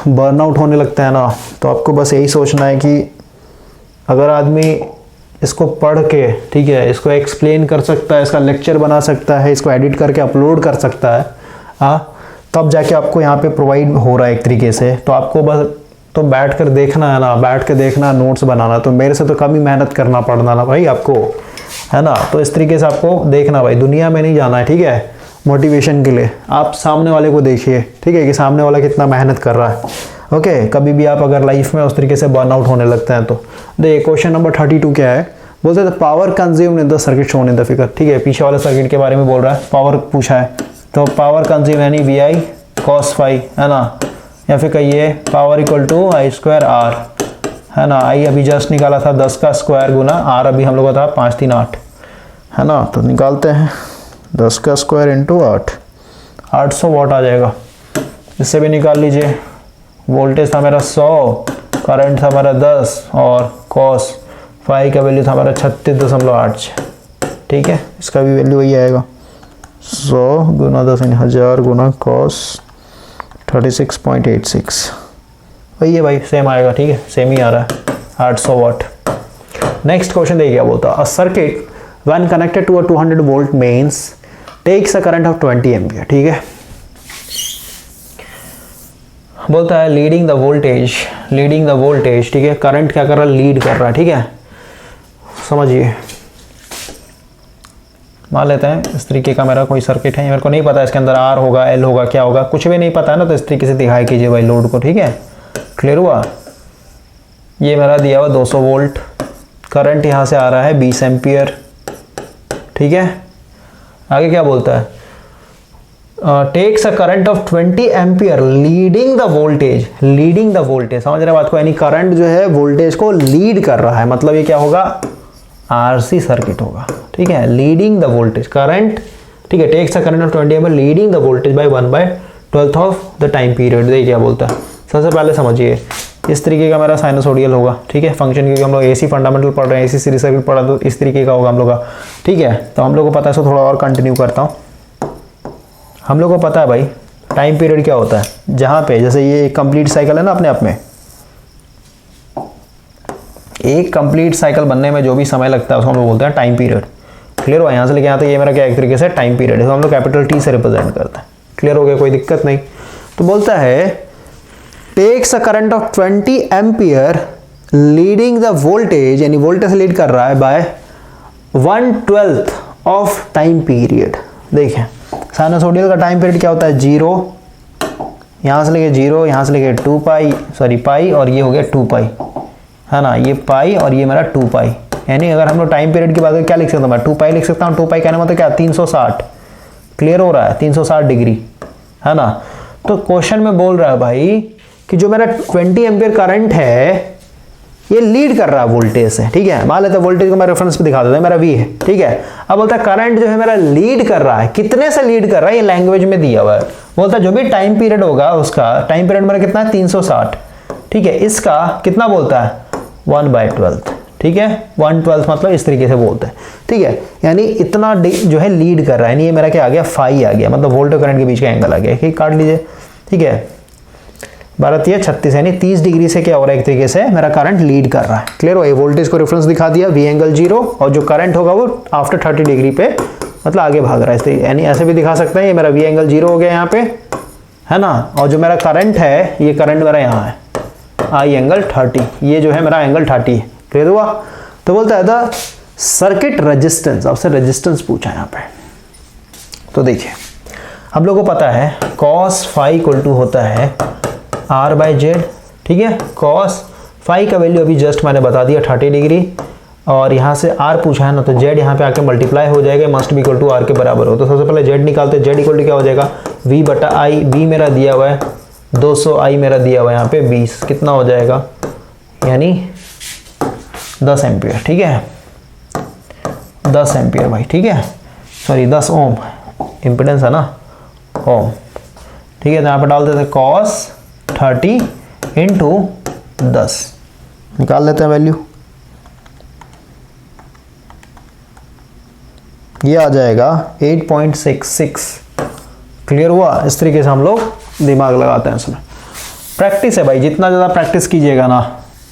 बर्नआउट होने लगता है ना, तो आपको बस यही सोचना है कि अगर आदमी इसको पढ़ के, ठीक है, इसको एक्सप्लेन कर सकता है, इसका लेक्चर बना सकता है, इसको एडिट करके अपलोड कर सकता है, हाँ, तब जाके आपको यहाँ पे प्रोवाइड हो रहा है एक तरीके से। तो आपको बस तो बैठ कर देखना है ना, बैठ के देखना, नोट्स बनाना, तो मेरे से तो कम ही मेहनत करना पड़ना ना भाई आपको, है ना। तो इस तरीके से आपको देखना भाई, दुनिया में नहीं जाना है, ठीक है, मोटिवेशन के लिए आप सामने वाले को देखिए, ठीक है, कि सामने वाला कितना मेहनत कर रहा है। ओके, कभी भी आप अगर लाइफ में उस तरीके से बर्नआउट होने लगता है तो देखिए क्वेश्चन नंबर 32 क्या है, बोलते हैं power consumed in the circuit shown in the figure, ठीक है, पीछे वाले सर्किट के बारे में बोल रहा है, पावर पूछा है, तो पावर कंज्यूम यानी वी आई कॉस फाई, है ना, या फिर कहिए power equal to I square R, है ना। आई अभी जस्ट निकाला था 10 का स्क्वायर गुना आर, अभी हम लोग का था 5 3 8, है ना। तो निकालते हैं 10 का स्क्वायर इंटू 8, 800 वाट आ जाएगा। इससे भी निकाल लीजिए, वोल्टेज था मेरा 100, करंट था हमारा 10 और कॉस फाई का वैल्यू था हमारा 36.86, ठीक है, इसका भी वैल्यू वही आएगा 100 गुना 10 यानी 1000 गुना कॉस 36.86, वही है भाई, सेम आएगा, ठीक है, सेम ही आ रहा है 800 वाट। नेक्स्ट क्वेश्चन देखिए क्या बोलता है, a circuit when connected to a 200 volt mains takes a current of 20 ampere, ठीक है, बोलता है लीडिंग द वोल्टेज, ठीक है, करंट क्या कर रहा है, लीड कर रहा है, ठीक है, समझिए। मान लेते हैं इस तरीके का मेरा कोई सर्किट है, मेरे को नहीं पता इसके अंदर आर होगा, एल होगा, क्या होगा, कुछ भी नहीं पता है ना, तो इस तरीके से दिखाई कीजिए भाई लोड को, ठीक है, क्लियर हुआ। ये मेरा दिया हुआ 200 वोल्ट, करंट यहाँ से आ रहा है 20 एम्पियर, ठीक है। आगे क्या बोलता है, takes a current of 20 ampere leading the voltage, समझ रहे बात को, यानी करंट जो है वोल्टेज को लीड कर रहा है, मतलब ये क्या होगा, आरसी सर्किट होगा, ठीक है, लीडिंग द वोल्टेज करंट, ठीक है, takes a current of 20 ampere leading the voltage by 1/12 of the time period. देखिए क्या बोलता है, सबसे पहले समझिए इस तरीके का मेरा साइनसोडियल होगा, ठीक है, फंक्शन, क्योंकि हम लोग एसी फंडामेंटल पढ़ रहे हैं, एसी सीरीज सर्किट पढ़ा, तो इस तरीके का होगा हम लोग का, ठीक है। तो हम लोग को पता है, इसको थोड़ा और कंटिन्यू करता हूँ। हम लोग को पता है भाई टाइम पीरियड क्या होता है, जहाँ पे जैसे ये कंप्लीट साइकिल है ना, अपने आप में एक कंप्लीट साइकिल बनने में जो भी समय लगता है उसको हम लोग बोलते हैं टाइम पीरियड, क्लियर हुआ। यहाँ से लेके यहाँ तक ये मेरा क्या एक तरीके से टाइम पीरियड है, तो हम लोग कैपिटल टी से रिप्रेजेंट करते हैं, क्लियर हो गया, कोई दिक्कत नहीं। तो बोलता है takes a current of 20 ampere leading the voltage, यानी वोल्टेज से लीड कर रहा है बाय 1/12 ऑफ टाइम पीरियड। देखिए साइनसोडियल का टाइम पीरियड क्या होता है, 0, यहाँ से लेके 0, यहाँ से लेके 2 पाई, सॉरी पाई, और ये हो गया 2 पाई, है ना, ये पाई और ये मेरा 2 पाई, यानी अगर हम लोग टाइम पीरियड की बात करें क्या लिख सकता हूँ मैं, 2 पाई लिख सकता हूँ। 2 पाई कहने मतलब क्या, 360, क्लियर हो रहा है, 360 डिग्री, है ना। तो क्वेश्चन में बोल रहा है भाई कि जो मेरा 20 एम्पियर करंट है ये लीड कर रहा है वोल्टेज से, ठीक है, मान लेते हैं वोल्टेज को मैं रेफरेंस पे दिखा देता हूं, मेरा V है, ठीक है। अब बोलता है करंट जो है मेरा लीड कर रहा है, कितने से लीड कर रहा है, ये लैंग्वेज में दिया हुआ है। बोलता है जो भी टाइम पीरियड होगा उसका टाइम पीरियड मेरा कितना है, 360, ठीक है, इसका कितना बोलता है, 1/12, ठीक है, 1/12 मतलब इस तरीके से बोलते हैं, ठीक है, यानी इतना जो है लीड कर रहा है, यानी ये मेरा क्या आ गया, फाई आ गया, मतलब वोल्ट और करंट के बीच का एंगल आ गया, ठीक, काट लीजिए, ठीक है, 12 36, यानी 30 डिग्री से क्या हो रहा है, एक तरीके से मेरा करंट लीड कर रहा है, क्लियर हो। ये वोल्टेज को रेफरेंस दिखा दिया, V एंगल 0, और जो करंट होगा वो आफ्टर 30 डिग्री पे मतलब आगे भाग रहा है, यानी ऐसे भी दिखा सकते हैं, ये मेरा V एंगल 0 हो गया यहाँ पे, है ना, और जो मेरा करंट है ये करंट मेरा यहाँ है I एंगल 30, ये जो है मेरा एंगल 30 है, क्लियर हुआ। तो बोलता है द सर्किट रेजिस्टेंस, आपसे रेजिस्टेंस पूछा है यहाँ पे। तो देखिए हम लोग को पता है cos फाई इक्वल टू होता है R/Z, ठीक है, cos फाई का वैल्यू अभी जस्ट मैंने बता दिया 30 डिग्री, और यहाँ से R पूछा है ना, तो Z यहाँ पे आके मल्टीप्लाई हो जाएगा, must be equal to R के बराबर हो। तो सबसे पहले Z निकालते हैं, Z इक्वल टू क्या हो जाएगा, V/I, V मेरा दिया हुआ है 200, I मेरा दिया हुआ है यहाँ पे 20, कितना हो जाएगा, यानी 10 एम्पियर, ठीक है, 10 एम्पियर भाई, ठीक है, सॉरी 10 ओम, इम्पिडेंस है ना, ओम। ठीक है, तो यहाँ पे डाल देते हैं cos 30 इंटू 10, निकाल लेते हैं वैल्यू। ये आ जाएगा 8.66। क्लियर हुआ? इस तरीके से हम लोग दिमाग लगाते हैं इसमें। प्रैक्टिस है भाई, जितना ज़्यादा प्रैक्टिस कीजिएगा ना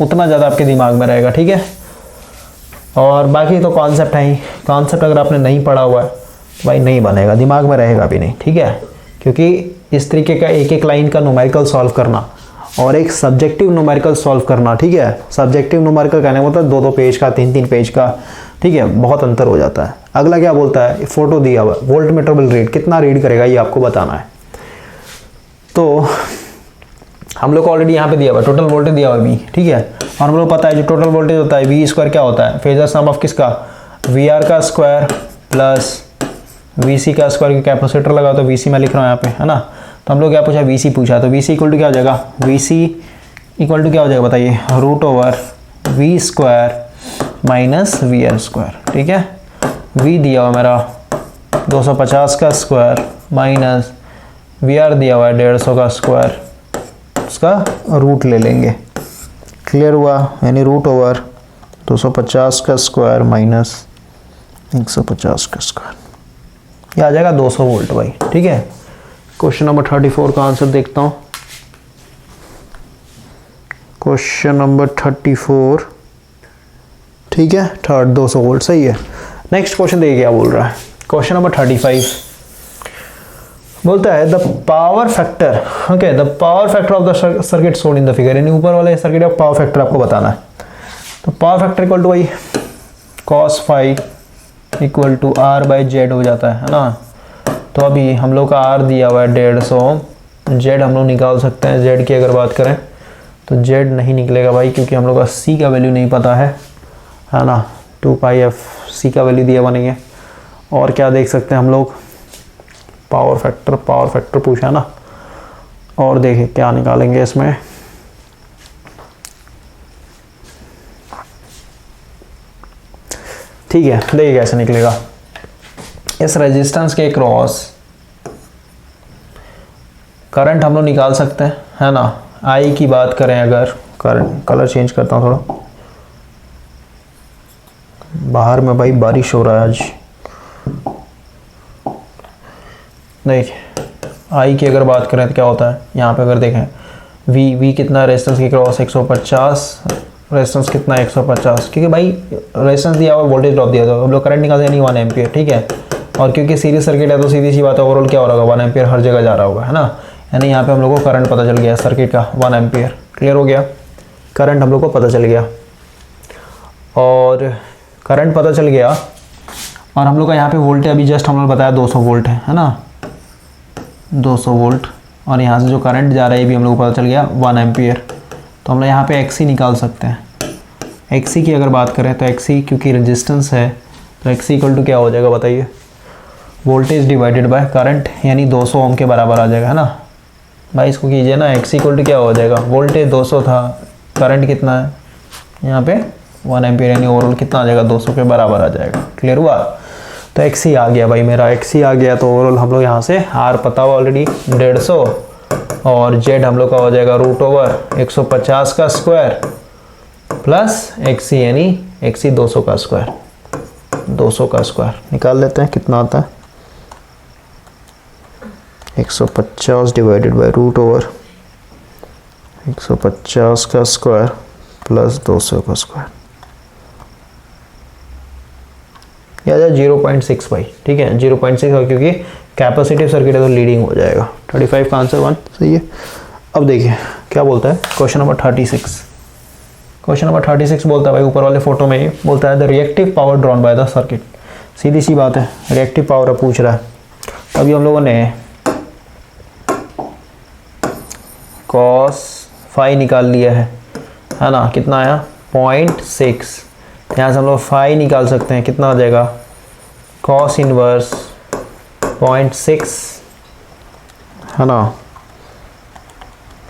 उतना ज़्यादा आपके दिमाग में रहेगा। ठीक है, और बाकी तो कॉन्सेप्ट है ही। कॉन्सेप्ट अगर आपने नहीं पढ़ा हुआ है भाई नहीं बनेगा, दिमाग में रहेगा भी नहीं। ठीक है, क्योंकि इस तरीके का एक एक लाइन का न्यूमेरिकल सॉल्व करना और एक सब्जेक्टिव न्यूमेरिकल सॉल्व करना, ठीक है, सब्जेक्टिव न्यूमेरिकल कहने का मतलब 2-2 पेज का, 3-3 पेज का, ठीक है, बहुत अंतर हो जाता है। अगला क्या बोलता है, फोटो दिया हुआ वोल्ट मीटर विल रीड, कितना रीड करेगा ये आपको बताना है। तो हम लोग को ऑलरेडी यहाँ पे दिया हुआ टोटल वोल्टेज दिया हुआ V, ठीक है, और हम लोग पता है जो टोटल वोल्टेज होता है V स्क्वायर क्या होता है, फेजर सम ऑफ किसका, VR का स्क्वायर प्लस VC का स्क्वायर। कैपेसिटर लगा तो VC में लिख रहा हूँ यहाँ पे, है ना। तो हम लोग क्या पूछा, VC पूछा, तो VC इक्वल टू क्या हो जाएगा, VC इक्वल टू क्या हो जाएगा बताइए, root over V square minus VR square. ठीक है, V दिया हुआ मेरा 250 का स्क्वायर माइनस VR दिया हुआ है 150 का स्क्वायर, उसका रूट ले लेंगे। क्लियर हुआ? यानी रूट ओवर 250 का स्क्वायर माइनस 150 का स्क्वायर, ये आ जाएगा 200 वोल्ट भाई। ठीक है, क्वेश्चन नंबर 34 का आंसर देखता हूँ। क्वेश्चन नंबर 34, ठीक है, 200 वोल्ट सही है। नेक्स्ट क्वेश्चन देखिए क्या बोल रहा है। क्वेश्चन नंबर 35 बोलता है the power factor, okay, the power factor of the circuit shown in the figure, यानी ऊपर वाले सर्किट का पावर फैक्टर आपको बताना है। तो पावर फैक्टर इक्वल टू भाई cos phi equal to R by Z हो जाता है ना। तो अभी हम लोग का R दिया हुआ है 150, Z हम लोग निकाल सकते हैं। Z की अगर बात करें तो Z नहीं निकलेगा भाई, क्योंकि हम लोग का C का वैल्यू नहीं पता है ना। 2 पाई एफ C का वैल्यू दिया बनेंगे। और क्या देख सकते हैं हम लोग, पावर फैक्टर पूछा ना, और देखें क्या निकालेंगे इसमें। ठीक है, देखिए कैसे निकलेगा। इस रेजिस्टेंस के क्रॉस करंट हम लोग निकाल सकते हैं, है ना। आई की बात करें अगर, करंट कलर चेंज करता हूँ थोड़ा, बाहर में भाई बारिश हो रहा है आज। देखिए आई की अगर बात करें तो क्या होता है, यहाँ पे अगर देखें वी कितना, रेजिस्टेंस की क्रॉस 150, रेजिस्टेंस कितना 150, क्योंकि भाई रेजिस्टेंस दिया हुआ, वोल्टेज ड्रॉप दिया हुआ, हम लोग करंट निकालते नहीं 1 एम्पियर। ठीक है, और क्योंकि सीरीज सर्किट है तो सीधी सी बात है, ओवरऑल क्या हो रहा होगा 1 एम्पियर हर जगह जा रहा होगा, है ना। यानी यहाँ पे हम लोग को करंट पता चल गया सर्किट का 1 एम्पियर। क्लियर हो गया, करंट हम लोग को पता चल गया, और करंट पता चल गया, और हम लोग का यहाँ पे वोल्टेज अभी जस्ट हम लोग बताया 200 वोल्ट है ना, 200 वोल्ट, और यहाँ से जो करंट जा रहा है भी हम लोग को पता चल गया 1 एम्पियर। तो हम लोग यहाँ पे XC निकाल सकते हैं। XC की अगर बात करें तो XC क्योंकि रेजिस्टेंस है तो XC इक्वल टू क्या हो जाएगा बताइए, वोल्टेज डिवाइडेड बाय करंट, यानी 200 ओम के बराबर आ जाएगा, है ना भाई। इसको कीजिए ना, XC इक्वल टू क्या हो जाएगा, वोल्टेज 200 था, करंट कितना है यहाँ पे 1 एम्पियर, यानी ओवरऑल कितना आ जाएगा 200 के बराबर आ जाएगा। क्लियर हुआ? तो XC आ गया भाई, मेरा XC आ गया। तो ओवरऑल हम लोग यहाँ से R पता हुआ ऑलरेडी 150, और Z हम लोग का हो जाएगा रूट ओवर 150 का स्क्वायर प्लस XC, यानी XC 200 का स्क्वायर, 200 का स्क्वायर निकाल लेते हैं कितना आता है, 150 डिवाइडेड बाय रूट ओवर 150 का स्क्वायर प्लस 200 का स्क्वायर, या 0.6 भाई। ठीक है, 0.6, और क्योंकि कैपेसिटिव सर्किट है तो लीडिंग हो जाएगा। 35 का आंसर 1 सही है। अब देखिए क्या बोलता है क्वेश्चन नंबर 36। क्वेश्चन नंबर 36 बोलता है भाई, ऊपर वाले फोटो में बोलता है the reactive power drawn by the circuit. सीधी सी बात है, रिएक्टिव पावर पूछ रहा है। अभी हम लोगों ने cos फाई निकाल लिया है ना, कितना आया 0.6। यहाँ से हम लोग फाई निकाल सकते हैं, कितना आ जाएगा cos इनवर्स 0.6, है ना।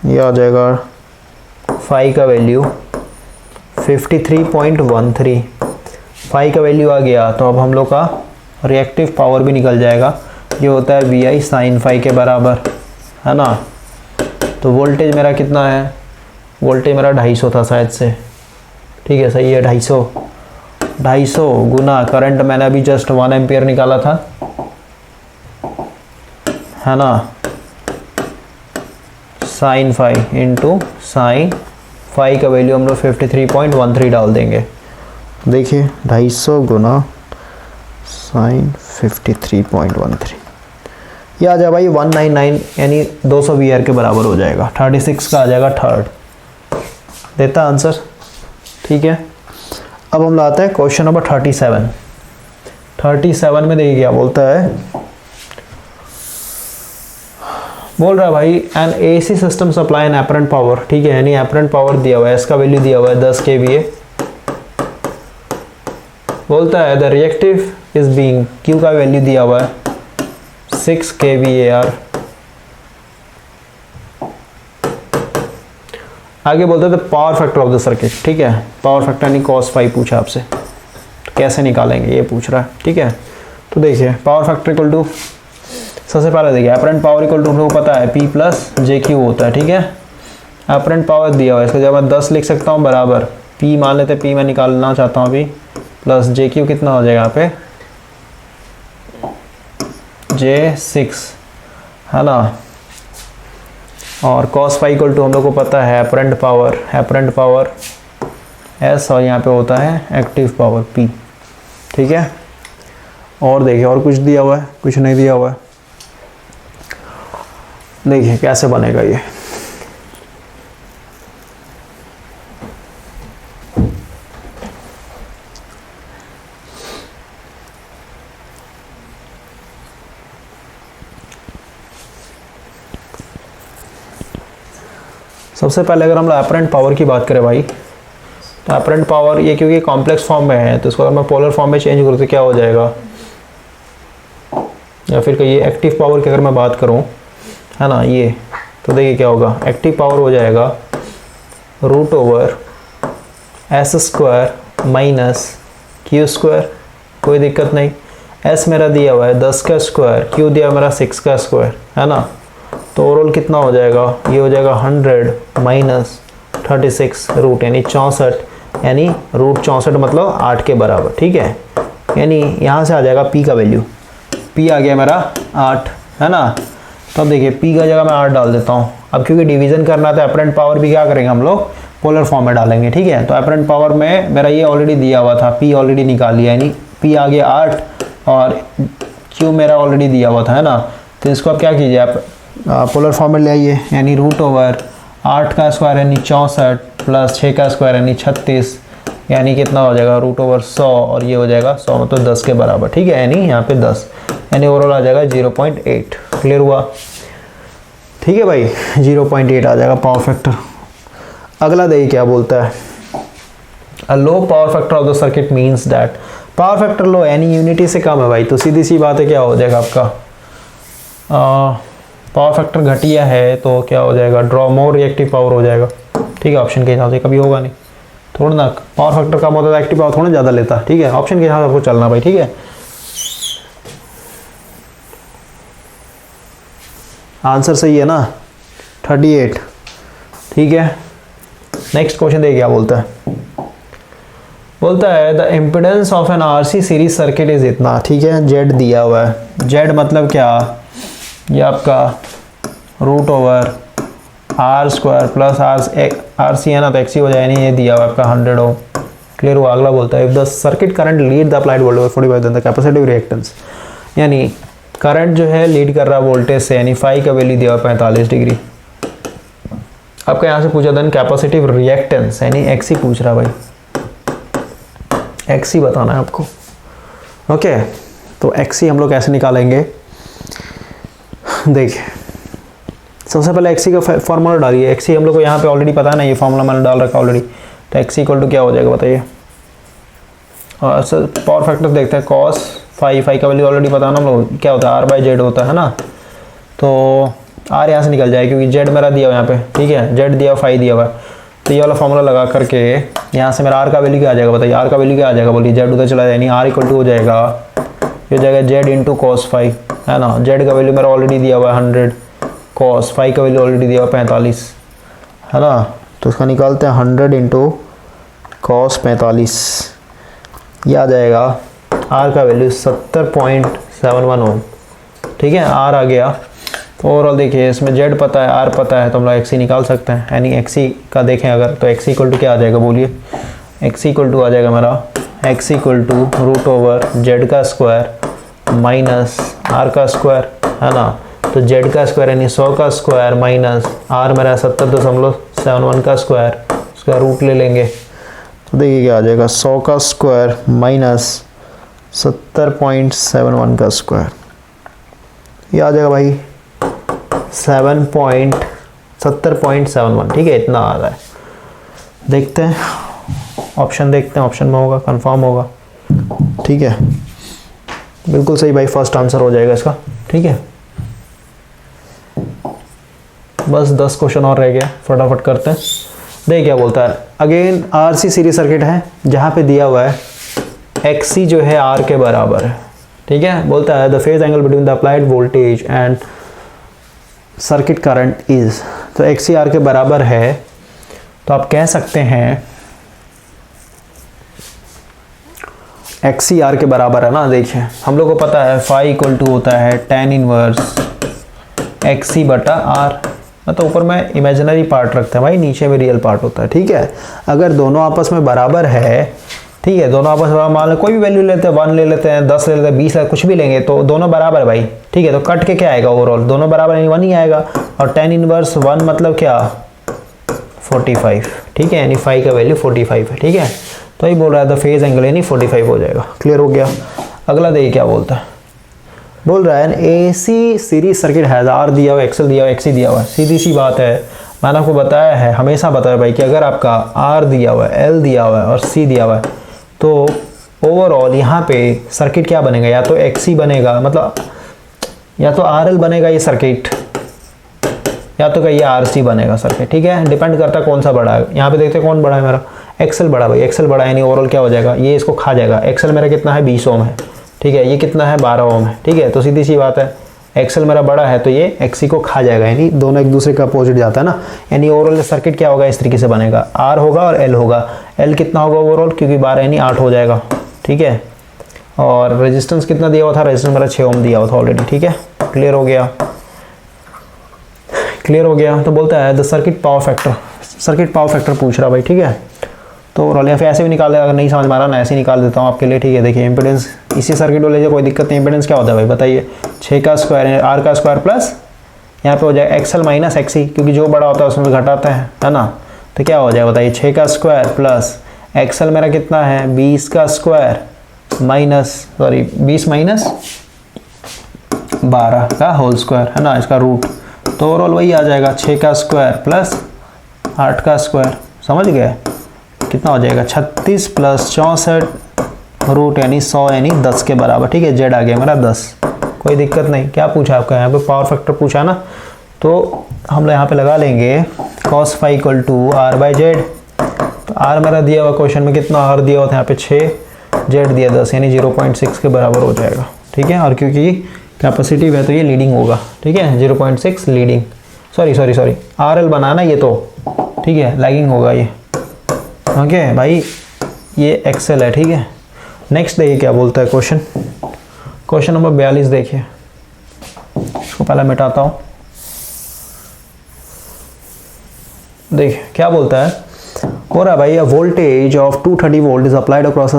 ये आ जाएगा फाई का वैल्यू 53.13। फाई का वैल्यू आ गया, तो अब हम लोग का रिएक्टिव पावर भी निकल जाएगा ये होता है वी आई साइन फाई के बराबर, है ना। तो वोल्टेज मेरा कितना है, वोल्टेज मेरा 250 था शायद से, ठीक है सही है 250 गुना करंट मैंने अभी जस्ट 1 एम्पियर निकाला था, है ना, sine phi into sine phi का वैल्यू हम लोग 53.13 डाल देंगे। देखिए 250 गुना साइन 53.13, ये आ जाए भाई 199 यानी 200 वी के बराबर हो जाएगा। 36 का आ जाएगा थर्ड, देता आंसर, ठीक है। अब हम लाते हैं क्वेश्चन नंबर 37। 37 में देखिए क्या बोलता है, बोल रहा है भाई an AC system supply an apparent power, ठीक है, यानी एपरेंट पावर दिया हुआ है, इसका वैल्यू दिया हुआ है 10 kVA। बोलता है the reactive is being, Q का वैल्यू दिया हुआ है 6 kVAR। आगे बोलते हैं power factor of the circuit, ठीक है, पावर फैक्टर नहीं cos फाई पूछा आपसे, तो कैसे निकालेंगे ये पूछ रहा है, ठीक है। तो देखिए पावर फैक्टर इक्वल टू, सबसे पहले देखिए एपरेंट पावर इक्वल टू हम लोग को पता है P प्लस JQ होता है, ठीक है। एपरेंट पावर दिया हुआ है, इसका जब मैं 10 लिख सकता हूँ बराबर P मान लेते, P मैं निकालना चाहता हूँ अभी, प्लस JQ कितना हो जाएगा यहाँ पे J6, है ना, और cos फाई इक्वल टू हम लोग को पता है एपरेंट पावर S, और यहाँ पे होता है एक्टिव पावर P, ठीक है। और देखिए और कुछ दिया हुआ है, कुछ नहीं दिया हुआ है, देखिए कैसे बनेगा ये। सबसे पहले अगर हम लोग एपरेंट पावर की बात करें भाई, तो एपरेंट पावर ये क्योंकि कॉम्प्लेक्स फॉर्म में है, तो इसको अगर मैं पोलर फॉर्म में चेंज करूँ तो क्या हो जाएगा, या फिर ये एक्टिव पावर की अगर मैं बात करूँ, है ना, ये तो देखिए क्या होगा, एक्टिव पावर हो जाएगा √S² माइनस Q², कोई दिक्कत नहीं। S मेरा दिया हुआ है 10 का स्क्वायर, Q दिया मेरा 6 का स्क्वायर, है ना, तो ओवरऑल कितना हो जाएगा, ये हो जाएगा 100 माइनस 36 रूट यानी 64, यानी √64 मतलब 8 के बराबर, ठीक है। यानी यहाँ से आ जाएगा P का वैल्यू, P आ गया मेरा 8, है ना। तो अब देखिए P का जगह मैं 8 डाल देता हूँ। अब क्योंकि डिवीजन करना था, एपरेंट पावर भी क्या करेंगे हम लोग पोलर फॉर्म में डालेंगे, ठीक है। तो एपरेंट पावर में मेरा ये ऑलरेडी दिया हुआ था, P ऑलरेडी निकाल लिया, यानी P आ गया 8 और Q मेरा ऑलरेडी दिया हुआ था, है ना। तो इसको आप क्या कीजिए, आप पोलर फॉर्म में ले आइए, यानी √8 का स्क्वायर यानी 64 प्लस 6 का स्क्वायर यानी 36, यानी कितना हो जाएगा √100, और ये हो जाएगा 100 मतलब 10 के बराबर, ठीक है, यानी यहाँ पे 10, यानी ओवरऑल आ जाएगा 0.8। क्लियर हुआ, ठीक है भाई, 0.8 आ जाएगा पावर फैक्टर। अगला देखिए क्या बोलता है, a low power factor of the circuit means that, power factor low यानी यूनिटी से कम है भाई, तो सीधी सी बात है क्या हो जाएगा आपका, पावर फैक्टर घटिया है तो क्या हो जाएगा, ड्रॉ मोर रिएक्टिव पावर हो जाएगा, ठीक है। ऑप्शन के हिसाब से कभी होगा नहीं, थोड़ा ना पावर फैक्टर कम होता है एक्टिव पावर थोड़ा ज़्यादा लेता, ठीक है। ऑप्शन के हिसाब से आपको चलना भाई, ठीक है। आंसर सही है ना 38, ठीक है। नेक्स्ट क्वेश्चन देखिए क्या बोलता है, बोलता है the impedance of an RC series circuit is इतना, ठीक है, Z दिया हुआ है, Z मतलब क्या, ये आपका √R² प्लस RC है ना, तो XC हो जाए, नहीं ये दिया हुआ आपका 100 ओम। क्लियर हुआ। अगला बोलता है if the circuit current lead the applied voltage 45 then the capacitive reactance, यानी करंट जो है लीड कर रहा है वोल्टेज से, यानी फाई का वैल्यू दिया हुआ 45 डिग्री। आपका यहाँ से पूछा देन कैपेसिटिव रिएक्टेंस यानी XC पूछ रहा है भाई, XC बताना है आपको, ओके। तो XC हम लोग कैसे निकालेंगे, देखिए सबसे पहले XC का फॉर्मूला डालिए। XC हम लोग को यहाँ पे ऑलरेडी पता है ना, ये फॉर्मूला मैंने डाल रखा ऑलरेडी। तो XC इक्वल टू क्या हो जाएगा बताइए, और सर पावर फैक्टर देखते हैं, cos फाई का वैल्यू ऑलरेडी पता है ना हम लोग, क्या होता है R/Z होता है ना, तो R यहाँ से निकल जाए क्योंकि Z मेरा दिया हुआ यहाँ पे, ठीक है, Z दिया हुआ फाई दिया हुआ, तो ये वाला फॉर्मूला लगा करके यहाँ से मेरा R का वैल्यू क्या आ जाएगा बताइए, R का वैल्यू क्या आ जाएगा बोलिए, Z उधर चला जाए, यानी R इक्वल टू हो जाएगा, ये हो जाएगा Z इंटू cos फाई, है ना। जेड का वैल्यू मेरा ऑलरेडी दिया हुआ है 100, कॉस फाई का वैल्यू ऑलरेडी दिया हुआ है 45, है ना। तो इसका निकालते हैं 100 इंटू कॉस 45, ये आ जाएगा आर का वैल्यू 70.71 ओम। ठीक है, आर आ गया। तो ओवरऑल देखिए इसमें जेड पता है, आर पता है, तो हम लोग एक्सी निकाल सकते हैं। यानी एक्सी का देखें अगर, तो एक्सी इक्वल टू क्या आ जाएगा बोलिए। एक्सी इक्वल टू आ जाएगा मेरा X equal to root over Z का स्क्वायर माइनस आर का स्क्वायर, है ना। तो जेड का स्क्वायर यानी 100 का स्क्वायर माइनस आर मेरा 70.71 का स्क्वायर, उसका रूट ले लेंगे। तो देखिए क्या आ जाएगा 100 का स्क्वायर माइनस 70.71 का स्क्वायर, ये आ जाएगा भाई 70.71। ठीक है, इतना आ रहा है। देखते हैं ऑप्शन, देखते हैं ऑप्शन में होगा, कंफर्म होगा। ठीक है, बिल्कुल सही भाई, फर्स्ट आंसर हो जाएगा इसका। ठीक है, बस 10 क्वेश्चन और रह गया, फटाफट करते हैं। देखिए क्या बोलता है, अगेन आरसी सीरीज सर्किट है जहाँ पे दिया हुआ है एक्सी जो है आर के बराबर है। ठीक है, बोलता है the phase angle between the applied voltage and circuit current is, तो एक्सी आर के बराबर है, तो आप कह सकते हैं एक्सी आर के बराबर है ना। देखिए हम लोग को पता है फाई इक्वल टू होता है tan इनवर्स एक्सी बटा आर, मतलब ऊपर में इमेजिनरी पार्ट रखते हैं भाई, नीचे में रियल पार्ट होता है। ठीक है, अगर दोनों आपस में बराबर है, ठीक है, दोनों आपस में मान लो कोई भी वैल्यू लेते हैं, 1 ले लेते हैं, 10 ले लेते हैं, 20 ले, कुछ भी लेंगे, तो दोनों बराबर है भाई। ठीक है, तो कट के क्या आएगा ओवरऑल, दोनों बराबर यानी 1 ही आएगा। और tan इनवर्स 1 मतलब क्या 45। ठीक है, यानी फाई का वैल्यू 45 है। ठीक है, तो ये बोल रहा है द फेज एंगल यानी 45 हो जाएगा। क्लियर हो गया। अगला देखिए क्या बोलता है, बोल रहा है एसी सीरीज सर्किट है, आर दिया हुआ, एक्सएल दिया हुआ, एक्सी दिया हुआ है। सीधी सी बात है, मैंने आपको बताया है, हमेशा बताया भाई कि अगर आपका आर दिया हुआ है, एल दिया हुआ है और सी दिया हुआ है, तो ओवरऑल यहाँ पे सर्किट क्या बनेगा, या तो एक्सी बनेगा, मतलब या तो आर एल बनेगा ये सर्किट, या तो कहिए आर सी बनेगा सर्किट। ठीक है, डिपेंड करता है कौन सा बड़ा है। यहाँ पे देखते हैं कौन बड़ा है, मेरा एक्सएल बड़ा भाई, एक्सएल बड़ा यानी ओवरऑल क्या हो जाएगा, ये इसको खा जाएगा। एक्सएल मेरा कितना है 20 ओम है। ठीक है, ये कितना है 12 ओम है। ठीक है, तो सीधी सी बात है, एक्सएल मेरा बड़ा है तो ये एक्सी को खा जाएगा, यानी दोनों एक दूसरे का अपोजिट जाता है ना। यानी ओवरऑल सर्किट क्या होगा, इस तरीके से बनेगा, आर होगा और एल होगा। एल कितना होगा ओवरऑल, क्योंकि 12 यानी 8 हो जाएगा। ठीक है, और रेजिस्टेंस कितना दिया हुआ था, रेजिस्टेंस मेरा 6 ओम दिया हुआ था ऑलरेडी। ठीक है, क्लियर हो गया, क्लियर हो गया। तो बोलता है the circuit power factor, circuit power factor पूछ रहा भाई। ठीक है, तो ओवरऑल या फिर ऐसे भी निकाल देगा, अगर नहीं समझ में आ रहा ना, ऐसे ही निकाल देता हूँ आपके लिए। ठीक है, देखिए इंपेडेंस इसी सर्किट को लीजिए, कोई दिक्कत नहीं। इंपेडेंस क्या होता है भाई बताइए, 6 का स्क्वायर आर का स्क्वायर प्लस यहाँ पे हो जाए एक्सएल माइनस एक्सी, क्योंकि जो बड़ा होता है उसमें घटाते हैं, है ना। तो क्या हो जाए बताइए, 6 का स्क्वायर प्लस एक्सएल मेरा कितना है 20 का स्क्वायर माइनस, सॉरी 20 माइनस 12 का होल स्क्वायर, है ना, इसका रूट। तो ओवरऑल वही आ जाएगा 6 का स्क्वायर प्लस 8 का स्क्वायर, समझ गए, कितना हो जाएगा 36 प्लस 64 रूट यानी 100 यानी 10 के बराबर। ठीक है, जेड आ गया मेरा 10, कोई दिक्कत नहीं। क्या पूछा आपका, यहाँ पे पावर फैक्टर पूछा ना, तो हम लोग यहाँ पे लगा लेंगे cos phi equal to R by Z. तो आर मेरा दिया हुआ क्वेश्चन में कितना, आर दिया हुआ था यहाँ पे 6, जेड दिया 10 यानी 0.6 के बराबर हो जाएगा। ठीक है, और क्योंकि कैपेसिटिव है तो ये लीडिंग होगा। ठीक है, 0.6 लीडिंग, सॉरी आर एल बनाना ये तो, ठीक है, लैगिंग होगा ये। ओके भाई, ये एक्सेल है। ठीक है, नेक्स्ट देखिए क्या बोलता है क्वेश्चन, क्वेश्चन नंबर 42 देखिए, इसको पहले मिटाता हूँ। देखिए क्या बोलता है, हो रहा है भाई, voltage of 230 volt is applied across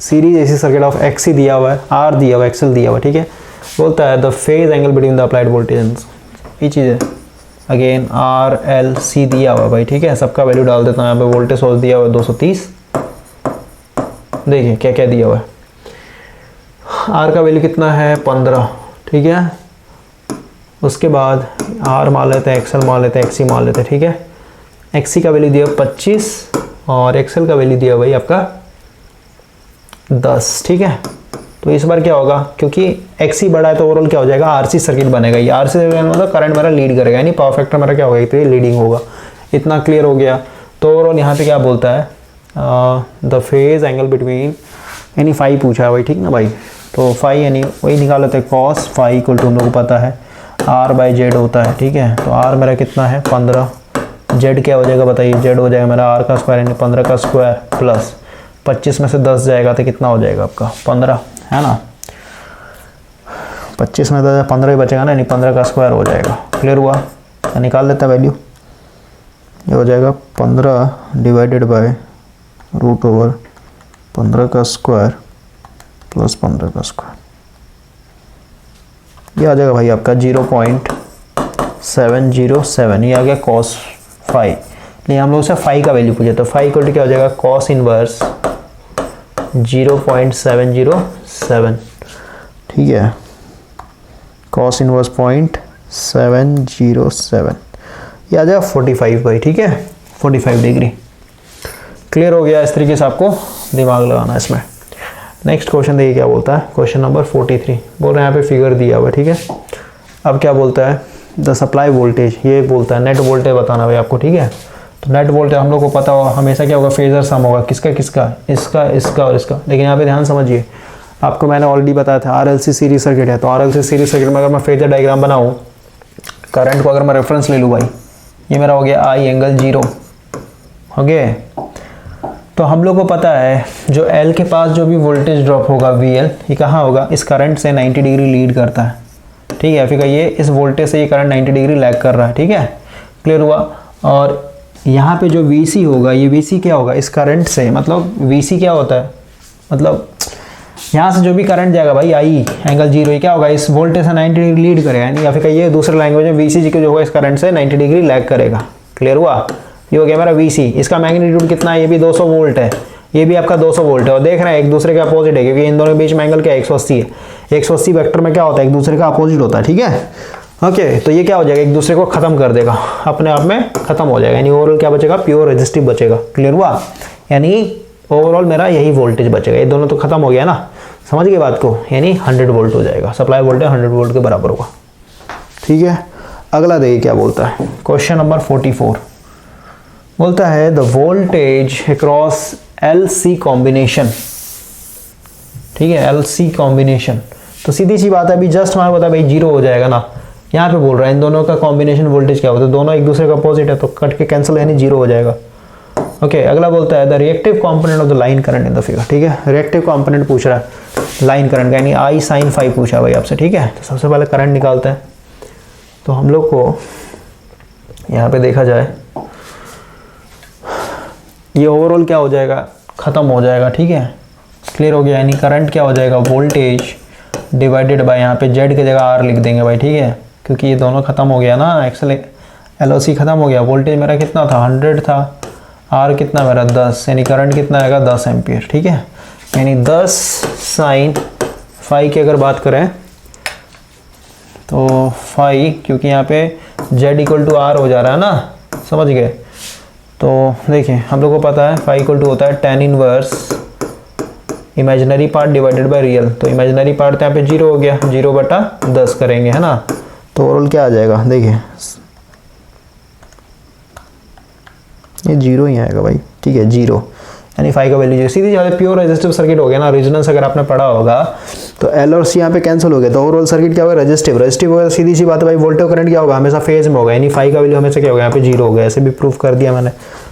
series AC circuit of XC दिया हुआ है, आर दिया हुआ है, एक्सएल दिया हुआ है। ठीक है, बोलता है the phase angle between the applied voltage, ये चीज़ है। अगेन आर एल सी दिया हुआ भाई। ठीक है, सबका वैल्यू डाल देता हूँ यहाँ पे। वोल्टेज सोर्स दिया हुआ है 230, देखिए क्या क्या दिया हुआ है। आर का वैल्यू कितना है 15। ठीक है, उसके बाद आर मान लेते हैं, एक्सएल मान लेते हैं, एक्सी मान लेते हैं। ठीक है, एक्सी का वैल्यू दिया 25 और एक्सएल का वैल्यू दिया भाई आपका 10। ठीक है, तो इस बार क्या होगा, क्योंकि एक्सी बड़ा है तो ओवरऑल क्या हो जाएगा, आरसी सर्किट बनेगा। ये आरसी सर्किट मतलब करंट मेरा लीड करेगा, यानी पावर फैक्टर मेरा क्या होगा, तो ये लीडिंग होगा। इतना क्लियर हो गया। तो ओवरऑल यहाँ पे क्या बोलता है, द फेज एंगल बिटवीन, यानी फाई पूछा है भाई। ठीक ना भाई, तो फाई यानी वही निकाल लेते हैं, कॉस फाई इक्वल टू हम लोग को पता है आर बाई जेड होता है, ठीक है। तो आर मेरा कितना है 15, जेड क्या हो जाएगा बताइए, जेड हो जाएगा मेरा आर का स्क्वायर यानी 15 का स्क्वायर प्लस 25 में से 10 जाएगा तो कितना हो जाएगा आपका 15, है ना। 25 में 10 15 ही बचेगा ना, यानी 15 का स्क्वायर हो जाएगा। क्लियर हुआ, तो निकाल लेता वैल्यू, ये हो जाएगा 15 डिवाइडेड बाय रूट ओवर 15 का स्क्वायर प्लस 15 का स्क्वायर, ये आ जाएगा भाई आपका 0.707, ये आ गया कॉस फाई। नहीं हम लोग से फाई का वैल्यू पूछे तो फाई इक्वल टू क्या हो जाएगा कॉस इनवर्स 0.707, ठीक है, कॉस इनवर्स 0.707, ये आ जाएगा 45 भाई, ठीक है 45 डिग्री। क्लियर हो गया, इस तरीके से आपको दिमाग लगाना है इसमें। नेक्स्ट क्वेश्चन देखिए क्या बोलता है, क्वेश्चन नंबर 43 बोल रहे हैं, यहाँ पे फिगर दिया हुआ है, ठीक है। अब क्या बोलता है, द सप्लाई वोल्टेज, ये बोलता है नेट वोल्टेज बताना भाई आपको, ठीक है। तो नेट वोल्टेज हम लोग को पता होगा हमेशा क्या होगा, फेजर सम होगा, किसका किसका, इसका इसका और इसका। लेकिन यहाँ पे ध्यान समझिए, आपको मैंने ऑलरेडी बताया था RLC सीरीज सर्किट है, तो RLC सीरीज सर्किट में अगर मैं फेजर डायग्राम बनाऊँ, करंट को अगर मैं रेफरेंस ले लूँ भाई, ये मेरा हो गया I एंगल 0, हो गया। तो हम लोग को पता है जो L के पास जो भी वोल्टेज ड्रॉप होगा VL, ये कहाँ होगा, इस करंट से 90 डिग्री लीड करता है, ठीक है। फिर ये इस वोल्टेज से ये करंट 90 डिग्री लैग कर रहा है, ठीक है। क्लियर हुआ। और यहाँ पे जो VC होगा, ये VC क्या होगा, इस करंट से, मतलब VC क्या होता है, मतलब यहाँ से जो भी करंट जाएगा भाई I एंगल 0, ये क्या होगा, इस वोल्टेज से 90 डिग्री लीड करेगा, यानी या फिर ये दूसरे लैंग्वेज में VC जी को जो होगा इस करंट से 90 डिग्री लैग करेगा। क्लियर हुआ, ये हो गया मेरा VC, इसका मैग्नीट्यूड कितना है, ये भी 200 वोल्ट है, ये भी आपका 200 वोल्ट है, और देख रहे हैं एक दूसरे के अपोजिट है, क्योंकि इन दोनों के बीच में एंगल क्या है 180 है। 180 वेक्टर में क्या होता है, एक दूसरे का अपोजिट होता है, ठीक है। ओके, तो ये क्या हो जाएगा, एक दूसरे को खत्म कर देगा, अपने आप में खत्म हो जाएगा, यानी ओवरऑल क्या बचेगा, प्योर रेजिस्टिव बचेगा। क्लियर हुआ, यानी ओवरऑल मेरा यही वोल्टेज बचेगा, ये दोनों तो खत्म हो गया ना, समझ गए बात को, यानी 100 वोल्ट हो जाएगा, सप्लाई वोल्टेज 100 वोल्ट के बराबर होगा, ठीक है। अगला देखिए क्या बोलता है, क्वेश्चन नंबर 44 बोलता है the voltage across LC combination, ठीक है, LC कॉम्बिनेशन। तो सीधी सी बात है, अभी जस्ट हमारे पता भाई 0 हो जाएगा ना, यहाँ पे बोल रहा है इन दोनों का कॉम्बिनेशन वोल्टेज क्या होता है, दोनों एक दूसरे का अपोजिट है, तो कट के कैंसिल, यानी 0 हो जाएगा। ओके, अगला बोलता है the reactive component of the line current in the figure, ठीक है। रिएक्टिव कंपोनेंट पूछ रहा है लाइन करंट का, यानी I sin फाई पूछा भाई आपसे, ठीक है। तो सबसे पहले करंट निकालते हैं, तो हम लोग को यहाँ पे देखा जाए, ये ओवरऑल क्या हो जाएगा, खत्म हो जाएगा, ठीक है। क्लियर हो गया, यानी करंट क्या हो जाएगा, वोल्टेज डिवाइडेड बाय, यहाँ पे जेड की जगह R लिख देंगे भाई, ठीक है, क्योंकि ये दोनों खत्म हो गया ना, एक्सल LOC खत्म हो गया। वोल्टेज मेरा कितना था 100 था, R कितना मेरा 10, यानी करंट कितना आएगा 10 एम्पियर, ठीक है। यानी 10 साइन फाई की अगर बात करें तो फाई, क्योंकि यहाँ पे Z इक्वल टू R हो जा रहा है ना, समझ गए। तो देखिए हम लोग को पता है फाई इक्वल टू होता है tan inverse imaginary part divided by real, तो इमेजिनरी पार्ट यहाँ पे 0 हो गया, 0/10 करेंगे, है ना। तो ओवरऑल क्या आ जाएगा, देखिए ये 0 ही आएगा भाई, ठीक है 0, यानी फाई का वैल्यू 0। सीधी जाते प्योर रेजिस्टिव सर्किट हो गया ना, रेजोनेंस अगर आपने पढ़ा होगा तो L और C यहाँ पे कैंसिल हो गया, तो ओवरऑल सर्किट क्या होगा, रेजिस्टिव होगा। सीधी सी बात है भाई, वोल्टेज करंट क्या होगा, हमेशा फेज में होगा, यानी फाई का वैल्यू हमेशा क्या होगा, यहाँ पे 0 होगा। ऐसे भी प्रूफ कर दिया मैंने,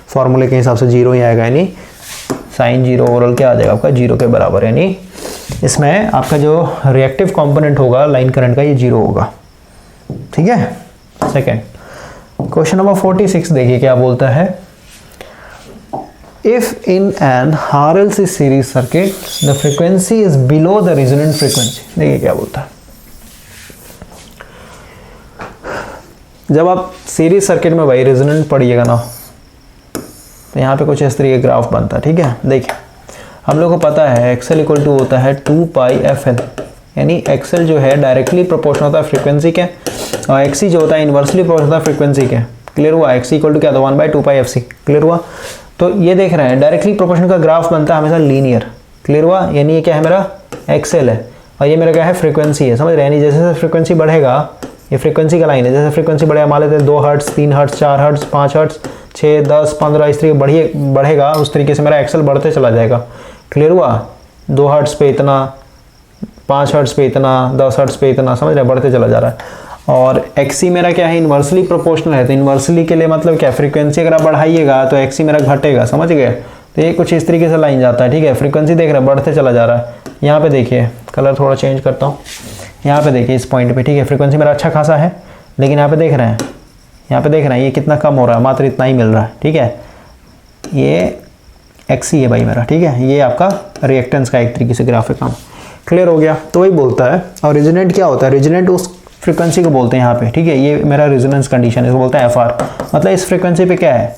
फॉर्मूले के हिसाब से 0 ही आएगा, यानी साइन 0 ओवरऑल क्या आ जाएगा आपका 0 के बराबर, यानी इसमें आपका जो रिएक्टिव कॉम्पोनेंट होगा लाइन करंट का, ये 0 होगा, ठीक है। सेकेंड क्वेश्चन नंबर 46 देखिए क्या बोलता है, if in an RLC series circuit the frequency is below the resonant frequency, देखिए क्या बोलता है। जब आप सीरीज सर्किट में भाई रेजोनेंट पढ़िएगा ना, तो यहाँ पे कुछ इस तरीके ग्राफ बनता है, ठीक है। देखिए हम लोग को पता है XL इक्वल टू होता है 2πfl, यानी XL जो है डायरेक्टली प्रोपोर्शनल होता है फ्रीक्वेंसी के, और XC जो होता है इनवर्सली प्रोपोर्शनल होता है फ्रीक्वेंसी के। क्लियर हुआ, XC इक्वल टू क्या था 1/2πfc। क्लियर हुआ, तो ये देख रहे हैं डायरेक्टली प्रोपोर्शनल का ग्राफ बनता है हमेशा लीनियर। क्लियर हुआ, यानी ये क्या है मेरा XL है, और ये मेरा क्या है फ्रीक्वेंसी है, समझ रहे हैं। यानी जैसे जैसे फ्रीक्वेंसी बढ़ेगा, ये फ्रीक्वेंसी का लाइन है, जैसे फ्रीक्वेंसी बढ़ेगा, मान लेते हैं 2 हर्ट्ज 3 हर्ट्ज 4 हर्ट्ज 5 हर्ट्ज 6 10 15 इस तरीके बढ़ेगा, उस तरीके से मेरा XL बढ़ते चला जाएगा। क्लियर हुआ, 2 हर्ट्ज पे इतना, 5 हर्ट्ज पे इतना, 10 हर्ट्ज पे इतना, समझ रहे, बढ़ते चला जा रहा है। और XC मेरा क्या है, इन्वर्सली प्रोपोर्शनल है। तो इन्वर्सली के लिए मतलब क्या, फ्रीक्वेंसी अगर आप बढ़ाइएगा तो XC मेरा घटेगा, समझ गए। तो ये कुछ इस तरीके से लाइन जाता है, ठीक है। फ्रीक्वेंसी देख रहे हैं बढ़ते चला जा रहा है। यहाँ पे देखिए, कलर थोड़ा चेंज करता हूँ, यहाँ पे देखिए इस पॉइंट पे, ठीक है। फ्रीक्वेंसी मेरा अच्छा खासा है, लेकिन यहाँ पे देख रहे हैं, यहाँ पे देख रहे हैं ये कितना कम हो रहा है, मात्र इतना ही मिल रहा है, ठीक है। ये XC है भाई मेरा, ठीक है। ये आपका रिएक्टेंस का एक तरीके से ग्राफ है, काम क्लियर हो गया। तो वही बोलता है। और रेजोनेंट क्या होता है, रेजोनेंट उस फ्रीक्वेंसी को बोलते हैं यहाँ पे, ठीक है। ये मेरा रेजोनेंस कंडीशन है, इसको बोलते हैं FR। मतलब इस फ्रीक्वेंसी पे क्या है,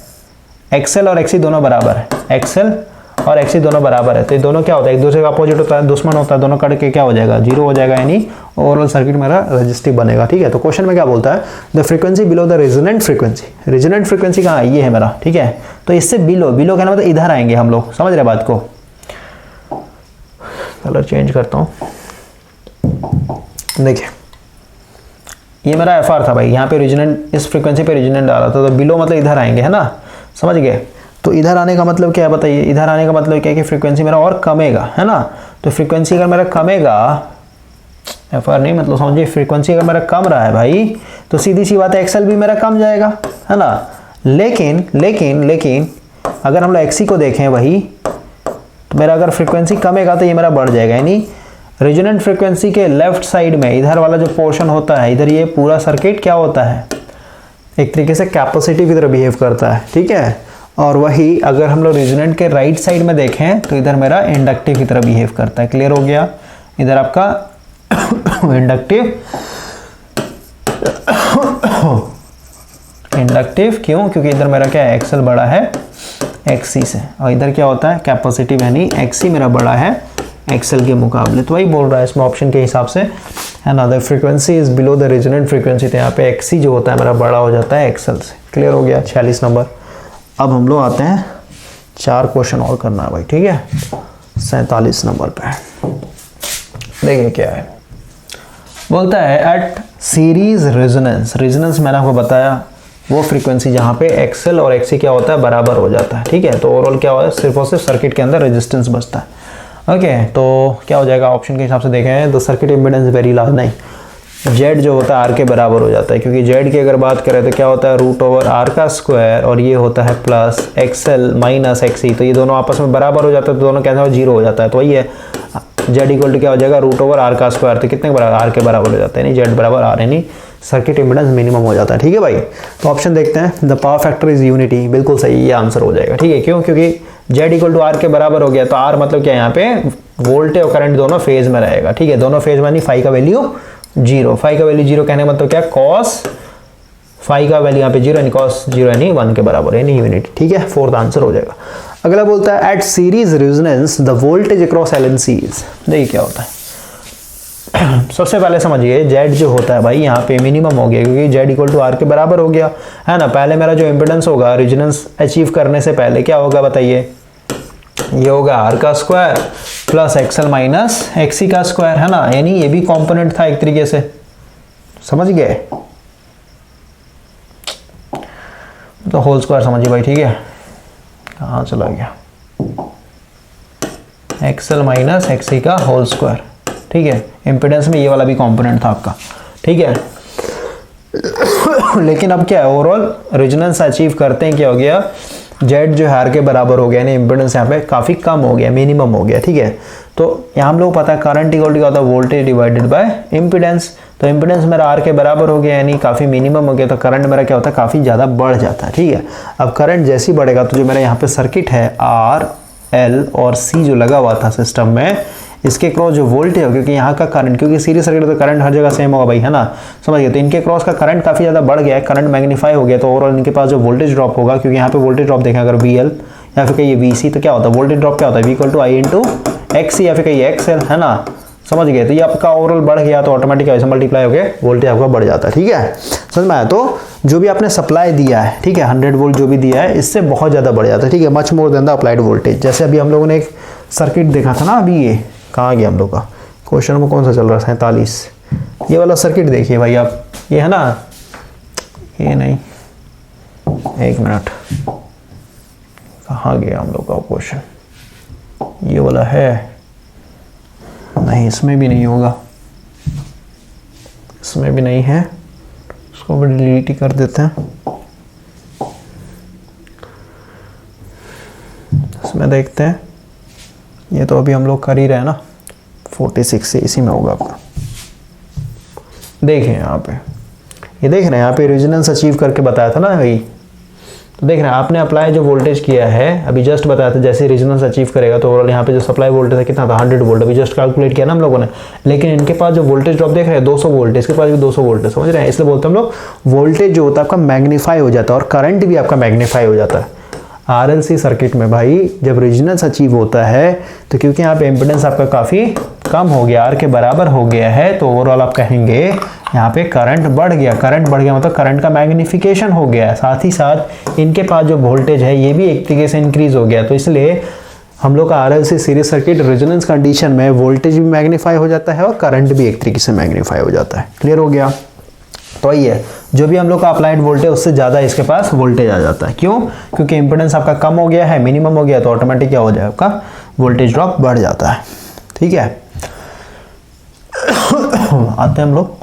XL और XC दोनों बराबर है, XL और XC दोनों बराबर है। तो ये दोनों क्या होता है, एक दूसरे का अपोजिट होता है, दुश्मन होता है, दोनों कट के क्या हो जाएगा, जीरो हो जाएगा, यानी ओवरऑल सर्किट मेरा रेजिस्टिव बनेगा, ठीक है। तो क्वेश्चन में क्या बोलता है, the frequency below the resonant frequency. Resonant frequency कहाँ है, ये है मेरा, ठीक है। तो इससे बिलो, बिलो कहना मतलब इधर आएंगे हम लोग, समझ रहे बात को। कलर चेंज करता हूँ, देखिए ये मेरा FR था भाई, यहाँ पे रेजोनेंट, इस फ्रीक्वेंसी पे रेजोनेंट डाला था, तो बिलो मतलब इधर आएंगे, है ना, समझ गए। तो इधर आने का मतलब क्या है बताइए, इधर आने का मतलब क्या है कि फ्रीक्वेंसी मेरा और कमेगा, है ना। तो फ्रीक्वेंसी अगर मेरा कमेगा, FR नहीं मतलब समझिए, फ्रीक्वेंसी अगर मेरा कम रहा है भाई, तो सीधी सी बात है XL भी मेरा कम जाएगा, है ना। लेकिन लेकिन लेकिन अगर हम लोग XC को देखें वही, तो मेरा अगर फ्रीक्वेंसी कमेगा तो ये मेरा बढ़ जाएगा, यानी रेजोनेंट फ्रीक्वेंसी के लेफ्ट साइड में इधर वाला जो पोर्शन होता है, इधर ये पूरा सर्किट क्या होता है, एक तरीके से कैपेसिटिव की तरह बिहेव करता है, ठीक है। और वही अगर हम लोग रेजोनेंट के राइट साइड में देखें तो इधर मेरा इंडक्टिव की तरह बिहेव करता है, क्लियर हो गया। इधर आपका इंडक्टिव, इंडक्टिव क्यों, क्योंकि इधर मेरा क्या है, XL बड़ा है XC से, और इधर क्या होता है, कैपेसिटिव, यानी XC मेरा बड़ा है XL के मुकाबले। तो वही बोल रहा है इसमें ऑप्शन के हिसाब से, है ना, the frequency is below the resonant frequency. तो यहाँ पे XC जो होता है मेरा बड़ा हो जाता है XL से, क्लियर हो गया। 46 नंबर। अब हम लोग आते हैं, 4 क्वेश्चन और करना है भाई, ठीक है। 47 नंबर पे देखिए क्या है, बोलता है एट सीरीज रेजोनेंस। रेजोनेंस मैंने आपको बताया वो फ्रीक्वेंसी जहाँ पे XL और XC क्या होता है, बराबर हो जाता है, ठीक है। तो ओवरऑल क्या होता है, सिर्फ और सिर्फ सर्किट के अंदर रेजिस्टेंस बचता है, ओके। तो क्या हो जाएगा, ऑप्शन के हिसाब से देखें तो सर्किट इम्पीडेंस वेरी लार्ज, नहीं, Z जो होता है R के बराबर हो जाता है, क्योंकि Z की अगर बात करें तो क्या होता है, √R का स्क्वायर, और ये होता है प्लस XL माइनस XC। तो ये दोनों आपस में बराबर हो जाता है, तो दोनों कैंसिल हो, जीरो हो जाता है। तो वही है, Z इक्वल टू क्या हो जाएगा, √R का स्क्वायर। तो कितने बराबर, R के बराबर हो जाता है, यानी Z बराबर R, यानी सर्किट इम्पीडेंस मिनिमम हो जाता है, ठीक है भाई। तो ऑप्शन देखते हैं, the power factor is unity, बिल्कुल सही, ये आंसर हो जाएगा, ठीक है। क्यों, क्योंकि Z इक्वल टू R के बराबर हो गया, तो R मतलब क्या, यहाँ पे वोल्टेज और करंट दोनों फेज में रहेगा, ठीक है। दोनों फेज में, यानी फाई का वैल्यू 0, फाई का वैल्यू 0 कहने का मतलब क्या, कॉस फाई का वैल्यू यहाँ पे 0 यानी कॉस 0 यानी 1 के बराबर, यानी यूनिटी, ठीक है। 4th आंसर हो जाएगा। अगला बोलता है at series resonance the voltage across LNCs। देखिए क्या होता है, सबसे पहले समझिए Z जो होता है भाई यहाँ पे मिनिमम हो गया, क्योंकि Z इक्वल टू R के बराबर हो गया, है ना। पहले मेरा जो इम्पीडेंस होगा रेजोनेंस अचीव करने से पहले क्या होगा बताइए, ये होगा R का square plus XL minus XC का स्क्वायर, है ना। यानी ये भी कंपोनेंट था एक तरीके से, समझ गए। तो होल स्क्वायर समझिए भाई, ठीक है। कहाँ चला गया, XL माइनस XC का होल स्क्वायर, ठीक है। इम्पीडेंस में ये वाला भी कंपोनेंट था आपका, ठीक है। लेकिन अब क्या है, ओवरऑल रेजोनेंस अचीव करते हैं, क्या हो गया, Z जो है R के बराबर हो गया, यानी इम्पीडेंस यहाँ पे काफ़ी कम हो गया, मिनिमम हो गया, ठीक है। तो यहाँ हम लोग पता है करंट इक्वल टू क्या होता है, वोल्टेज डिवाइडेड बाय इम्पीडेंस। तो इम्पीडेंस मेरा R के बराबर हो गया, यानी काफ़ी मिनिमम हो गया, तो करंट मेरा क्या होता है, काफ़ी ज़्यादा बढ़ जाता है, ठीक है। अब करंट जैसे ही बढ़ेगा, तो जो मेरा यहाँ पे सर्किट है R, L और C जो लगा हुआ था सिस्टम में, इसके क्रॉस जो वोल्टेज है, क्योंकि यहाँ का करंट, क्योंकि सीरीज सर्किट तो करंट हर जगह सेम होगा भाई, है ना, समझ गए। तो इनके क्रॉस का करंट काफ़ी ज़्यादा बढ़ गया है, करंट मैग्नीफाई हो गया, तो ओवरऑल इनके पास जो वोल्टेज ड्रॉप होगा, क्योंकि यहाँ पे वोल्टेज ड्रॉप देखें अगर VL या फिर कहिए VC, तो क्या होता है, वोल्टेज ड्रॉप क्या होता है, V equal to I into XC या फिर कहिए XL, है ना, समझ गए। तो ये आपका ओवरऑल बढ़ गया, तो ऑटोमेटिक ऐसे मल्टीप्लाई हो गया, वोल्टेज आपका बढ़ जाता है, ठीक है, समझ में आया। तो जो भी आपने सप्लाई दिया है, ठीक है, 100 वोल्ट जो भी दिया है, इससे बहुत ज़्यादा बढ़ जाता है, ठीक है, much more than the applied voltage. जैसे अभी हम लोगों ने एक सर्किट देखा था ना, अभी ये कहाँ गया हम लोग का क्वेश्चन में, कौन सा चल रहा है, 47, ये वाला सर्किट देखिए भाई आप, ये है ना, ये नहीं, एक मिनट, कहाँ गया हम लोग का क्वेश्चन, ये वाला है, नहीं, इसमें भी नहीं होगा, इसमें भी नहीं है, इसको भी डिलीट ही कर देते हैं। इसमें देखते हैं, ये तो अभी हम लोग कर ही रहे हैं ना, 46 से इसी में होगा आपका। देखें यहाँ पे, ये देख रहे हैं यहाँ पे रेजोनेंस अचीव करके बताया था ना भाई, तो देख रहे हैं आपने अप्लाई जो वोल्टेज किया है अभी जस्ट बताया था, जैसे रेजोनेंस अचीव करेगा तो ओवरऑल यहाँ पे जो सप्लाई वोल्टेज है कितना था 100 वोल्ट, अभी जस्ट कैलकुलेट किया ना हम लोगों ने। लेकिन इनके पास जो वोल्टेज ड्रॉप देख रहे हैं 200 वोल्ट, इसके पास भी 200 वोल्ट, समझ रहे हैं, इसलिए बोलते हैं हम लोग वोल्टेज जो होता है आपका मैग्नीफाई हो जाता है और करंट भी आपका मैग्नीफाई हो जाता है। आरएलसी सर्किट में भाई जब रेजोनेंस अचीव होता है तो क्योंकि यहाँ पे इम्पीडेंस आपका काफ़ी कम हो गया, आर के बराबर हो गया है, तो ओवरऑल आप कहेंगे यहाँ पे करंट बढ़ गया। करंट बढ़ गया मतलब करंट का मैग्निफिकेशन हो गया, साथ ही साथ इनके पास जो वोल्टेज है ये भी एक तरीके से इंक्रीज हो गया। तो इसलिए हम लोग का RLC series circuit resonance condition में वोल्टेज भी मैग्नीफाई हो जाता है और करंट भी एक तरीके से मैग्नीफाई हो जाता है। क्लियर हो गया? तो ये है जो भी हम लोग का अप्लाइड वोल्टेज उससे ज़्यादा इसके पास वोल्टेज आ जाता है। क्यों? क्योंकि इम्पीडेंस आपका कम हो गया है, मिनिमम हो गया, तो ऑटोमेटिक क्या हो जाएगा आपका वोल्टेज ड्रॉप बढ़ जाता है। ठीक है, आते हैं हम लोग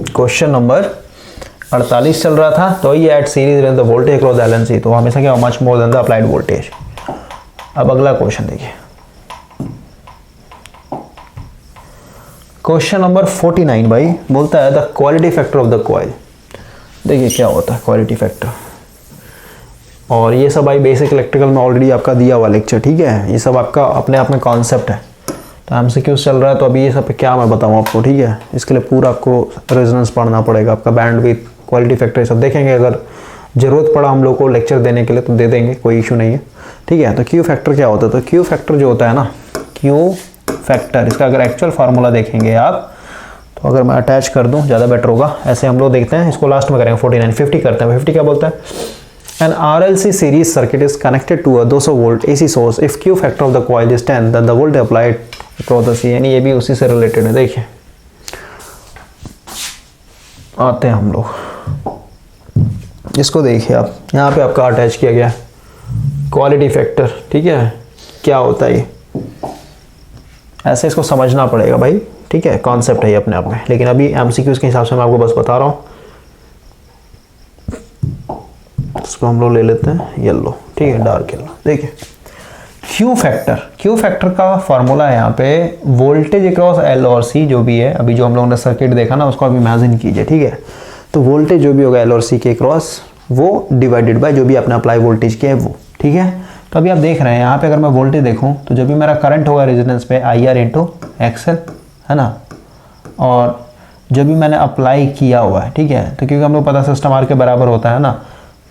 क्वेश्चन नंबर 48 चल रहा था। तो ये at series the voltage across LNC, तो हमेशा क्या much more than the applied voltage. अब अगला क्वेश्चन देखिए, क्वेश्चन नंबर 49 भाई बोलता है the quality factor of the coil. देखिए क्या होता है क्वालिटी फैक्टर, और ये सब भाई बेसिक इलेक्ट्रिकल में ऑलरेडी आपका दिया हुआ लेक्चर। ठीक है, ये सब आपका अपने आप में कॉन्सेप्ट है, तो एमसीक्यूज चल रहा है, तो अभी ये सब क्या मैं बताऊँ आपको। ठीक है, इसके लिए पूरा आपको रेजोनेंस पढ़ना पड़ेगा, आपका बैंडविड्थ, क्वालिटी फैक्टर, ये सब देखेंगे। अगर ज़रूरत पड़ा हम लोग को लेक्चर देने के लिए तो दे देंगे, कोई इशू नहीं है। ठीक है, तो क्यू फैक्टर क्या होता है? तो क्यू फैक्टर जो होता है ना, क्यू फैक्टर, इसका अगर एक्चुअल फार्मूला देखेंगे आप, तो अगर मैं अटैच कर दूं ज़्यादा बेटर होगा। ऐसे हम लोग देखते हैं, इसको लास्ट में करेंगे। 49 50 करते हैं। 50 क्या बोलता है? An RLC series circuit is connected to a 200 volt AC source if Q factor of the coil is 10 then the voltage applied across the C, यानी ये भी उसी से रिलेटेड है। देखिए आते हैं हम लोग, इसको देखिए आप, यहाँ पे आपका अटैच किया गया क्वालिटी फैक्टर। ठीक है, क्या होता है ये, ऐसे इसको समझना पड़ेगा भाई। ठीक है, कॉन्सेप्ट है ये अपने आप में, लेकिन अभी एमसीक्यूज के हिसाब से मैं आपको बस बता रहा हूँ। इसको हम लोग ले लेते हैं येलो। ठीक है, डार्क येलो। देखिए क्यू फैक्टर, क्यू फैक्टर का फॉर्मूला है यहाँ पे वोल्टेज अक्रॉस एल और सी जो भी है। अभी जो हम लोगों ने सर्किट देखा ना, उसको आप इमेजिन कीजिए। ठीक है, तो वोल्टेज जो भी होगा एल और सी के अक्रॉस, वो डिवाइडेड बाय जो भी आपने अप्लाई वोल्टेज किया है वो। ठीक है, तो अभी आप देख रहे हैं यहाँ पे अगर मैं वोल्टेज देखूँ तो जो भी मेरा करंट होगा रेजिडेंस पे आई आर इंटू एक्सएल है ना, और जो भी मैंने अप्लाई किया हुआ है। ठीक है, तो क्योंकि हम लोग पता सिस्टम आर के बराबर होता है ना,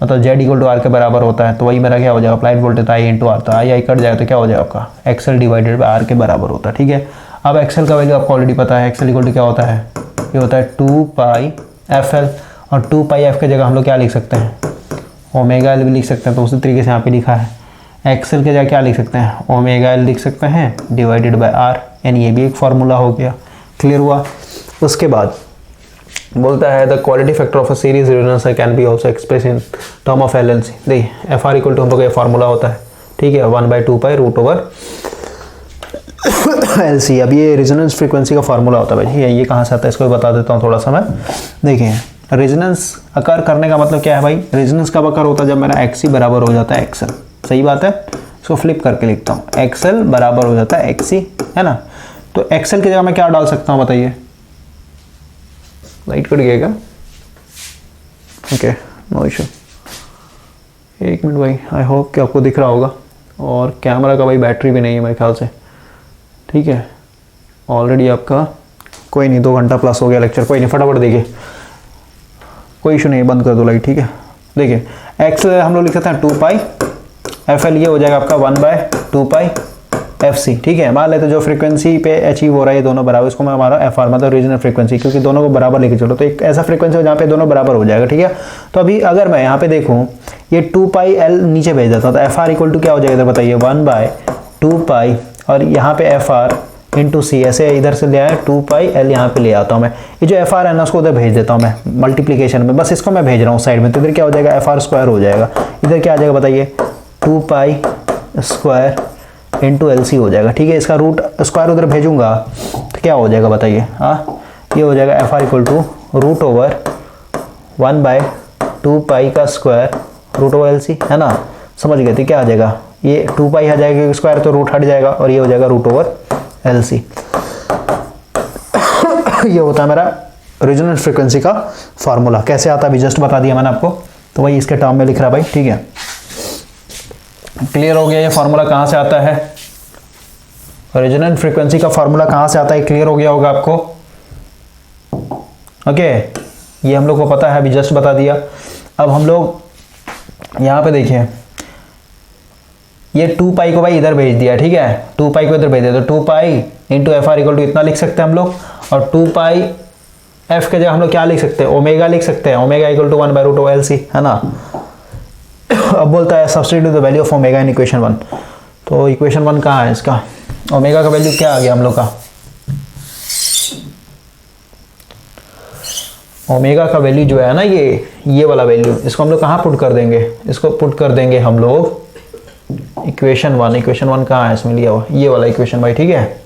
मतलब जेड इक्वल टू आर के बराबर होता है, तो वही मेरा क्या हो जाएगा applied voltage I into R. तो आई कट जाएगा तो क्या हो जाएगा आपका एक्सएल डिवाइडेड बाय आर के बराबर होता है। ठीक है, अब एक्सएल का वैल्यू आपको ऑलरेडी पता है, एक्सएल इक्वल टू क्या होता है, ये होता है 2 पाई एफ एल, और 2 पाई एफ की जगह हम लोग क्या लिख सकते हैं, ओमेगा एल भी लिख सकते हैं। तो उसी तरीके से यहाँ पे लिखा है एक्सएल के जगह क्या लिख सकते हैं, ओमेगा एल लिख सकते हैं डिवाइडेड बाय आर, यानी ये भी एक फार्मूला हो गया। क्लियर हुआ? उसके बाद बोलता है the quality factor of a series resonance can be also express in term of LLC. देखिए एफ आर इक्वल टू हम लोग का फार्मूला होता है। ठीक है, 1/2 pi root over L C. अब ये रेजोनेंस फ्रीक्वेंसी का फार्मूला होता है भाई। ये कहाँ से आता है इसको बता देता हूँ थोड़ा सा मैं। देखिए रेजोनेंस अकर करने का मतलब क्या है भाई, रेजोनेंस कब अकर होता है, जब मेरा एक्सी बराबर हो जाता है एक्सएल। सही बात है, इसको फ्लिप करके लिखता हूँ, एक्सएल बराबर हो जाता है एक्सी, है ना। तो एक्सएल की जगह मैं क्या डाल सकता हूँ बताइए, लाइट कट गया क्या? Okay, no issue. एक मिनट भाई, आई होप कि आपको दिख रहा होगा, और कैमरा का भाई बैटरी भी नहीं है मेरे ख्याल से। ठीक है, ऑलरेडी आपका कोई नहीं 2 घंटा प्लस हो गया लेक्चर, कोई नहीं फटाफट देखिए, कोई इशू नहीं, बंद कर दो लाइट। ठीक है, देखिए एक्स हम लोग लिख सकते हैं 2 पाई एफ एल, ये हो जाएगा आपका 1/2 पाई एफ सी। ठीक है, मान लेते जो फ्रीक्वेंसी पे अचीव हो रहा है ये दोनों बराबर, इसको मैं हमारा एफ आर मतलब रीजनल फ्रीक्वेंसी, क्योंकि दोनों को बराबर लेके चलो तो एक ऐसा फ्रीक्वेंसी हो जहाँ पे दोनों बराबर हो जाएगा। ठीक है, तो अभी अगर मैं यहाँ पे देखूँ ये 2 पाई एल नीचे भेज देता हूँ, तो एफ आर इक्वल टू क्या हो जाएगा इधर बताइए, 1/2 पाई, और यहाँ पे एफ आर इंटू सी, ऐसे इधर से ले आया 2 पाई एल, यहाँ पे ले आता हूँ मैं। ये जो एफ आर है ना उसको उधर भेज देता हूँ मैं मल्टीप्लीकेशन में, बस इसको मैं भेज रहा हूँ साइड में, तो इधर क्या हो जाएगा एफ आर स्क्वायर हो जाएगा। इधर क्या आ जाएगा बताइए 2 pi square into L C हो जाएगा, ठीक है। इसका रूट स्क्वायर उधर भेजूंगा तो क्या हो जाएगा बताइए, हाँ ये हो जाएगा F R equal to root over 1/2 pi का square root over L C, है ना। समझ गए थे क्या आ जाएगा, ये 2 पाई आ जाएगा स्क्वायर तो रूट हट जाएगा और ये हो जाएगा रूट ओवर एल सी। ये होता है मेरा रेजोनेंस फ्रीक्वेंसी का फार्मूला। कैसे आता है अभी जस्ट बता दिया मैंने आपको, तो वही इसके टर्म में लिख रहा भाई, ठीक है। क्लियर हो गया ये फार्मूला कहाँ से आता है, रेजोनेंस फ्रीक्वेंसी का फार्मूला कहाँ से आता है, क्लियर हो गया होगा आपको। ओके, ये हम लोग को पता है, अभी जस्ट बता दिया। अब हम लोग यहाँ पे देखिए, ये 2 पाई को भाई इधर भेज दिया, ठीक है, 2 पाई को इधर भेज दिया, तो 2 pi into F R equal to इतना लिख सकते हैं हम लोग, और 2 पाई एफ के जगह हम लोग क्या लिख सकते हैं, ओमेगा लिख सकते हैं, ओमेगा इक्वल टू 1/रूट एल सी, है ना। अब बोलता है substitute the value of omega in equation 1, तो इक्वेशन 1 कहाँ है इसका, ओमेगा का वैल्यू क्या आ गया हम लोग का, ओमेगा का वैल्यू जो है ना ये वाला वैल्यू, इसको हम लोग कहाँ पुट कर देंगे, इसको पुट कर देंगे हम लोग इक्वेशन 1 कहाँ है इसमें लिया हुआ, ये वाला इक्वेशन भाई, ठीक है।